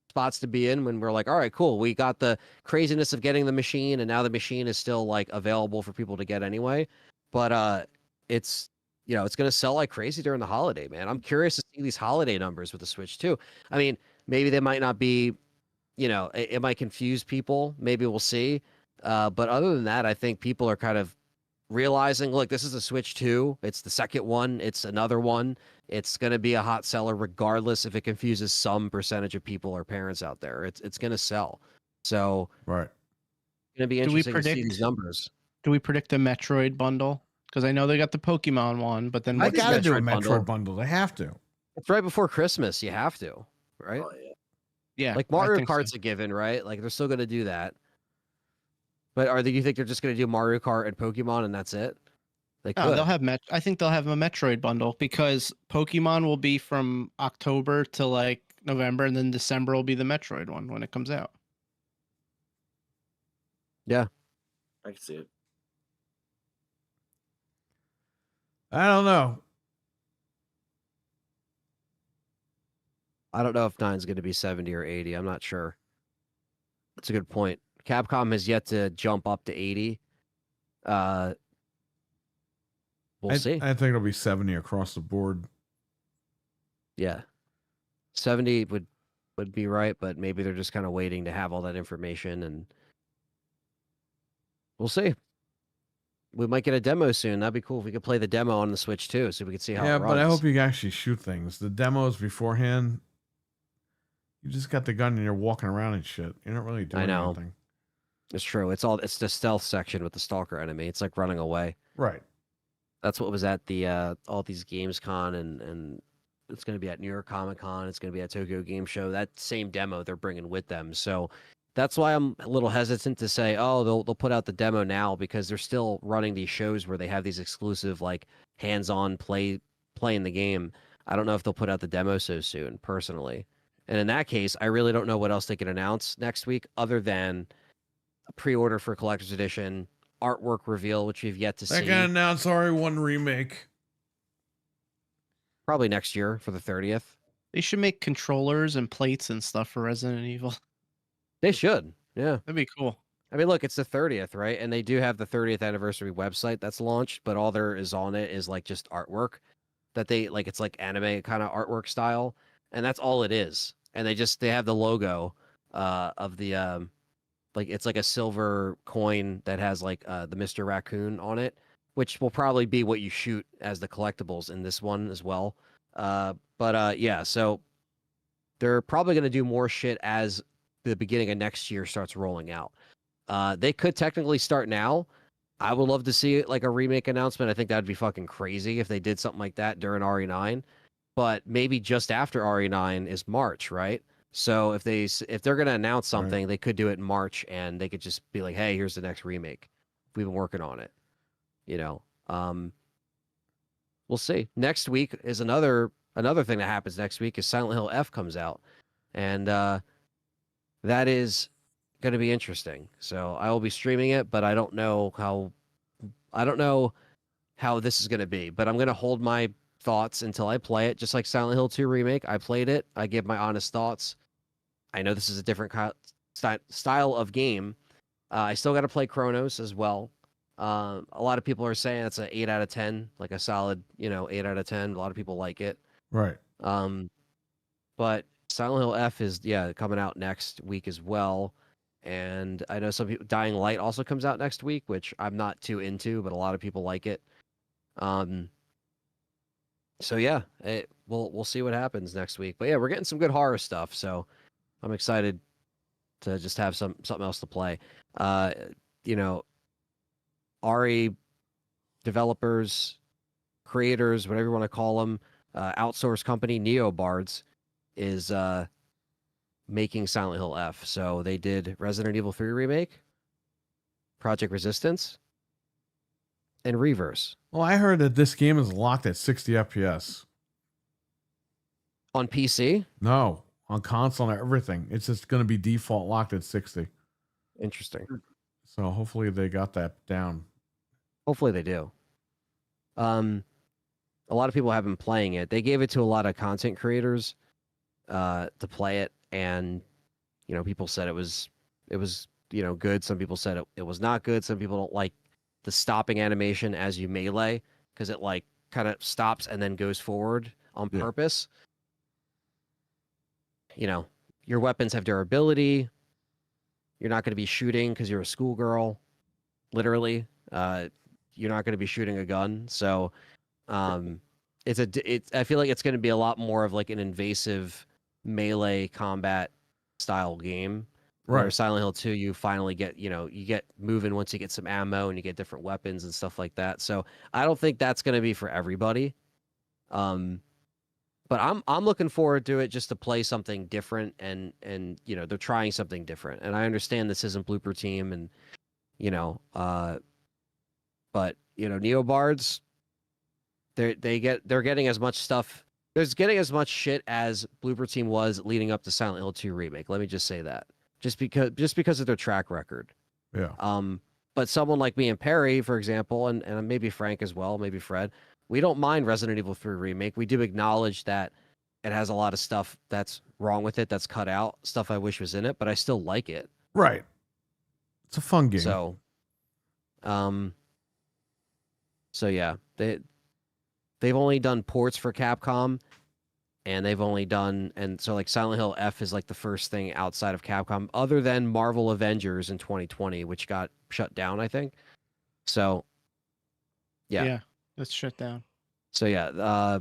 spots to be in when we're like, all right, cool. We got the craziness of getting the machine, and now the machine is still like available for people to get anyway. But it's it's going to sell like crazy during the holiday, man. I'm curious to see these holiday numbers with the Switch too. I mean, maybe they might not be, it might confuse people. Maybe we'll see. But other than that, I think people are kind of realizing, look, this is a Switch 2. It's the second one. It's another one. It's going to be a hot seller regardless if it confuses some percentage of people or parents out there. It's going to sell. So Right. it's going to be Do we interesting to see predict- these numbers. Do we predict a Metroid bundle? Because I know they got the Pokemon one, but then I what's gotta the- do a Metroid Metroid bundle. bundle. They have to. It's right before Christmas. You have to, right? Oh, yeah. yeah, Like I Mario think so. Kart's a given, right? Like they're still going to do that. But you think they're just going to do Mario Kart and Pokemon and that's it? They No, could. they'll have I think they'll have a Metroid bundle, because Pokemon will be from October to like November, and then December will be the Metroid one when it comes out. I can see it. I don't know. I don't know if 9's going to be 70 or 80. I'm not sure. That's a good point. Capcom has yet to jump up to 80. We'll see. I think it'll be 70 across the board. Yeah. 70 would be right, but maybe they're just kind of waiting to have all that information, and we'll see. We might get a demo soon. That'd be cool if we could play the demo on the Switch too, so we could see how Yeah, it runs. but I hope you can actually shoot things. The demos beforehand, you just got the gun and you're walking around and shit. You're not really doing I know. anything. It's true. It's the stealth section with the stalker enemy. It's like running away. Right. That's what was at the all these Gamescom, and it's going to be at New York Comic Con. It's going to be at Tokyo Game Show. That same demo they're bringing with them. So That's why I'm a little hesitant to say, oh, they'll put out the demo now, because they're still running these shows where they have these exclusive like hands-on playing the game. I don't know if they'll put out the demo so soon, personally. And in that case, I really don't know what else they can announce next week other than a pre-order for collector's edition, artwork reveal, which we've yet to They're see. gonna announce RE1 remake. Probably next year for the 30th. They should make controllers and plates and stuff for Resident Evil. They should. Yeah. That'd be cool. I mean, look, it's the 30th, right? And they do have the 30th anniversary website that's launched, but all there is on it is like just artwork that they like. It's like anime kind of artwork style, and that's all it is. And they have the logo of the like it's like a silver coin that has like the Mr. Raccoon on it, which will probably be what you shoot as the collectibles in this one as well. Yeah, so they're probably going to do more shit as the beginning of next year starts rolling out. They could technically start now. I would love to see like a remake announcement. I think that'd be fucking crazy if they did something like that during RE9. But maybe just after RE9 is March, right? So if they're going to announce something, they could do it in March, and they could just be like, "Hey, here's the next remake. We've been working on it." You know, we'll see. Next week is another thing that happens next week is Silent Hill F comes out, and that is going to be interesting. So I will be streaming it, but I don't know how this is going to be. But I'm going to hold my thoughts until I play it, just like Silent Hill 2 remake. I played it. I give my honest thoughts. I know this is a different style of game. I still got to play Chronos as well. A lot of people are saying it's an 8 out of 10, like a solid, 8 out of 10. A lot of people like it. Right. But Silent Hill F is coming out next week as well. And I know some people, Dying Light also comes out next week, which I'm not too into, but a lot of people like it. So yeah, we'll see what happens next week. But yeah, we're getting some good horror stuff, so I'm excited to just have something else to play. RE developers, creators, whatever you want to call them, outsource company NeoBards is making Silent Hill F. So they did Resident Evil 3 remake, Project Resistance, and Reverse. Well, I heard that this game is locked at 60 FPS. On PC? No, on console and everything. It's just going to be default locked at 60. Interesting. So hopefully they got that down. Hopefully they do. A lot of people have been playing it. They gave it to a lot of content creators to play it, and people said it was good. Some people said it was not good. Some people don't like the stopping animation as you melee, because it like kind of stops and then goes forward on purpose. Your weapons have durability. You're not going to be shooting because you're a schoolgirl, literally. You're not going to be shooting a gun, so I feel like it's going to be a lot more of like an invasive melee combat style game. Where Right. Silent Hill 2, you finally get, you get moving once you get some ammo and you get different weapons and stuff like that. So I don't think that's going to be for everybody. But I'm looking forward to it just to play something different, and they're trying something different. And I understand this isn't Blooper Team, and but NeoBards, they're getting as much stuff. They're getting as much shit as Blooper Team was leading up to Silent Hill 2 remake. Let me just say that. Just because of their track record. Yeah. But someone like me and Perry, for example, and maybe Frank as well, maybe Fred, we don't mind Resident Evil 3 remake. We do acknowledge that it has a lot of stuff that's wrong with it, that's cut out, stuff I wish was in it, but I still like it. Right. It's a fun game. So yeah, they've only done ports for Capcom, and so like Silent Hill F is like the first thing outside of Capcom, other than Marvel Avengers in 2020, which got shut down, I think. So yeah. That's shut down. So yeah,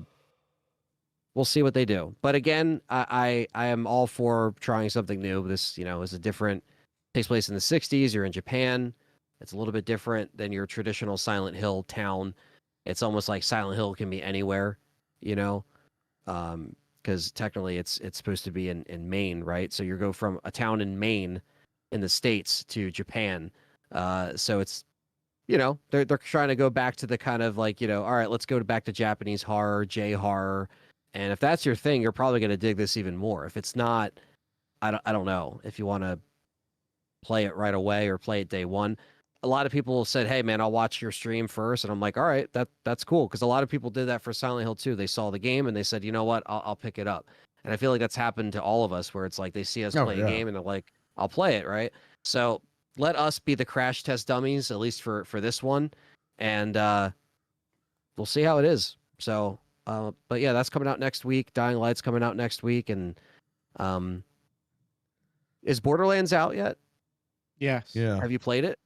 we'll see what they do. But again, I am all for trying something new. This is a different, takes place in the 60s. You're in Japan. It's a little bit different than your traditional Silent Hill town. It's almost like Silent Hill can be anywhere, because technically it's supposed to be in Maine, right? So you go from a town in Maine in the States to Japan. So it's, they're trying to go back to the kind of like, all right, let's go back to Japanese horror, J horror. And if that's your thing, you're probably going to dig this even more. If it's not, I don't know if you want to play it right away or play it day one. A lot of people said, "Hey man, I'll watch your stream first," and I'm like, "All right, that's cool." Because a lot of people did that for Silent Hill 2. They saw the game and they said, "You know what? I'll pick it up." And I feel like that's happened to all of us, where it's like they see us Oh, play yeah. a game and they're like, "I'll play it," right? So let us be the crash test dummies, at least for this one, and we'll see how it is. So, but yeah, that's coming out next week. Dying Light's coming out next week, and is Borderlands out yet? Yes. Yeah. Have you played it?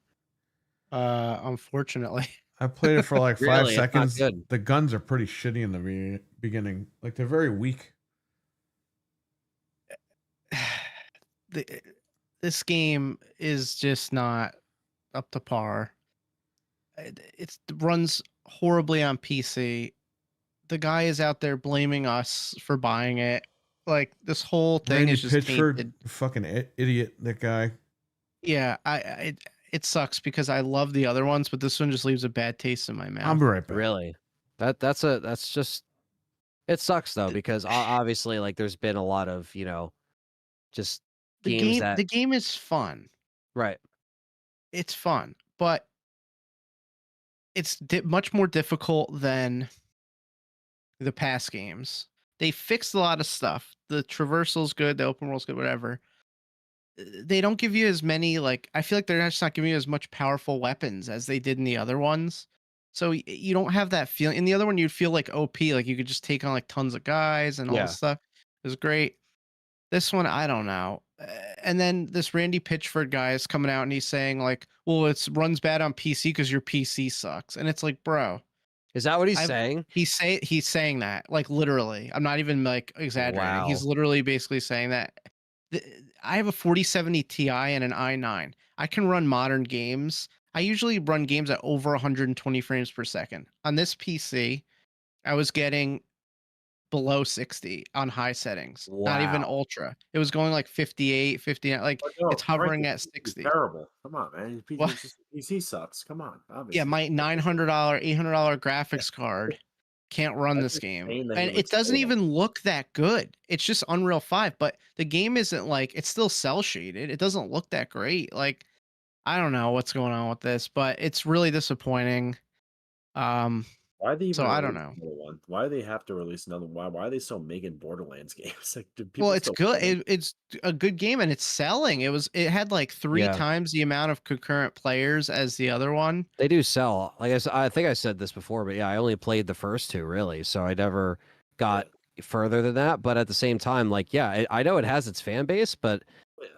Unfortunately. I played it for like 5 Really? It's not seconds. good. The guns are pretty shitty in the beginning. Like they're very weak. This game is just not up to par. It runs horribly on PC. The guy is out there blaming us for buying it. Like this whole thing Randy is just Pitchford, tainted. fucking idiot, that guy. Yeah, it sucks because I love the other ones, but this one just leaves a bad taste in my mouth. I'll be right back. Really? That's just, it sucks though, because obviously like there's been a lot of, just games that, The game is fun. right. It's fun, but it's much more difficult than the past games. They fixed a lot of stuff. The traversal's good, the open world's good, whatever. They don't give you as many, like, I feel like they're just not giving you as much powerful weapons as they did in the other ones. So you don't have that feeling. In the other one, you'd feel like OP, like you could just take on like tons of guys and all Yeah. this stuff. It was great. This one, I don't know. And then this Randy Pitchford guy is coming out and he's saying like, well, it runs bad on PC because your PC sucks. And it's like, bro, Is that what he's I've- saying? he's saying that, like, literally. I'm not even like exaggerating. He's Wow. literally basically saying that. I have a 4070 Ti and an i9. I can run modern games. I usually run games at over 120 frames per second. On this PC, I was getting below 60 on high settings. Not even Wow. ultra. It was going like 58, 59. Like But no, it's hovering Frankie's at PC is 60. Terrible. Come on, man. What? PC sucks. Come on. Obviously. Yeah, my $900, $800 graphics card can't run That's this game. insane that he And would it doesn't say that. even look that good. It's just Unreal 5, but the game isn't like, it's still cell shaded. It doesn't look that great. Like, I don't know what's going on with this, but it's really disappointing. Why they even So I don't release know. another one? Why do they have to release another one? Why are they still making Borderlands games? Like, do people Well, it's still good. play them? It's a good game and it's selling. It had like 3 Yeah. times the amount of concurrent players as the other one. They do sell. Like I think I said this before, but yeah, I only played the first two really, so I never got further than that. But at the same time, like, yeah, I know it has its fan base, but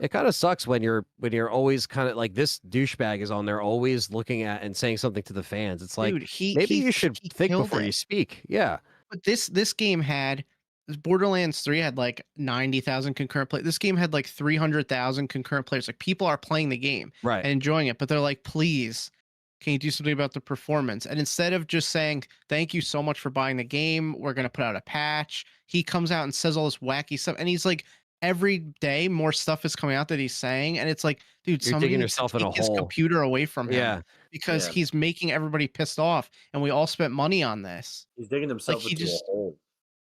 it kind of sucks when you're always kind of like, this douchebag is on there always looking at and saying something to the fans. It's like, Dude, maybe you should he think killed before it. you speak. Yeah. But this game had, Borderlands 3 had like 90,000 concurrent players. This game had like 300,000 concurrent players. Like, people are playing the game Right. and enjoying it, but they're like, please, can you do something about the performance? And instead of just saying, thank you so much for buying the game, we're going to put out a patch, he comes out and says all this wacky stuff. And he's like, every day more stuff is coming out that he's saying. And it's like, dude, You're somebody digging needs to yourself in a take his hole. computer away from him. Yeah. Because Yeah. he's making everybody pissed off. And we all spent money on this. He's digging himself he into just- a hole.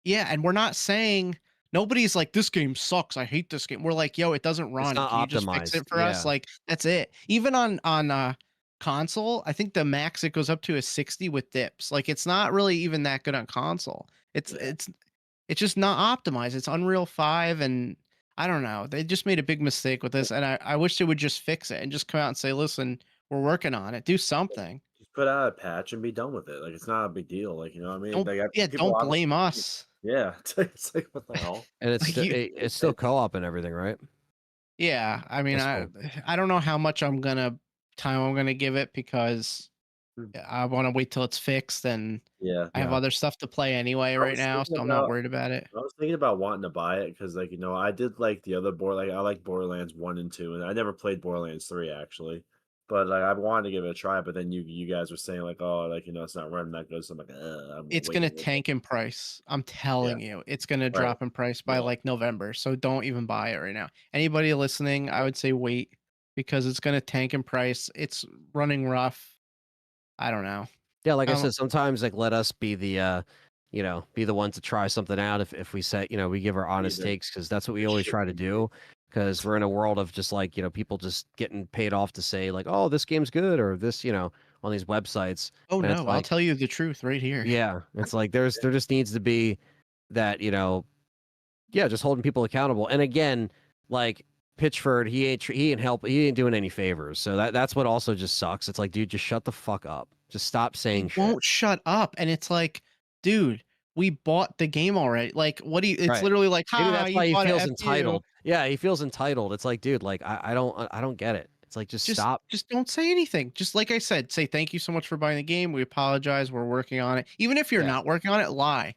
Yeah, and we're not saying, nobody's like, this game sucks, I hate this game. We're like, yo, it doesn't run. not Can you just fix optimized, it for us? yeah. Like, that's it. Even on console, I think the max it goes up to is 60 with dips. Like, it's not really even that good on console. It's just not optimized. It's Unreal 5, and I don't know. They just made a big mistake with this, and I wish they would just fix it and just come out and say, listen, we're working on it. Do something. Just put out a patch and be done with it. Like, it's not a big deal. Like, you know what I mean? Don't, Like, yeah, people don't blame obviously- us. Yeah, it's like what the hell? And it's Like, still, you- it's still co-op and everything, right? Yeah, I mean, That's I don't know how much time I'm gonna give it, because Hmm. I want to wait till it's fixed, and Yeah. I have Yeah. other stuff to play anyway I right was now, thinking so I'm not about- worried about it. I was thinking about wanting to buy it because, like, you know, I did like the other I like Borderlands 1 and 2, and I never played Borderlands 3 actually. But like, I wanted to give it a try, but then you guys were saying like, oh, like, you know, it's not running that good. So I'm like, I'm It's wait gonna a little bit. tank in price. I'm telling you, it's gonna drop in price by Yeah. like November. So don't even buy it right now. Anybody listening, I would say wait. because it's going to tank in price. It's running rough. I don't know. Yeah, like I Um, said, sometimes like let us be the be the ones to try something out if we say, we give our honest Either. takes, because that's what we always try to do, because we're in a world of just like, people just getting paid off to say like, oh, this game's good, or this, on these websites. Oh And it's no, I'll like, tell you the truth right here. yeah, it's like there just needs to be that, yeah, just holding people accountable. And again, like Pitchford, he ain't doing any favors. So that's what also just sucks. It's like, dude, just shut the fuck up. Just stop saying He shit. won't shut up, and it's like, dude, we bought the game already. Like, what do you? It's Right. literally like, Maybe ha, that's you why he bought it, feels F you. entitled. Yeah, he feels entitled. It's like, dude, like I don't get it. It's like just stop. Just don't say anything. Just like I said, say thank you so much for buying the game. We apologize. We're working on it. Even if you're Yeah. not working on it, lie.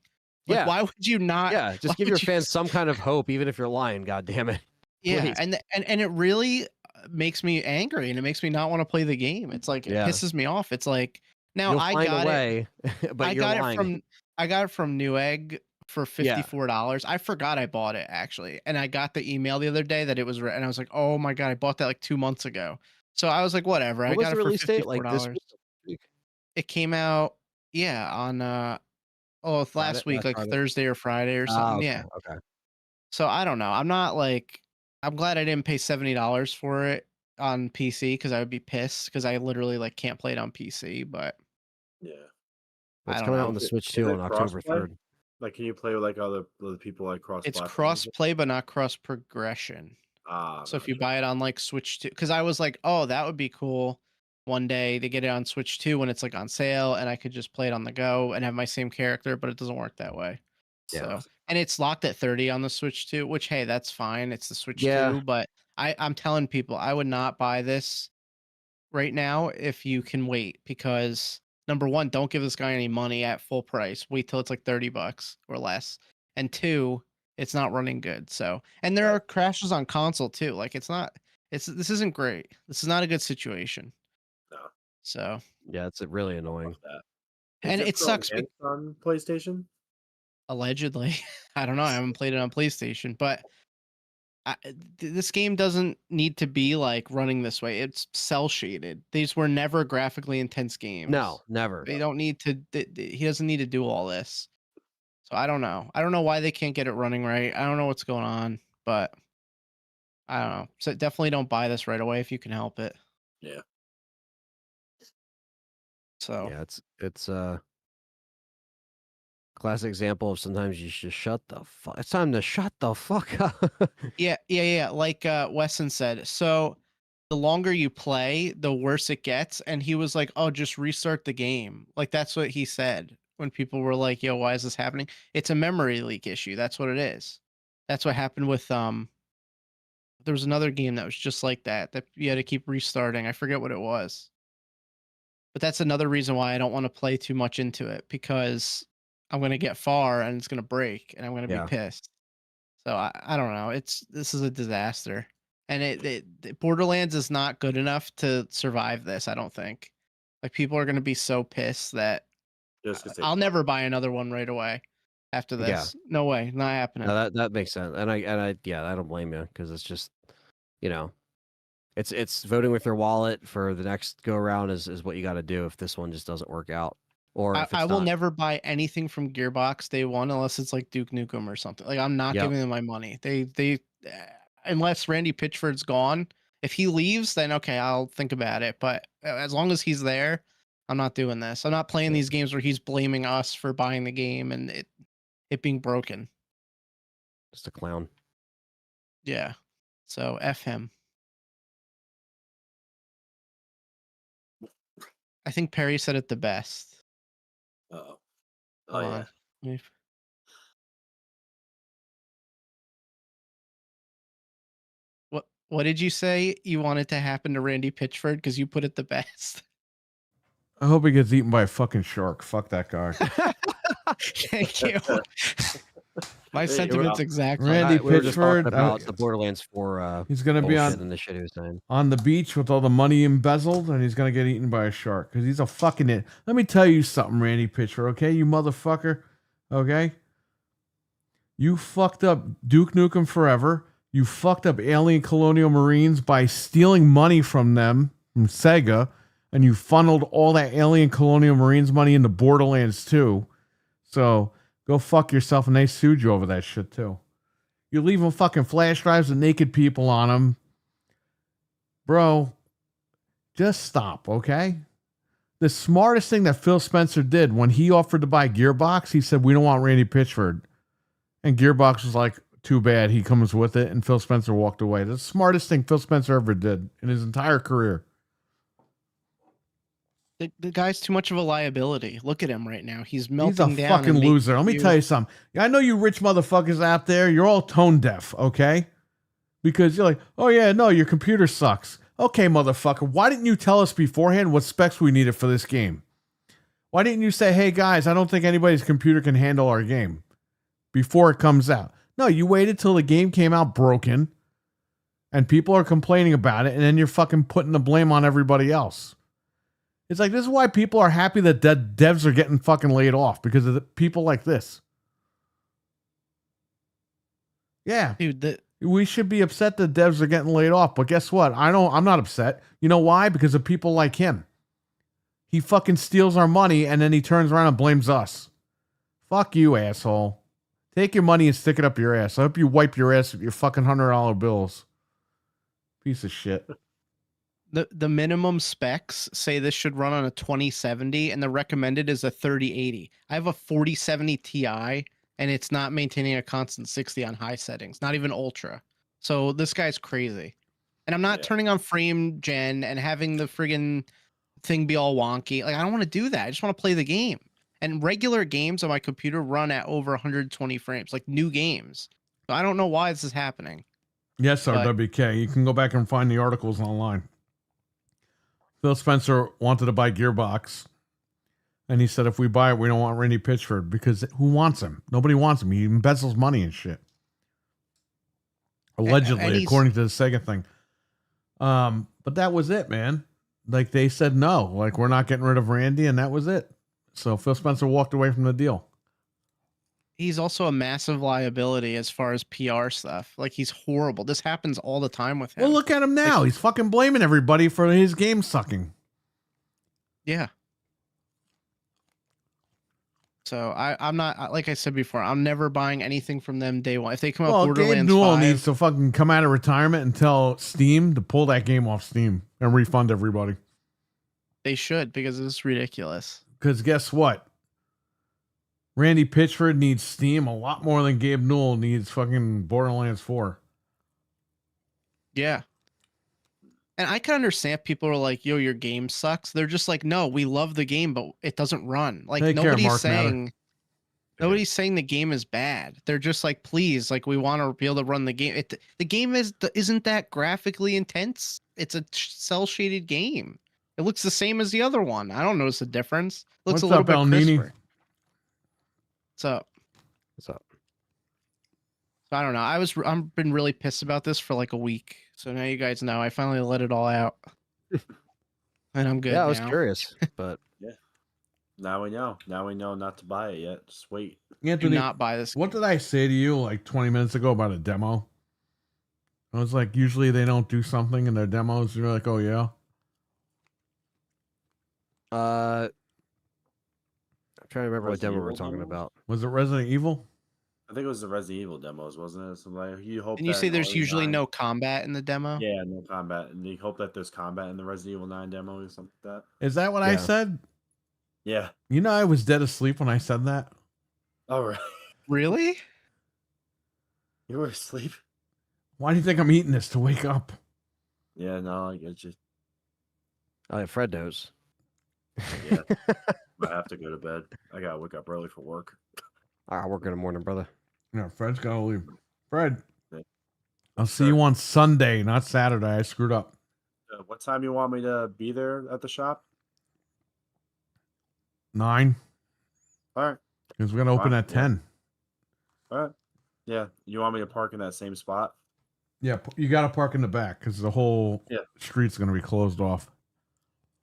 Like, Yeah. why would you not? Yeah, why just give would your you fans some kind of hope, even if you're lying. God damn it. Yeah, Please. and it really makes me angry, and it makes me not want to play the game. It's like it Yeah. pisses me off. It's like now You'll I find got a it. way, but I you're got lying. it from Newegg for Yeah. $54. I forgot I bought it actually, and I got the email the other day that it was, and I was like, oh my god, I bought that like 2 months ago. So I was like, whatever. I What was got the it for release date? Like this $54. week? It came out, yeah, on it's last week, Last like Friday? Thursday or Friday or Oh, something. okay. Yeah. Okay. So I don't know. I'm not like, I'm glad I didn't pay $70 for it on PC, because I would be pissed, because I literally like can't play it on PC. But Yeah. I It's don't coming out know. on the Is it- Switch is too it on October crossplay? 3rd. Like, can you play with like other people like cross? It's platforms? cross play, but not cross progression. Ah. So if you gotcha. buy it on like Switch 2, because I was like, oh, that would be cool one day to get it on Switch 2 when it's like on sale, and I could just play it on the go and have my same character, but it doesn't work that way. Yeah. So, and it's locked at 30 on the Switch 2, which, hey, that's fine. It's the Switch Yeah. 2, but I'm telling people I would not buy this right now if you can wait, because number one, don't give this guy any money at full price. Wait till it's like $30 or less. And two, it's not running good. So, and there are crashes on console too. Like this isn't great. This is not a good situation. No. So, Yeah, it's really annoying. Fuck that. and Is it Pro sucks Enhanced on PlayStation. allegedly. I don't know. I haven't played it on PlayStation, but this game doesn't need to be like running this way. It's cell shaded. These were never graphically intense games. No, never. They don't need to. He doesn't need to do all this. So I don't know. I don't know why they can't get it running right. I don't know what's going on, but I don't know. So definitely don't buy this right away if you can help it. Yeah. So Yeah, it's a classic example of sometimes you should shut the fuck. It's time to shut the fuck up. yeah. Like Wesson said. So the longer you play, the worse it gets. And he was like, "Oh, just restart the game." Like that's what he said when people were like, "Yo, why is this happening?" It's a memory leak issue. That's what it is. That's what happened with there was another game that was just like that you had to keep restarting. I forget what it was. But that's another reason why I don't want to play too much into it, because I'm going to get far and it's going to break and I'm going to Yeah. be pissed. So I don't know. This is a disaster. And Borderlands is not good enough to survive this, I don't think. Like people are going to be so pissed that Just 'cause they I'll fuck. never buy another one right away after Yeah. this. No way, not happening. No, that makes sense. And I yeah, I don't blame you, because it's just, it's voting with your wallet for the next go around is what you got to do if this one just doesn't work out. Or if it's I will not. never buy anything from Gearbox day one unless it's like Duke Nukem or something. Like I'm not Yep. giving them my money. They unless Randy Pitchford's gone. If he leaves, then okay, I'll think about it. But as long as he's there, I'm not doing this. I'm not playing these games where he's blaming us for buying the game and it being broken. Just a clown. Yeah. So F him. I think Perry said it the best. Oh. Oh Hold yeah. on. Let me- What did you say you wanted to happen to Randy Pitchford? Because you put it the best. I hope he gets eaten by a fucking shark. Fuck that guy. Thank you. My There you sentiments go. exactly. Randy We were just talking Pitchford, about the Borderlands 4 he's gonna be bullshit on and the shit he was saying. on the beach with all the money embezzled, and he's gonna get eaten by a shark because he's a fucking it. Let me tell you something, Randy Pitchford. Okay, you motherfucker. Okay, you fucked up Duke Nukem Forever. You fucked up Alien Colonial Marines by stealing money from them, from Sega, and you funneled all that Alien Colonial Marines money into Borderlands 2. So go fuck yourself, and they sued you over that shit too. You're leaving fucking flash drives with naked people on them. Bro, just stop, okay? The smartest thing that Phil Spencer did when he offered to buy Gearbox, he said, we don't want Randy Pitchford. And Gearbox was like, too bad, he comes with it, and Phil Spencer walked away. That's the smartest thing Phil Spencer ever did in his entire career. The guy's too much of a liability. Look at him right now. He's melting He's a down. fucking loser. Let me tell you something. I know you rich motherfuckers out there, you're all tone deaf, okay? Because you're like, oh yeah, no, your computer sucks. Okay, motherfucker, why didn't you tell us beforehand what specs we needed for this game? Why didn't you say, hey guys, I don't think anybody's computer can handle our game before it comes out? No, you waited till the game came out broken and people are complaining about it, and then you're fucking putting the blame on everybody else. It's like, this is why people are happy that devs are getting fucking laid off, because of the people like this. Yeah. Dude, We should be upset that devs are getting laid off, but guess what? I'm not upset. You know why? Because of people like him. He fucking steals our money and then he turns around and blames us. Fuck you, asshole. Take your money and stick it up your ass. I hope you wipe your ass with your fucking $100 bills. Piece of shit. the minimum specs say this should run on a 2070 and the recommended is a 3080. I have a 4070 Ti and it's not maintaining a constant 60 on high settings, not even ultra. So this guy's crazy. And I'm not turning on frame gen and having the friggin' thing be all wonky. Like, I don't want to do that. I just want to play the game. And regular games on my computer run at over 120 frames, like new games. So I don't know why this is happening. Yes, sir, But- WK. You can go back and find the articles online. Phil Spencer wanted to buy Gearbox. And he said, if we buy it, we don't want Randy Pitchford, because who wants him? Nobody wants him. He embezzles money and shit. Allegedly, and he's- according to the Sega thing. But that was it, man. Like, they said no. Like, we're not getting rid of Randy, and that was it. So Phil Spencer walked away from the deal. He's also a massive liability as far as PR stuff. Like, he's horrible. This happens all the time with him. Well, look at him now. He's fucking blaming everybody for his game sucking. Yeah. So I'm not, like I said before, I'm never buying anything from them day one. If they come out Well, with Gabe Borderlands Newell 5, needs to fucking come out of retirement and tell Steam to pull that game off Steam and refund everybody. they should, because it's ridiculous. Because guess what? Randy Pitchford needs Steam a lot more than Gabe Newell needs fucking Borderlands 4. Yeah. And I can understand if people are like, yo, your game sucks. They're just like, no, we love the game, but it doesn't run. Like, Take care, nobody's Mark Matter. saying nobody's saying the game is bad. They're just like, please, like, we want to be able to run the game. The game isn't that graphically intense. It's a cell shaded game. It looks the same as the other one. I don't notice a difference. It looks What's a little up, bit El Nini? crisper. So What's up? I don't know. I've been really pissed about this for like a week. So now you guys know. I finally let it all out, and I'm good. Yeah, I was now. curious, but Now we know. Now we know not to buy it yet. Just wait. Do Anthony, not buy this. what did I say to you like 20 minutes ago about a demo? I was like, usually they don't do something in their demos. You're like, oh, yeah. I'm trying to remember what Resident demo we're Evil talking demo? about. Was it Resident Evil? I think it was the Resident Evil demos, wasn't it? So like you hope. And you that say in there's usually RE9 no combat in the demo. Yeah, no combat, and you hope that there's combat in the Resident Evil 9 demo or something like that. Is that what I Yeah. said? Yeah. You know, I was dead asleep when I said that. All right. Really? You were asleep. Why do you think I'm eating this to wake up? Yeah. No, I get you. Oh, yeah, Fred knows. Yeah. I have to go to bed. I gotta wake up early for work. I work in the morning, brother. Yeah, Fred's got to leave. Fred, Yeah. I'll see you on Sunday, not Saturday. I screwed up. What time you want me to be there at the shop? 9, All right. because we're going to open Fine, at yeah. 10. All right. Yeah. You want me to park in that same spot? Yeah, you got to park in the back because the whole Yeah. street's going to be closed off.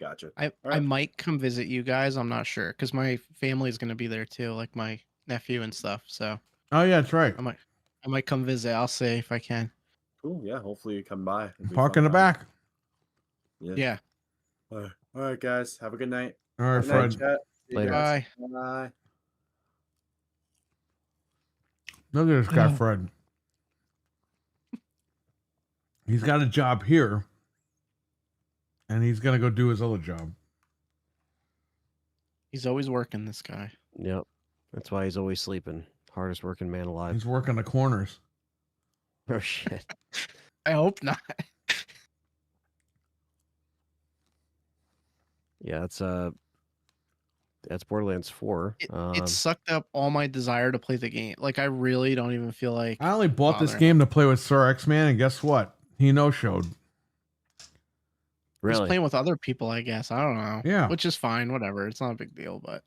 Gotcha. I Alright. might come visit you guys. I'm not sure because my family's gonna be there too, like my nephew and stuff. So Oh, yeah, that's right. I might come visit. I'll see if I can. Cool. Yeah. Hopefully you come by. It'd be Park fun in the time. back. Yeah. All right, guys. Have a good night. All right, Good night, Fred. chat. See you Later. guys. Bye. Bye. Look at this guy, Fred. He's got a job here, and he's gonna go do his other job. He's always working, this guy. Yep. That's why he's always sleeping. Hardest working man alive. He's working the corners. Oh shit. I hope not. Yeah, that's Borderlands 4. It sucked up all my desire to play the game. Like, I really don't even feel like. I only bought this bothering. game to play with Sir X-Man, and guess what? He no-showed. He's Really? playing with other people, I guess. I don't know. Yeah. Which is fine. Whatever. It's not a big deal, but.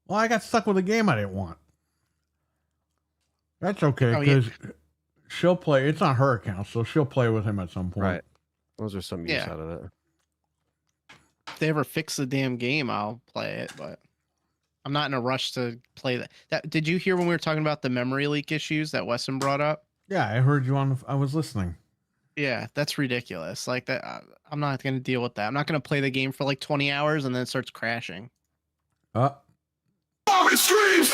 Well, I got stuck with a game I didn't want. That's okay, Oh, yeah. because she'll play. It's on her account, so she'll play with him at some point. Right. Those are some use Yeah. out of it. If they ever fix the damn game, I'll play it, but I'm not in a rush to play that. Did you hear when we were talking about the memory leak issues that Wesson brought up? Yeah, I heard you on. I was listening. Yeah, that's ridiculous. Like that, I'm not going to deal with that. I'm not going to play the game for like 20 hours and then it starts crashing. Marvin screams!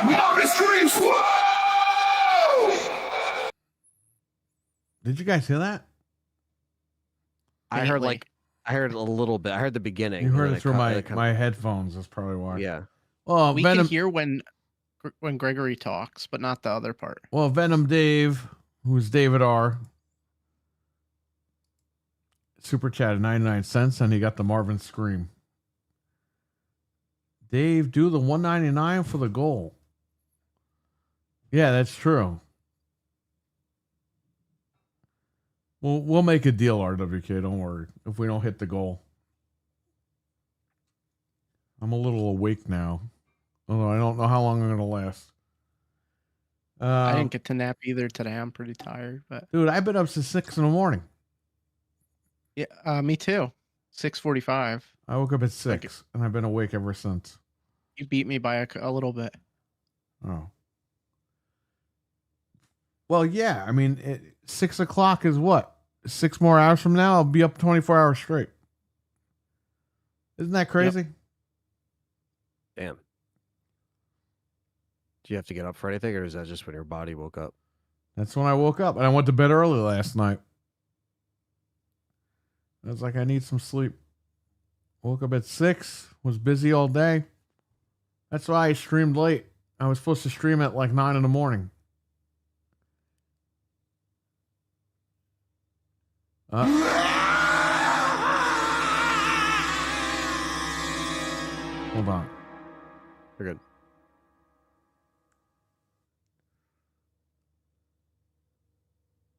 Marvin screams! Whoa! Did you guys hear that? I heard Faintly. I heard a little bit. I heard the beginning. You and heard then it through cut- my it cut- my headphones. That's probably why. Yeah. Well, We Venom. can hear when Gregory talks, but not the other part. Well, Venom Dave, who's David R. Super chatted 99 cents, and he got the Marvin Scream. Dave, do the 199 for the goal. Yeah, that's true. We'll make a deal, RWK. Don't worry. If we don't hit the goal, I'm a little awake now, although I don't know how long I'm gonna last. I didn't get to nap either today. I'm pretty tired, but Dude, I've been up since 6 in the morning. yeah, me too. 6:45. I woke up at 6, and I've been awake ever since. You beat me by a little bit. Oh. Well, yeah. I mean, 6 o'clock is what? 6 more hours from now, I'll be up 24 hours straight. Isn't that crazy? Damn. Do you have to get up for anything, or is that just when your body woke up? That's when I woke up, and I went to bed early last night. I was like, I need some sleep. Woke up at 6, was busy all day. That's why I streamed late. I was supposed to stream at like 9 in the morning. Hold on. We're good.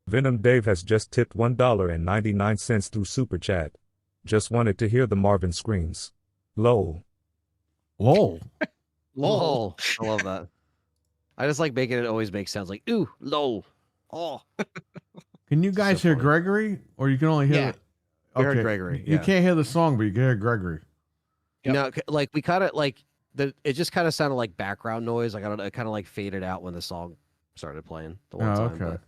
Venom Dave has just tipped $1.99 through Super Chat. Just wanted to hear the Marvin screams. Lol. Lol. Lol. I love that. I just like making it always make sounds like ooh, lol. Oh. Can you guys So hear funny. Gregory? Or you can only hear Yeah. We heard Gregory, You yeah. can't hear the song, but you can hear Gregory. Yep. No, like we kind of like it just kind of sounded like background noise. Like I don't know, it kind of like faded out when the song started playing the one Oh, time. okay. But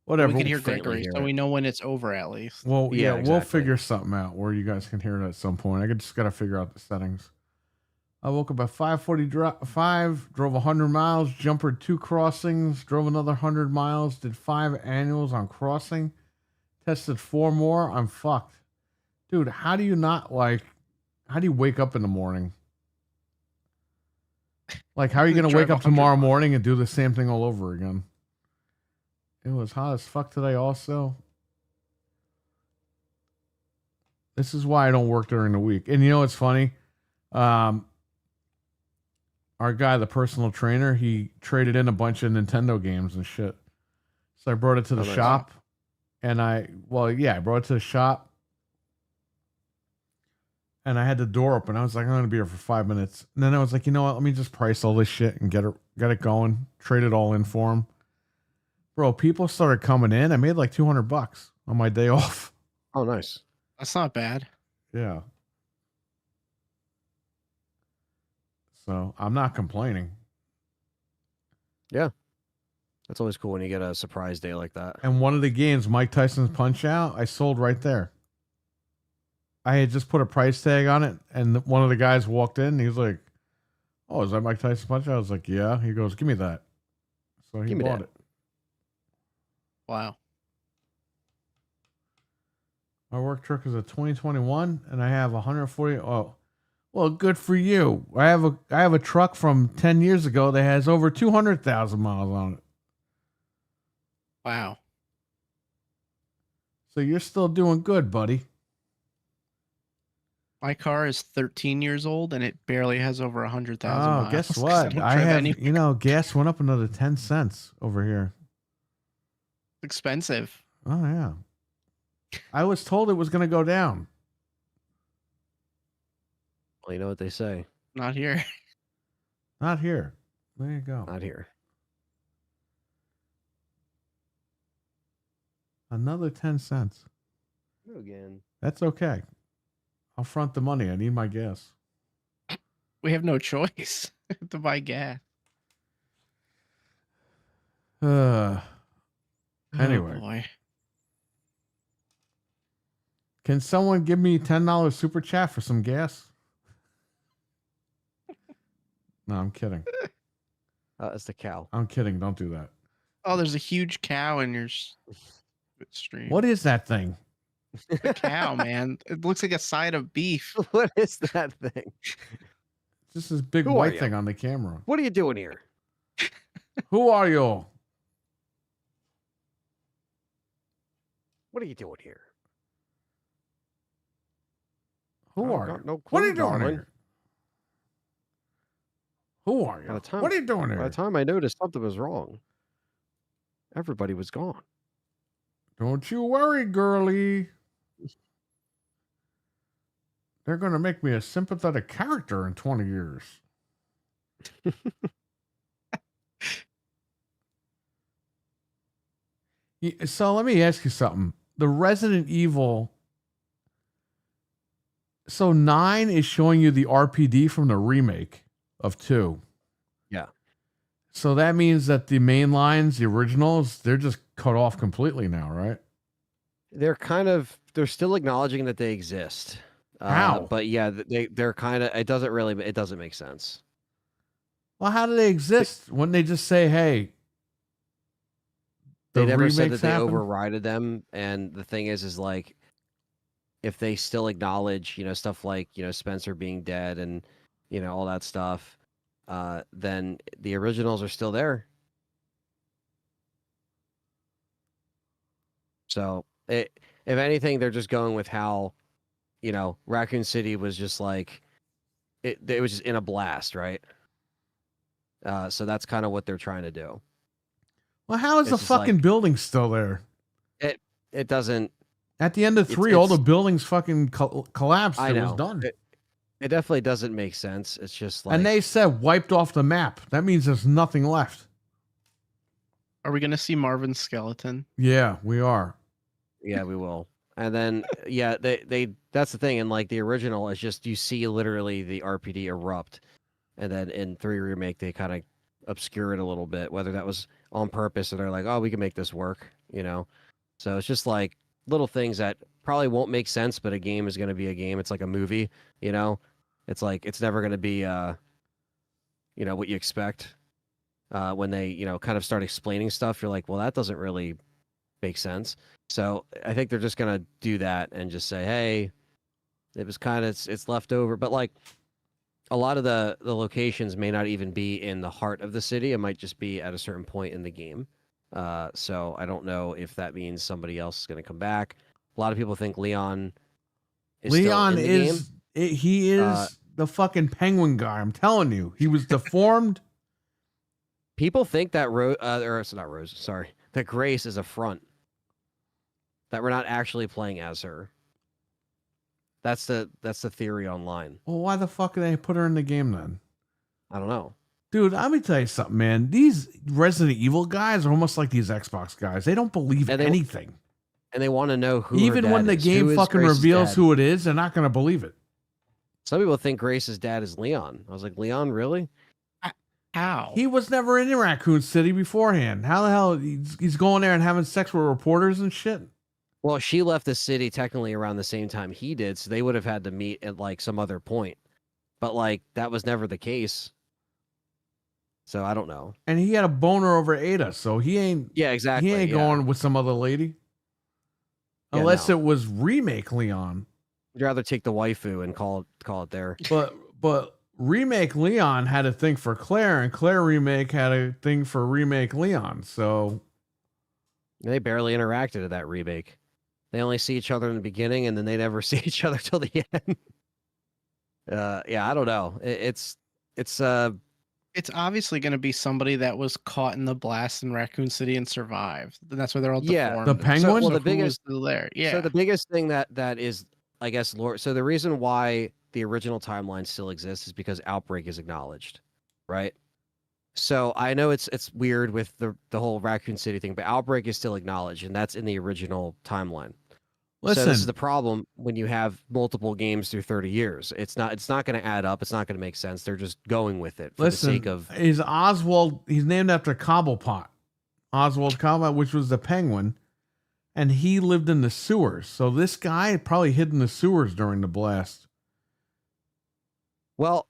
Whatever. We can hear faintly Gregory, hear so it. we know when it's over at least. Well, yeah, Yeah, we'll exactly. figure something out where you guys can hear it at some point. Just got to figure out the settings. I woke up at 5:45, drove 100 miles, jumpered 2 crossings, drove another 100 miles, did 5 annuals on crossing, tested 4 more. I'm fucked. Dude, how do you wake up in the morning? Like, how are you going to Drive wake up 100 tomorrow miles. morning and do the same thing all over again? It was hot as fuck today also. This is why I don't work during the week. And you know what's funny? Our guy, the personal trainer, he traded in a bunch of Nintendo games and shit. So I brought it to the Oh, nice. shop. And I brought it to the shop. And I had the door open. I was like, I'm going to be here for 5 minutes. And then I was like, you know what? Let me just price all this shit and get it going. Trade it all in for him. Bro, people started coming in. I made like $200 on my day off. oh, nice. That's not bad. Yeah. So I'm not complaining. That's always cool when you get a surprise day like that. And one of the games, Mike Tyson's Punch Out, I sold right there. I had just put a price tag on it, and one of the guys walked in, and he was like, "Oh, is that Mike Tyson's Punch Out?" I was like, "Yeah." He goes, "Give me that." So he Give me bought that. it. Wow. My work truck is a 2021, and I have 140. Oh, well, good for you. I have a truck from 10 years ago that has over 200,000 miles on it. Wow. So you're still doing good, buddy. My car is 13 years old and it barely has over 100,000 Oh, miles. guess 'cause what? don't I drive have, any- gas went up another 10 cents over here. expensive. Oh, yeah. I was told it was going to go down. Well, you know what they say. Not here. Not here. There you go. Not here. Another 10 cents. Again. That's okay. I'll front the money. I need my gas. We have no choice to buy gas. Anyway. Oh, boy. Can someone give me $10 super chat for some gas? No, I'm kidding. It's the cow. I'm kidding. Don't do that. Oh, there's a huge cow in your stream. What is that thing? A cow, man? It looks like a side of beef. What is that thing? Just this big Who are white you? thing on the camera. What are you doing here? Who are you? What are you doing here? Who I are got you? no What are clue, you doing darling. here? Who are By you? the time- What are you doing By here? the time I noticed something was wrong, everybody was gone. Don't you worry, girlie. They're going to make me a sympathetic character in 20 years. So let me ask you something. The Resident Evil. So 9 is showing you the RPD from the remake of 2. Yeah. So that means that the main lines, the originals, they're just cut off completely now, right? They're still acknowledging that they exist. How? But yeah, they're kind of, it doesn't make sense. Well, how do they exist? Wouldn't they just say, hey, They the never said remakes that they happen? overrided them. And the thing is like, if they still acknowledge, stuff like, Spencer being dead and, all that stuff, then the originals are still there. So if anything, they're just going with how, Raccoon City was just like, it was just in a blast, right? So that's kind of what they're trying to do. Well, how is It's the just fucking like- building still there? It doesn't. At the end of It's- 3, all the it's- buildings fucking collapsed. I It know. was done. It definitely doesn't make sense. It's just like, And they said wiped off the map. That means there's nothing left. Are we going to see Marvin's skeleton? Yeah, we are. yeah, we will. And then yeah, they that's the thing. And like the original is just you see literally the RPD erupt, and then in 3 remake they kind of obscure it a little bit, whether that was on purpose or they're like, oh, we can make this work, So it's just like little things that probably won't make sense, but a game is going to be a game. It's like a movie, It's like it's never going to be what you expect. When they, kind of start explaining stuff, you're like, well, that doesn't really make sense. So I think they're just going to do that and just say, hey, it was kind of, it's left over. But like a lot of the locations may not even be in the heart of the city. It might just be at a certain point in the game. So I don't know if that means somebody else is going to come back. A lot of people think Leon is Leon still in the game. he is the fucking penguin guy. I'm telling you. He was deformed. People think that that Grace is a front. That we're not actually playing as her. That's the theory online. Well, why the fuck did they put her in the game then? I don't know. Dude, let me tell you something, man. These Resident Evil guys are almost like these Xbox guys. They don't believe And they- anything. And they want to know who. her Even when dad the is. Who game is fucking Grace's reveals dad? who it is, they're not going to believe it. Some people think Grace's dad is Leon. I was like, Leon, really? How? He was never in Raccoon City beforehand. How the hell he's going there and having sex with reporters and shit? Well, she left the city technically around the same time he did, so they would have had to meet at like some other point. But like that was never the case. So I don't know. And he had a boner over Ada, so he ain't Yeah, exactly. he ain't yeah. going with some other lady. Yeah, Unless no. it was remake Leon. I'd rather take the waifu and call it there. But remake Leon had a thing for Claire, and Claire remake had a thing for remake Leon. So They barely interacted at that remake. They only see each other in the beginning, and then they never see each other till the end. Yeah, I don't know. It's It's obviously going to be somebody that was caught in the blast in Raccoon City and survived. And that's why they're all Yeah. deformed. The and penguin? so Well, the who biggest- was still there. Yeah. So the biggest thing that is, I guess, lore. So the reason why the original timeline still exists is because Outbreak is acknowledged, right? So I know it's weird with the whole Raccoon City thing, but Outbreak is still acknowledged, and that's in the original timeline. So this is listen, the problem when you have multiple games through 30 years. It's not going to add up. It's not going to make sense. They're just going with it for the listen. sake of. Is Oswald? He's named after Cobblepot, Oswald Cobblepot, which was the penguin, and he lived in the sewers. So this guy probably hid in the sewers during the blast. Well,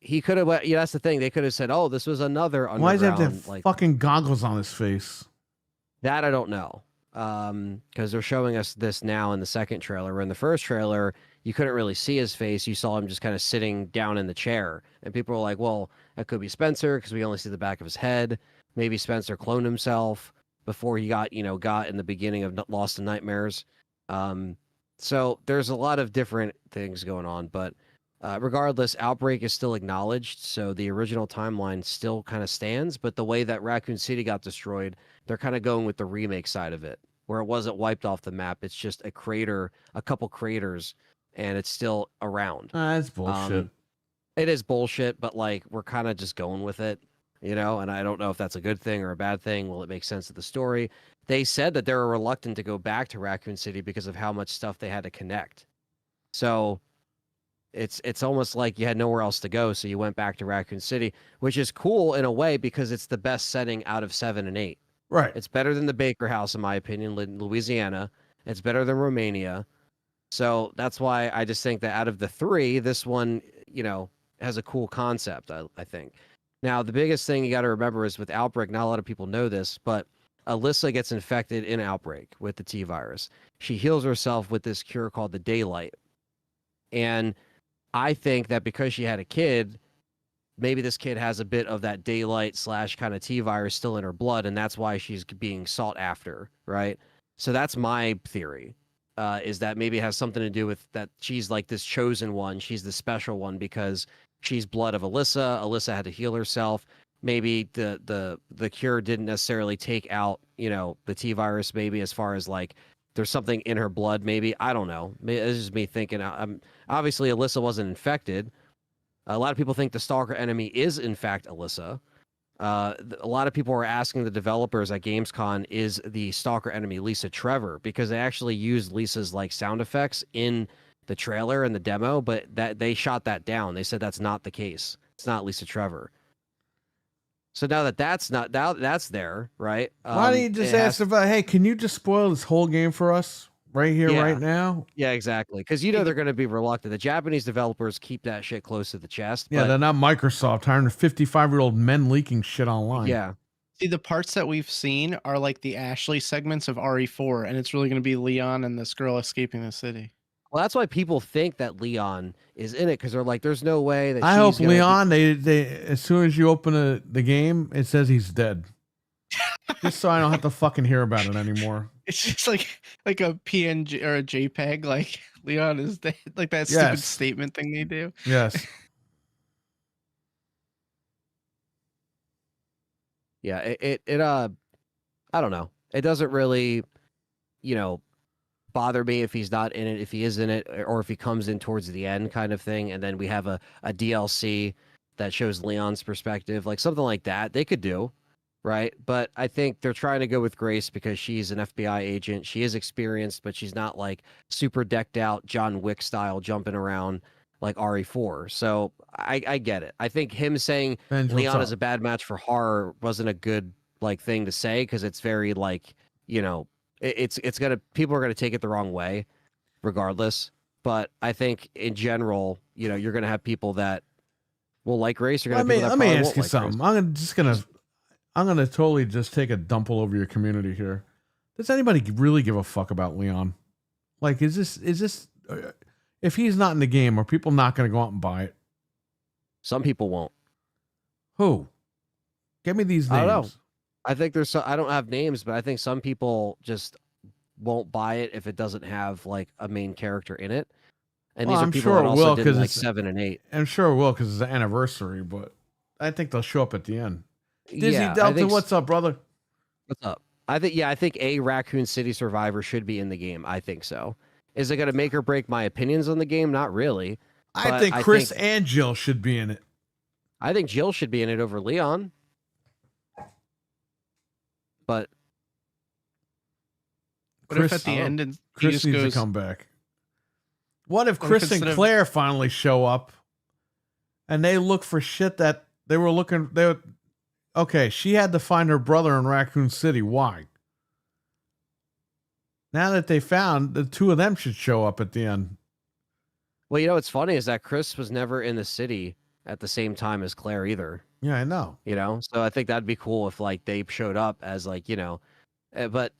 he could have. Yeah, that's the thing. They could have said, "Oh, this was another underground." Why does he have to have like fucking goggles on his face? that, I don't know. Because they're showing us this now in the second trailer. Where in the first trailer, you couldn't really see his face. You saw him just kind of sitting down in the chair, and people were like, "Well, that could be Spencer because we only see the back of his head. Maybe Spencer cloned himself before he got in the beginning of Lost in Nightmares." So there's a lot of different things going on, but regardless, Outbreak is still acknowledged, so the original timeline still kind of stands. But the way that Raccoon City got destroyed, they're kind of going with the remake side of it, where it wasn't wiped off the map. It's just a crater, a couple craters, and it's still around. That's bullshit. It is bullshit, but like we're kind of just going with it, and I don't know if that's a good thing or a bad thing. Will it make sense to the story? They said that they were reluctant to go back to Raccoon City because of how much stuff they had to connect. So it's almost like you had nowhere else to go, so you went back to Raccoon City, which is cool in a way because it's the best setting out of 7 and 8. Right. It's better than the Baker House, in my opinion, in Louisiana. It's better than Romania. So that's why I just think that out of the 3, this one, has a cool concept, I think. Now, the biggest thing you got to remember is with Outbreak, not a lot of people know this, but Alyssa gets infected in Outbreak with the T-virus. She heals herself with this cure called the Daylight. And I think that because she had a kid, maybe this kid has a bit of that Daylight / kind of T-virus still in her blood, and that's why she's being sought after, right? So that's my theory, is that maybe it has something to do with that she's like this chosen one. She's the special one because she's blood of Alyssa. Alyssa had to heal herself. Maybe the cure didn't necessarily take out, the T-virus, maybe as far as like there's something in her blood, maybe. I don't know. This is me thinking. Obviously, Alyssa wasn't infected. A lot of people think the stalker enemy is, in fact, Alyssa. A lot of people are asking the developers at Gamescom, is the stalker enemy Lisa Trevor? Because they actually used Lisa's like sound effects in the trailer and the demo, but that they shot that down. They said that's not the case. It's not Lisa Trevor. So now that that's there, right? Why don't you just ask about, hey, can you just spoil this whole game for us right here, Yeah. right now? Yeah, exactly. Because they're going to be reluctant. The Japanese developers keep that shit close to the chest. Yeah, but, they're not Microsoft hiring 55-year-old men leaking shit online. yeah. See, the parts that we've seen are like the Ashley segments of RE4, and it's really going to be Leon and this girl escaping the city. Well, that's why people think that Leon is in it, because they're like, "There's no way that." I she's hope gonna Leon, they as soon as you open the game, it says he's dead. Just so I don't have to fucking hear about it anymore. It's just like a PNG or a JPEG, like Leon is dead, like that stupid Yes. statement thing they do. Yes. Yeah, it I don't know. It doesn't really, bother me if he's not in it, if he is in it, or if he comes in towards the end kind of thing, and then we have a DLC that shows Leon's perspective, like something like that. They could do, right? But I think they're trying to go with Grace because she's an FBI agent. She is experienced, but she's not like super decked out John Wick style jumping around. like RE4. So I get it. I think him saying Benj, what's Leon is up? a bad match for horror wasn't a good like thing to say because it's very like, you know, it's gonna people are gonna take it the wrong way regardless. But I think in general, you know, you're gonna have people that will like Grace. You're gonna have people that Let me probably ask won't you like something. I'm gonna totally just take a dump all over your community here. Does anybody really give a fuck about Leon? Like, is this if he's not in the game, are people not gonna go out and buy it? Some people won't. Who? Give me these I don't know. names. I think there's I don't have names, but I think some people just won't buy it if it doesn't have like a main character in it. And Well, these are I'm people sure that it also will, did 'cause like it's- 7 and 8. I'm sure it will because it's the anniversary, but I think they'll show up at the end. Dizzy Yeah, I Delta, think what's up, brother? what's up? I think a Raccoon City Survivor should be in the game. I think so. Is it going to make or break my opinions on the game? Not really. I But think I Chris think- and Jill should be in it. I think Jill should be in it over Leon. But What if Chris- at the end and he Chris just needs goes, to come back. What if What if Chris and instead of- Claire finally show up and they look for shit that they were looking okay, she had to find her brother in Raccoon City. Why? Now that they found, the two of them should show up at the end. well, you know what's funny is that Chris was never in the city at the same time as Claire either. Yeah, I know. You know, so I think that'd be cool if like they showed up as like, you know, but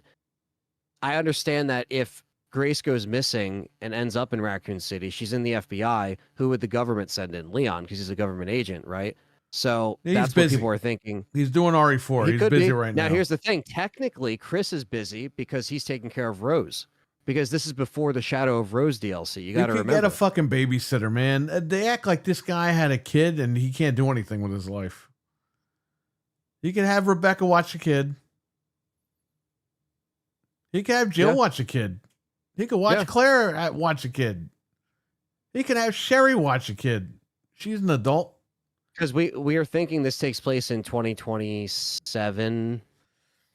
I understand that if Grace goes missing and ends up in Raccoon City, she's in the FBI. Who would the government send in? Leon, because he's a government agent, right? So He's that's busy. what people are thinking. He's doing RE4. He He's could busy be. right now. Now, here's the thing. Technically, Chris is busy because he's taking care of Rose. Because this is before the Shadow of Rose DLC. You got to could remember. get a fucking babysitter, man. They act like this guy had a kid and he can't do anything with his life. You can have Rebecca watch a kid. He can have Jill Yeah. watch a kid. He could watch Yeah. Claire watch a kid. He can have Sherry watch a kid. She's an adult. Because we are thinking this takes place in 2027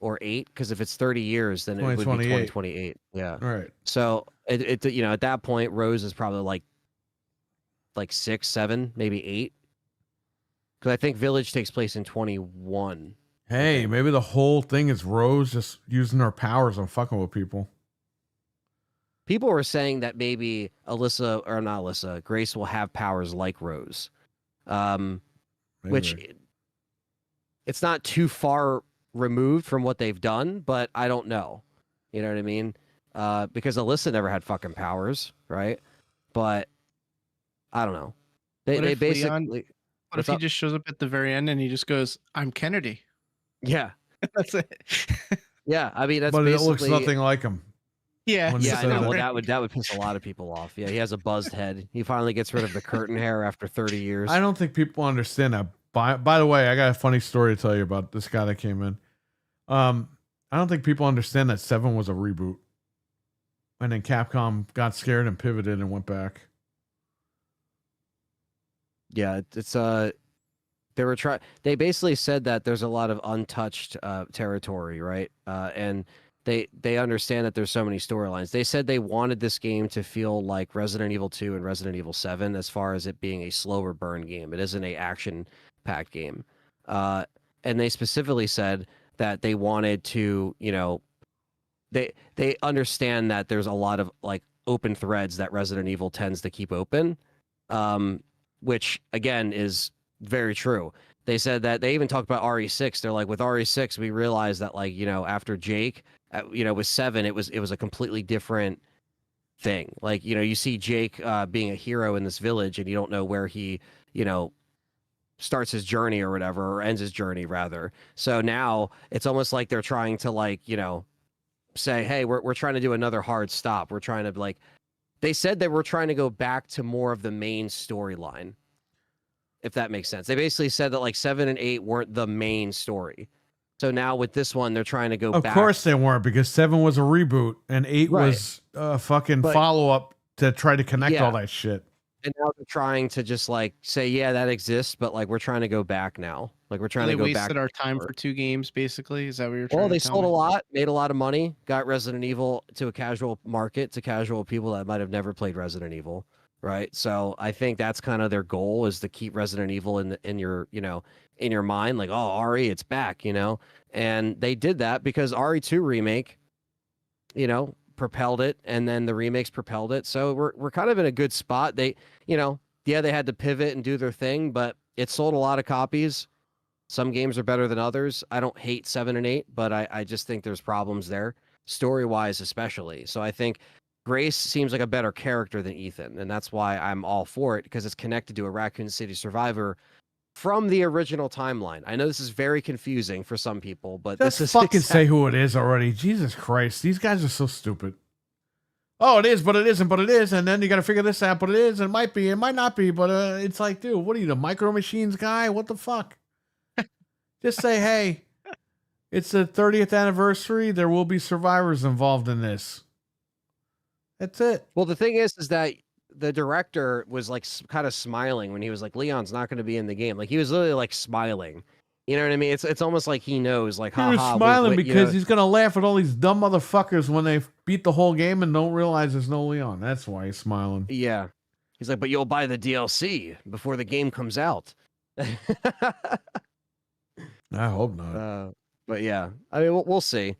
or 8. Because if it's 30 years, then it would be 2028. 2028. Yeah. All right. So it you know, at that point, Rose is probably like 6, 7, maybe 8. Because I think Village takes place in 21. Hey, maybe the whole thing is Rose just using her powers and fucking with people. People were saying that maybe Grace will have powers like Rose. Which Maybe. it's not too far removed from what they've done, but I don't know. You know what I mean? Because Alyssa never had fucking powers, right? But I don't know. What They if Leon- basically what if he just shows up at the very end and he just goes, "I'm Kennedy." yeah. That's it. Yeah, I mean that's But it basically looks nothing like him. Yeah. When he Yeah, I said know. that. Well, that would piss a lot of people off. Yeah, he has a buzzed head. He finally gets rid of the curtain hair after 30 years. I don't think people understand that. By the way, I got a funny story to tell you about this guy that came in. I don't think people understand that 7 was a reboot. And then Capcom got scared and pivoted and went back. Yeah, it's they basically said that there's a lot of untouched territory, right? And they understand that there's so many storylines. They said they wanted this game to feel like Resident Evil 2 and Resident Evil 7 as far as it being a slower burn game. It isn't a action-packed game. And they specifically said that they wanted to, you know, they understand that there's a lot of like open threads that Resident Evil tends to keep open. Which again is very true. They said that they even talked about RE6. They're like, with RE6, we realized that like, you know, after Jake, you know, with 7, it was a completely different thing. Like, you know, you see Jake being a hero in this village and you don't know where he, you know, starts his journey or whatever, or ends his journey rather. So now it's almost like they're trying to like, you know, say, hey, we're trying to do another hard stop. We're trying to like, they said that we're trying to go back to more of the main storyline, if that makes sense. They basically said that like 7 and 8 weren't the main story. So now with this one, they're trying to go Of back. course they weren't, because 7 was a reboot and 8 Right. was a fucking But- follow-up to try to connect Yeah. all that shit. And now they're trying to just like say, yeah, that exists, but like we're trying to go back now. Like we're trying They to go wasted back. our time for 2 games, basically. Is that what you're trying Well, to they tell sold a me? lot, made a lot of money, got Resident Evil to a casual market, to casual people that might have never played Resident Evil. right? So I think that's kind of their goal, is to keep Resident Evil in your, in your mind, like, oh, RE, it's back, and they did that because RE2 remake, propelled it, and then the remakes propelled it. So we're kind of in a good spot. They, yeah, they had to pivot and do their thing, but it sold a lot of copies. Some games are better than others. I don't hate 7 and 8, but I just think there's problems there, story-wise especially. So I think Grace seems like a better character than Ethan, and that's why I'm all for it, because it's connected to a Raccoon City survivor from the original timeline. I know this is very confusing for some people, but Just this is fucking say who it is already. Jesus Christ. These guys are so stupid. Oh, it is, but it isn't, but it is. And then you got to figure this out, but it is. It might be. It might not be. But it's like, dude, what are you, the Micro Machines guy? What the fuck? Just say, hey, it's the 30th anniversary. There will be survivors involved in this. That's it. Well, the thing is that the director was like kind of smiling when he was like, Leon's not going to be in the game. Like, he was literally like smiling. You know what I mean? It's almost like he knows, like, He was haha, smiling wait, because he's going to laugh at all these dumb motherfuckers when they beat the whole game and don't realize there's no Leon. That's why he's smiling. Yeah. He's like, but you'll buy the DLC before the game comes out. I hope not. But yeah, I mean, we'll see.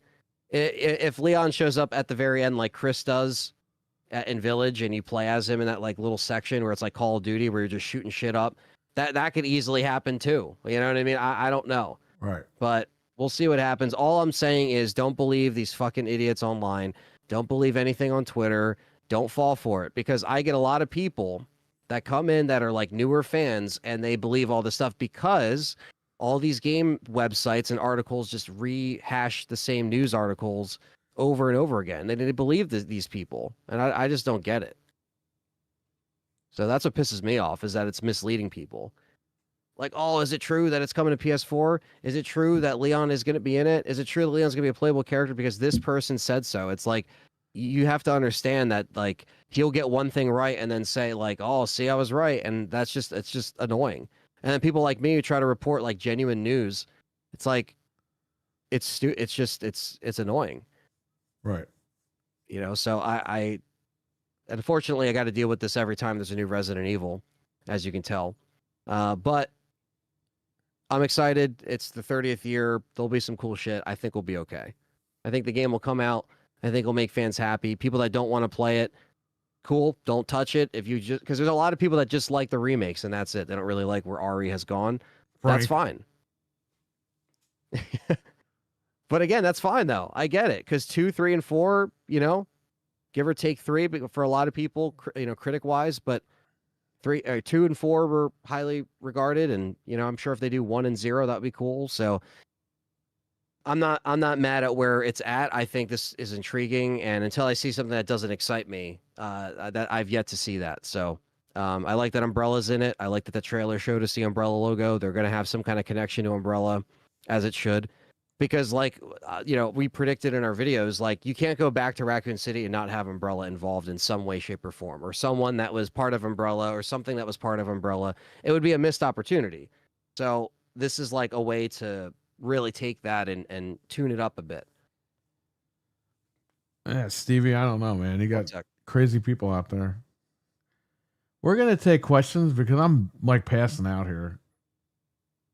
If Leon shows up at the very end, like Chris does in Village, and you play as him in that like little section where it's like Call of Duty, where you're just shooting shit up, that could easily happen too. You know what I mean? I don't know. Right. But we'll see what happens. All I'm saying is, don't believe these fucking idiots online. Don't believe anything on Twitter. Don't fall for it, because I get a lot of people that come in that are like newer fans, and they believe all this stuff because all these game websites and articles just rehash the same news articles over and over again. They believe these people, and I just don't get it. So that's what pisses me off, is that it's misleading people. Like, oh, is it true that it's coming to PS4? Is it true that Leon is going to be in it? Is it true that Leon's going to be a playable character because this person said so? It's like, you have to understand that, like, he'll get one thing right and then say, like, oh, see, I was right. And it's just annoying. And then people like me who try to report like genuine news, it's like, it's annoying. Right. So I unfortunately, I got to deal with this every time there's a new Resident Evil, as you can tell. But I'm excited. It's the 30th year. There'll be some cool shit. I think we'll be okay. I think the game will come out. I think it'll make fans happy. People that don't want to play it, cool. Don't touch it. If you just, because there's a lot of people that just like the remakes and that's it. They don't really like where RE has gone. That's fine. But again, that's fine though. I get it, because 2, 3, and 4, give or take 3, but for a lot of people, critic wise, but 2 and 4 were highly regarded, and I'm sure if they do 1 and 0, that would be cool. So I'm not mad at where it's at. I think this is intriguing, and until I see something that doesn't excite me, that I've yet to see that. So I like that Umbrella's in it. I like that the trailer showed us the Umbrella logo. They're going to have some kind of connection to Umbrella, as it should. Because, like, we predicted in our videos, like, you can't go back to Raccoon City and not have Umbrella involved in some way, shape, or form, or someone that was part of Umbrella, or something that was part of Umbrella. It would be a missed opportunity. So this is like a way to really take that and tune it up a bit. Yeah, Stevie, I don't know, man. You got crazy people out there. We're going to take questions because I'm like passing out here.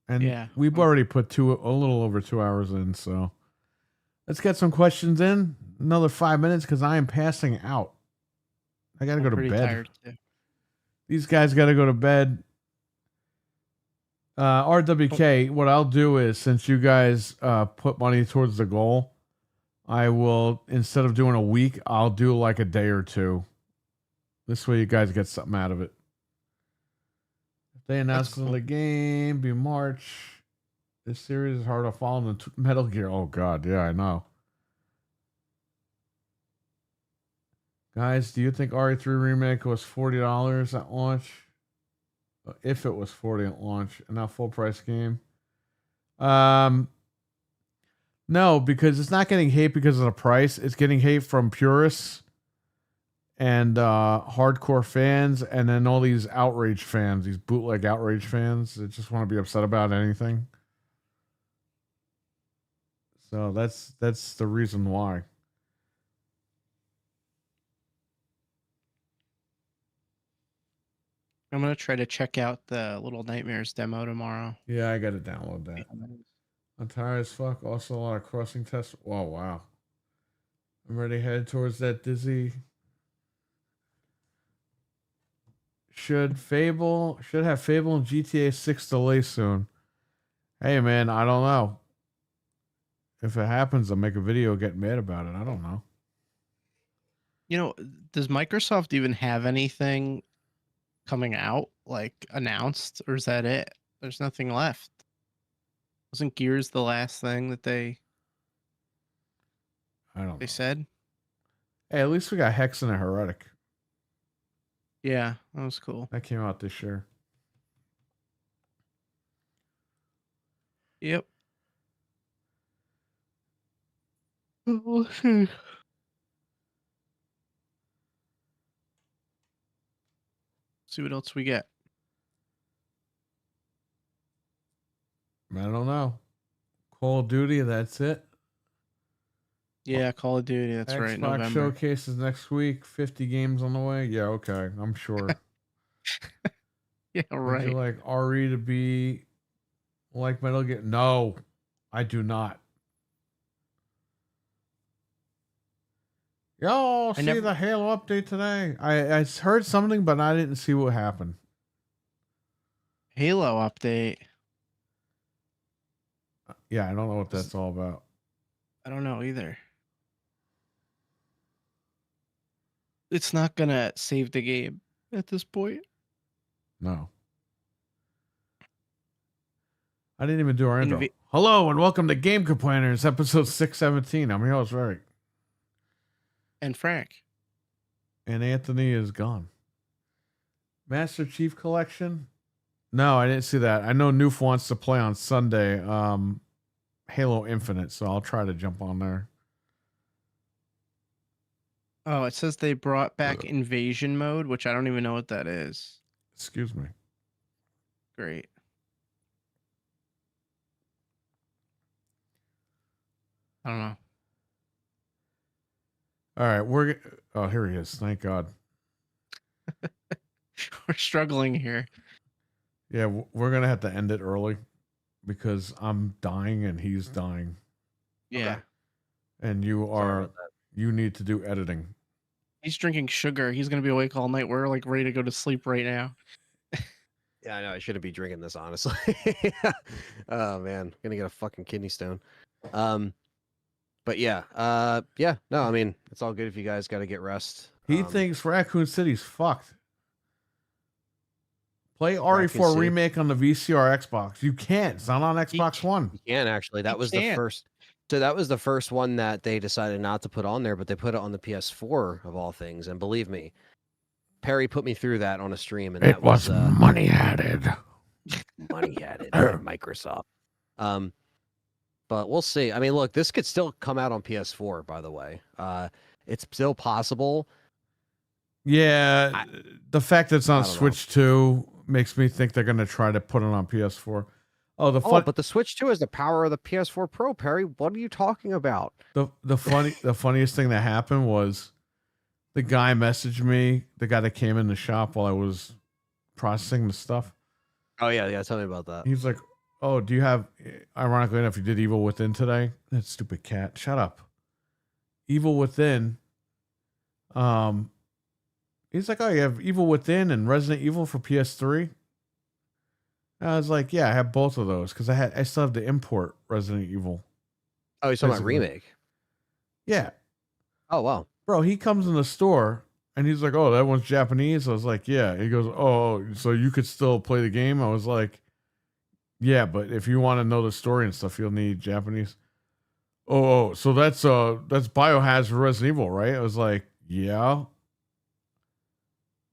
And yeah, we've already put a little over 2 hours in, so let's get some questions in. Another 5 minutes, because I am passing out. I got to go to bed. Tired too. These guys got to go to bed. RWK, what I'll do is, since you guys put money towards the goal, I will, instead of doing a week, I'll do like a day or 2. This way you guys get something out of it. They announced the game be March. This series is hard to follow than Metal Gear. Oh God, yeah, I know. Guys, do you think RE3 remake was $40 at launch? If it was $40 at launch, and now full price game. No, because it's not getting hate because of the price. It's getting hate from purists and hardcore fans, and then all these outrage fans, these bootleg outrage fans that just want to be upset about anything. So that's the reason why. I'm gonna try to check out the Little Nightmares demo tomorrow. Yeah, I gotta download that. I'm tired as fuck. Also, a lot of crossing tests. Oh wow. I'm ready to head towards that dizzy. Should have Fable and GTA 6 delay soon. Hey man, I don't know. If it happens, I'll make a video getting mad about it. I don't know. You know, does Microsoft even have anything coming out, like announced, or is that it? There's nothing left. Wasn't Gears the last thing that they I don't know. said? Hey, at least we got Hex and a Heretic. Yeah, that was cool. That came out this year. Yep. We'll see. See what else we get. I don't know. Call of Duty, that's it. Yeah, Call of Duty. That's right. Xbox November. Showcase is next week. 50 games on the way. Yeah, okay. I'm sure. Yeah, Would right. you like RE to be like Metal Gear? No, I do not. Yo, see never- the Halo update today. I heard something, but I didn't see what happened. Halo update. Yeah, I don't know what that's all about. I don't know either. It's not gonna save the game at this point. No. I didn't even do our intro. Inva- Hello and welcome to Game Complainers, episode 617. I'm your host, Eric. And Frank. And Anthony is gone. Master Chief Collection? No, I didn't see that. I know Noof wants to play on Sunday Halo Infinite, so I'll try to jump on there. Oh, it says they brought back invasion mode, which I don't even know what that is. Excuse me. Great. I don't know. All right, oh, here he is. Thank God. We're struggling here. Yeah, we're going to have to end it early because I'm dying and he's dying. Yeah. And you need to do editing. He's drinking sugar. He's gonna be awake all night. We're like ready to go to sleep right now. Yeah, I know. I shouldn't be drinking this, honestly. Oh man, gonna get a fucking kidney stone. But yeah, no, I mean, it's all good if you guys got to get rest. He thinks Raccoon City's fucked. Play Raccoon RE4 City. Remake on the VCR Xbox. You can't. It's not on Xbox One. You can actually. That You was can. the first. So that was the first one that they decided not to put on there, but they put it on the PS4 of all things. And believe me, Perry put me through that on a stream, and It that was money added. money added by Microsoft. But we'll see. I mean, look, this could still come out on PS4, by the way. It's still possible. Yeah, the fact that it's on I don't Switch 2 makes me think they're going to try to put it on PS4. Oh, But the Switch 2 is the power of the PS4 Pro, Perry. What are you talking about? the funniest thing that happened was the guy messaged me, the guy that came in the shop while I was processing the stuff. Oh, yeah. Tell me about that. He's like, "Oh, do you have?" Ironically enough, you did Evil Within today. That stupid cat. Shut up. Evil Within. He's like, "Oh, you have Evil Within and Resident Evil for PS3." And I was like, "Yeah, I have both of those because I still have to import Resident Evil." Oh, you're talking about Basically. remake. Yeah, Oh, wow. bro. He comes in the store and he's like, "Oh, that one's Japanese." I was like, "Yeah." He goes, "Oh, so you could still play the game?" I was like, "Yeah, but if you want to know the story and stuff, you'll need Japanese." Oh, so that's Biohazard Resident Evil, right? I was like, "Yeah."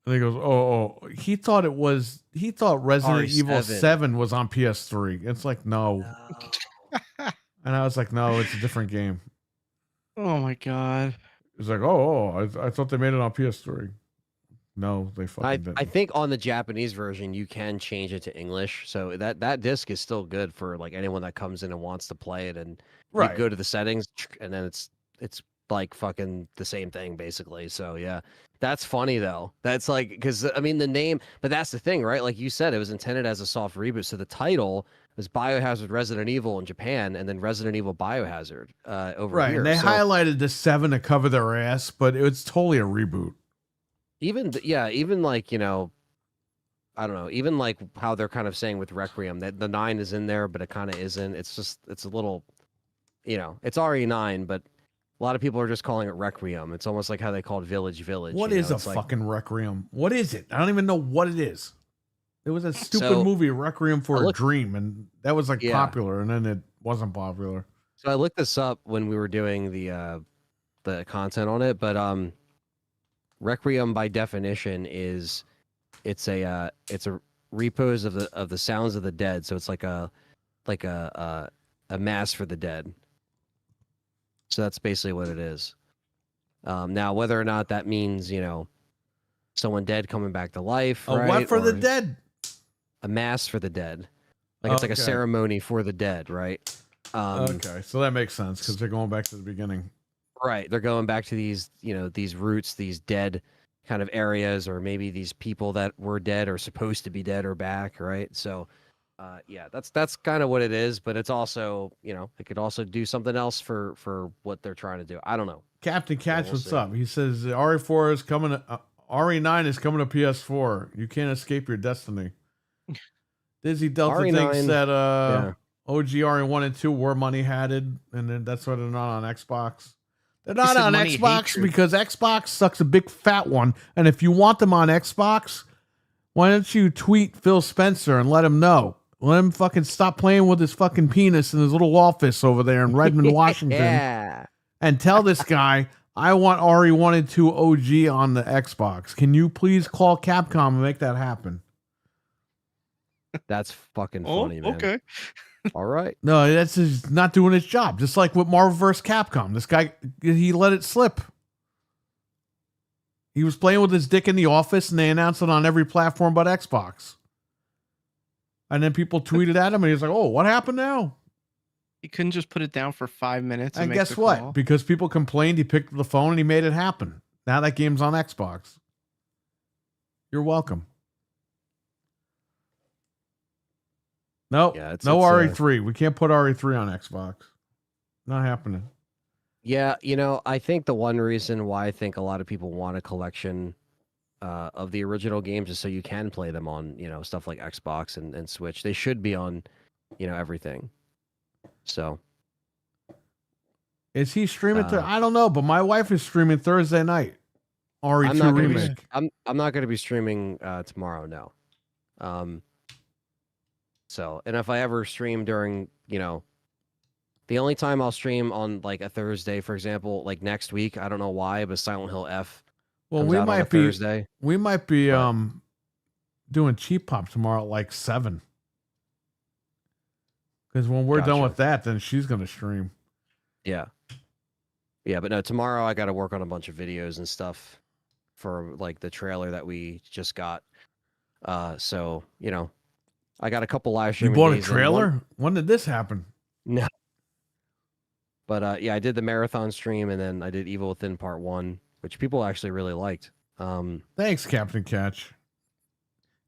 And he goes, "Oh, he thought Resident Evil R7. 7 was on PS3." It's like, no. And I was like, "No, it's a different game." Oh my god. It's like, I thought they made it on PS3. No, they fucking didn't. I think on the Japanese version you can change it to English, so that disc is still good for like anyone that comes in and wants to play it. And you Right. go to the settings, and then it's like fucking the same thing basically. So yeah, that's funny though. That's like because I mean the name, but that's the thing, right? Like you said, it was intended as a soft reboot, so the title was Biohazard Resident Evil in Japan, and then Resident Evil Biohazard over Right, here. and they So highlighted the 7 to cover their ass, but it's totally a reboot. even even like I don't know, even like how they're kind of saying with Requiem that the 9 is in there, but it kind of isn't. It's just it's a little, it's RE9, but a lot of people are just calling it Requiem. It's almost like how they called Village. What is a It's like, fucking Requiem? What is it? I don't even know what it is. It was a stupid So, movie, Requiem for I a looked- Dream, and that was like Yeah. popular, and then it wasn't popular. So I looked this up when we were doing the content on it, but Requiem by definition is it's a repose of the sounds of the dead. So it's like a mass for the dead. So that's basically what it is. Now whether or not that means someone dead coming back to life, A right? what for the or dead? a mass for the dead, like it's like a Okay. ceremony for the dead, right? Okay, so that makes sense because they're going back to the beginning. Right. They're going back to these, these roots, these dead kind of areas, or maybe these people that were dead or supposed to be dead are back, right? So, yeah, that's kind of what it is. But it's also, it could also do something else for what they're trying to do. I don't know. Captain Catch, we'll what's see. up? He says RE4 is coming. RE9 is coming to PS4. You can't escape your destiny. Dizzy Delta RE9, thinks that yeah. OG RE1 and 2 were money hatted, and then that's why they're not on Xbox. They're not said on money Xbox hatred. because Xbox sucks a big fat one. And if you want them on Xbox, why don't you tweet Phil Spencer and let him know? Let him fucking stop playing with his fucking penis in his little office over there in Redmond, Washington. Yeah. And tell this guy, I want RE1 and 2 OG on the Xbox. Can you please call Capcom and make that happen? That's fucking Oh, funny, man. okay. All right. No, that's just not doing his job. Just like with Marvel vs. Capcom. This guy, he let it slip. He was playing with his dick in the office and they announced it on every platform but Xbox. And then people tweeted at him and he was like, oh, what happened now? You couldn't just put it down for 5 minutes. And make guess the what? call? Because people complained, he picked up the phone and he made it happen. Now that game's on Xbox. You're welcome. No, Yeah, it's- no it's, RE3. We can't put RE3 on Xbox. Not happening. Yeah, I think the one reason why I think a lot of people want a collection of the original games is so you can play them on, stuff like Xbox and Switch. They should be on, everything. So Is he streaming? Uh, I don't know, but my wife is streaming Thursday night. RE2 I'm not gonna be, remake. I'm not going to be streaming tomorrow. No. So, and if I ever stream during, the only time I'll stream on like a Thursday, for example, like next week, I don't know why, but Silent Hill F Well, comes we out on a might be Thursday. we might be But- doing Cheap Pop tomorrow at like 7. Because when we're done Gotcha. with that, then she's gonna stream. Yeah. Yeah, but no, tomorrow I got to work on a bunch of videos and stuff for like the trailer that we just got. So, I got a couple live You streaming bought a days in. One- trailer? When did this happen? No. But yeah, I did the marathon stream and then I did Evil Within Part 1, which people actually really liked. Thanks, Captain Catch.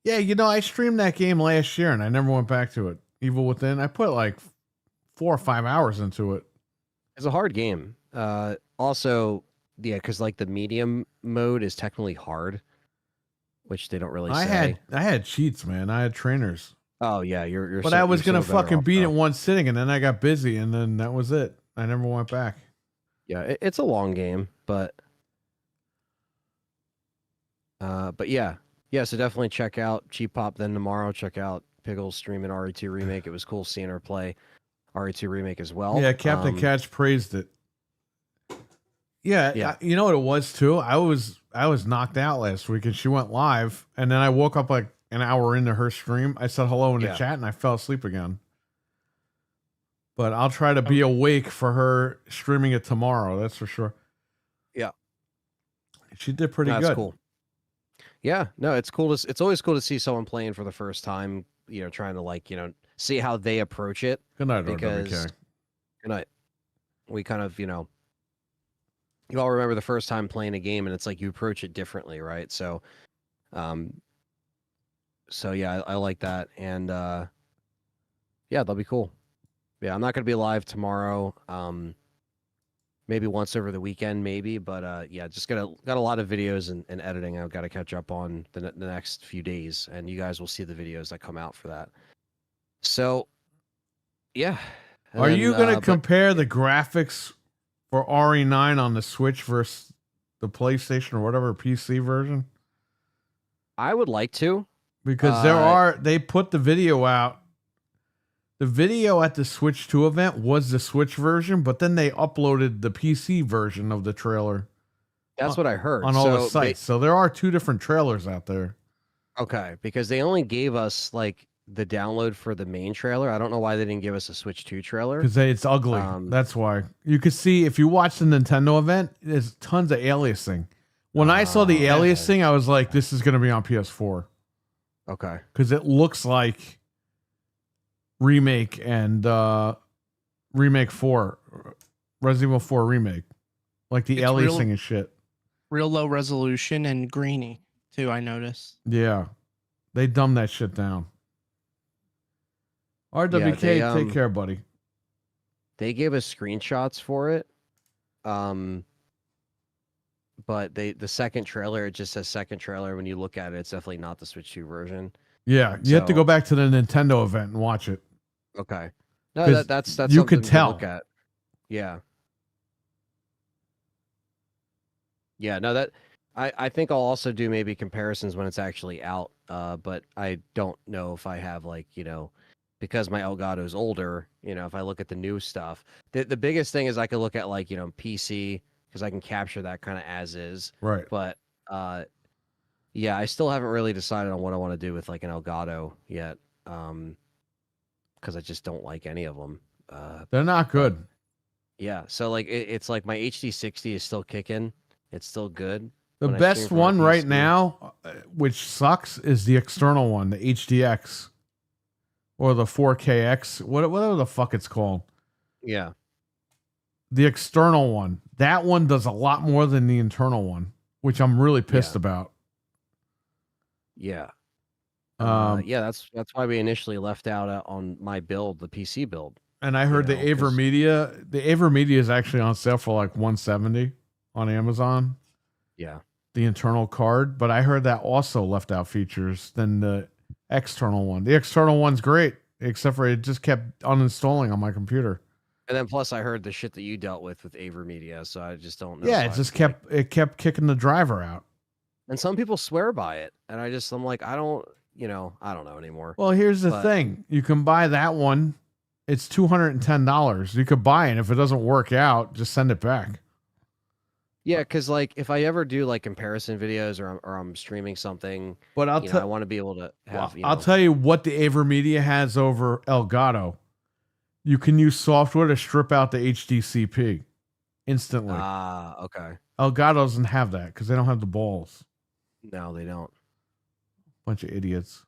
Yeah, I streamed that game last year and I never went back to it. Evil Within. I put like 4 or 5 hours into it. It's a hard game. Also, yeah, because like the medium mode is technically hard, which they don't really I say. had cheats, man. I had trainers. Oh yeah, you're. But so- I was you're so gonna better fucking off, beat it though. in one sitting, and then I got busy, and then that was it. I never went back. Yeah, it's a long game, but yeah. So definitely check out Cheap Pop. Then tomorrow, check out Piggles streaming RE2 remake. It was cool seeing her play RE2 remake as well. Yeah, Captain Catch praised it. Yeah, Yeah. you know what it was too. I was knocked out last week, and she went live, and then I woke up like an hour into her stream. I said hello in the Yeah. chat, and I fell asleep again. But I'll try to be awake for her streaming it tomorrow. That's for sure. Yeah. She did pretty That's good. cool. Yeah, no, it's cool. It's always cool to see someone playing for the first time. Trying to like see how they approach it. Good night, Because RWK. we kind of you all remember the first time playing a game, and it's like you approach it differently, right? So, yeah, I like that, and yeah, that'll be cool. Yeah, I'm not gonna be live tomorrow. Maybe once over the weekend, maybe, but yeah, just got a lot of videos and editing I've got to catch up on the next few days, and you guys will see the videos that come out for that. So, yeah. Are And you then, going to but compare the graphics for RE9 on the Switch versus the PlayStation or whatever PC version? I would like to. Because they put the video out. The video at the Switch 2 event was the Switch version, but then they uploaded the PC version of the trailer. That's what I heard on all the So sites. So there are two different trailers out there. Okay, because they only gave us like the download for the main trailer. I don't know why they didn't give us a Switch 2 trailer. Because it's ugly. That's why. You could see, if you watch the Nintendo event, there's tons of aliasing. When I saw the aliasing, I was like, this is going to be on PS4. Okay. Because it looks like Remake and Remake 4, Resident Evil 4 Remake. Like the It's aliasing and shit. Real low resolution and grainy too, I noticed. Yeah. They dumbed that shit down. RWK, they, take care, buddy. They gave us screenshots for it. But the second trailer, it just says second trailer. When you look at it, it's definitely not the Switch 2 version. Yeah, you have to go back to the Nintendo event and watch it. Okay. No, that's you could something to tell. look at. Yeah. Yeah, no, that I think I'll also do maybe comparisons when it's actually out. But I don't know if I have like, because my Elgato's older, if I look at the new stuff. The biggest thing is I could look at like, PC, because I can capture that kind of as is. Right. But yeah, I still haven't really decided on what I want to do with like an Elgato yet. Because I just don't like any of them. They're not good. Yeah, so like it's like my HD60 is still kicking. It's still good. The when I best stream from my one right PC. now, which sucks, is the external one, the HDX or the 4KX, whatever the fuck it's called. Yeah. The external one. That one does a lot more than the internal one, which I'm really pissed Yeah. about. Yeah. Yeah, that's why we initially left out on my build, the PC build. And I heard the 'cause- Avermedia. The Avermedia is actually on sale for like $170 on Amazon. Yeah. The internal card, but I heard that also left out features than the external one. The external one's great, except for it just kept uninstalling on my computer. And then plus I heard the shit that you dealt with Avermedia, so I just don't know. Yeah, if it I- just kept kicking the driver out. And some people swear by it, and I'm like, I don't know anymore. Well, here's the But- thing: you can buy that one. It's $210. You could buy it. If it doesn't work out, just send it back. Yeah, because like if I ever do like comparison videos or I'm streaming something, But I want to be able to have. I'll tell you what the Avermedia has over Elgato. You can use software to strip out the HDCP instantly. Okay. Elgato doesn't have that because they don't have the balls. No, they don't. Bunch of idiots.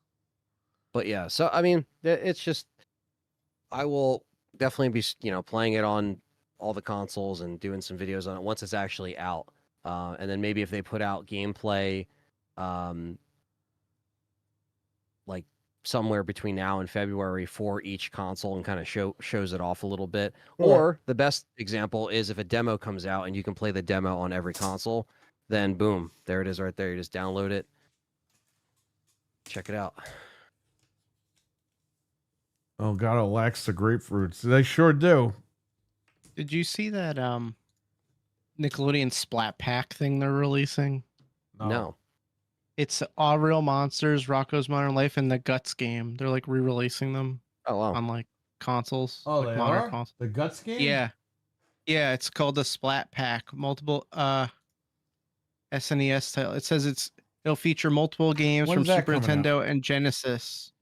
But yeah, so I mean, it's just I will definitely be playing it on all the consoles and doing some videos on it once it's actually out. And then maybe if they put out gameplay, like somewhere between now and February for each console and kind of shows it off a little bit. Or the best example is if a demo comes out and you can play the demo on every console, then boom, there it is right there. You just download it. Check it out. Elgato lacks the grapefruits. They sure do. Did you see that Nickelodeon Splat Pack thing they're releasing? No. It's All Real Monsters, Rocco's Modern Life, and the Guts game. They're like re-releasing them Oh wow. on like consoles. Oh, like they modern are? consoles. The Guts game? Yeah. Yeah, it's called the Splat Pack. Multiple SNES title. It says it'll feature multiple games When's from that Super coming Nintendo and Genesis.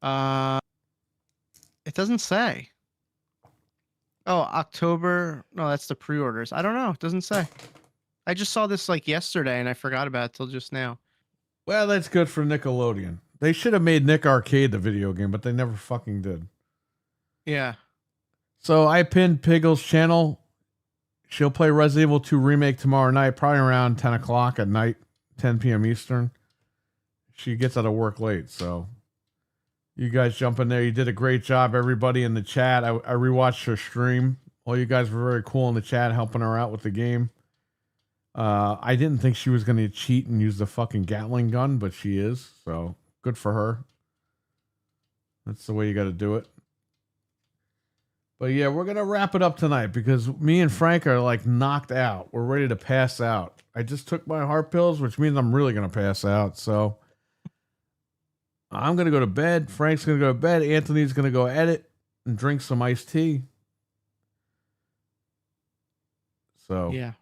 It doesn't say. Oh, October. No, that's the pre-orders. I don't know. It doesn't say. I just saw this like yesterday and I forgot about it till just now. Well, that's good for Nickelodeon. They should have made Nick Arcade the video game, but they never fucking did. Yeah. So I pinned Piggle's channel. She'll play Resident Evil 2 Remake tomorrow night, probably around 10 o'clock at night, 10 p.m. Eastern. She gets out of work late, so you guys jump in there. You did a great job, everybody in the chat. I rewatched her stream. All you guys were very cool in the chat, helping her out with the game. I didn't think she was going to cheat and use the fucking Gatling gun, but she is, so good for her. That's the way you got to do it. But yeah, we're going to wrap it up tonight because me and Frank are like knocked out. We're ready to pass out. I just took my heart pills, which means I'm really going to pass out. So I'm going to go to bed. Frank's going to go to bed. Anthony's going to go edit and drink some iced tea. So Yeah.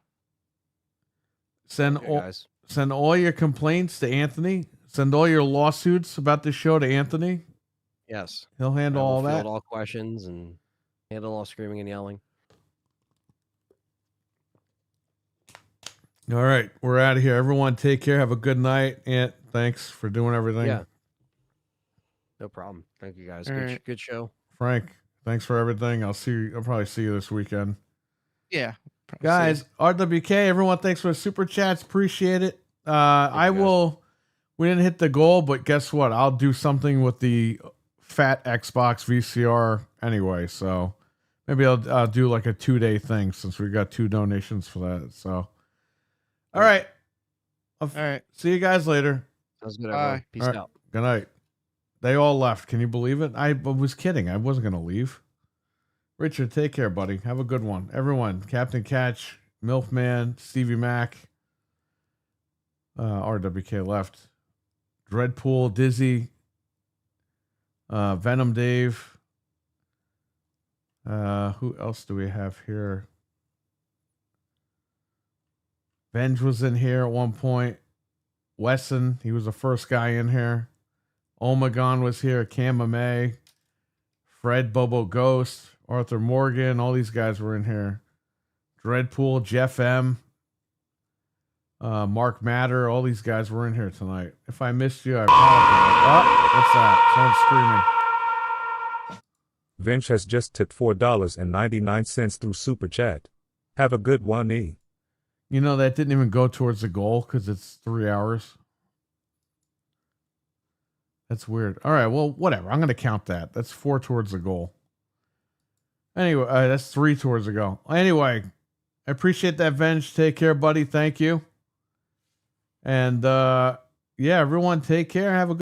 send Okay, guys. send all your complaints to Anthony. Send all your lawsuits about the show to Anthony. Yes. He'll handle I will all field that. all questions and handle all screaming and yelling. All right, we're out of here. Everyone, take care. Have a good night. Ant, thanks for doing everything. Yeah. No problem. Thank you guys. All Good, right. good show. Frank, thanks for everything. I'll probably see you this weekend. Yeah. Guys, RWK, everyone, thanks for the super chats. Appreciate it. I guys. will. We didn't hit the goal, but guess what? I'll do something with the fat Xbox VCR anyway. So maybe I'll do like a 2-day thing since we got 2 donations for that. So, all right. All right. See you guys later. Sounds good, Bye. everyone. Peace All right. out. Good night. They all left. Can you believe it? I was kidding. I wasn't going to leave. Richard, take care, buddy. Have a good one. Everyone, Captain Catch, Milfman, Stevie Mac, RWK left, Dreadpool, Dizzy, Venom Dave. Who else do we have here? Benj was in here at one point. Wesson, he was the first guy in here. Omegon was here. Camame, Fred, Bobo Ghost, Arthur Morgan, all these guys were in here. Dreadpool, Jeff M, Mark Matter, all these guys were in here tonight. If I missed you, I apologize. Oh, what's that? Someone's screaming. Vince has just tipped $4.99 through Super Chat. Have a good one, E. You know, that didn't even go towards the goal because it's 3 hours. That's weird. All right, well, whatever. I'm going to count that. That's 4 towards the goal. Anyway, that's 3 towards the goal. Anyway, I appreciate that, Venge. Take care, buddy. Thank you. And yeah, everyone, take care. Have a good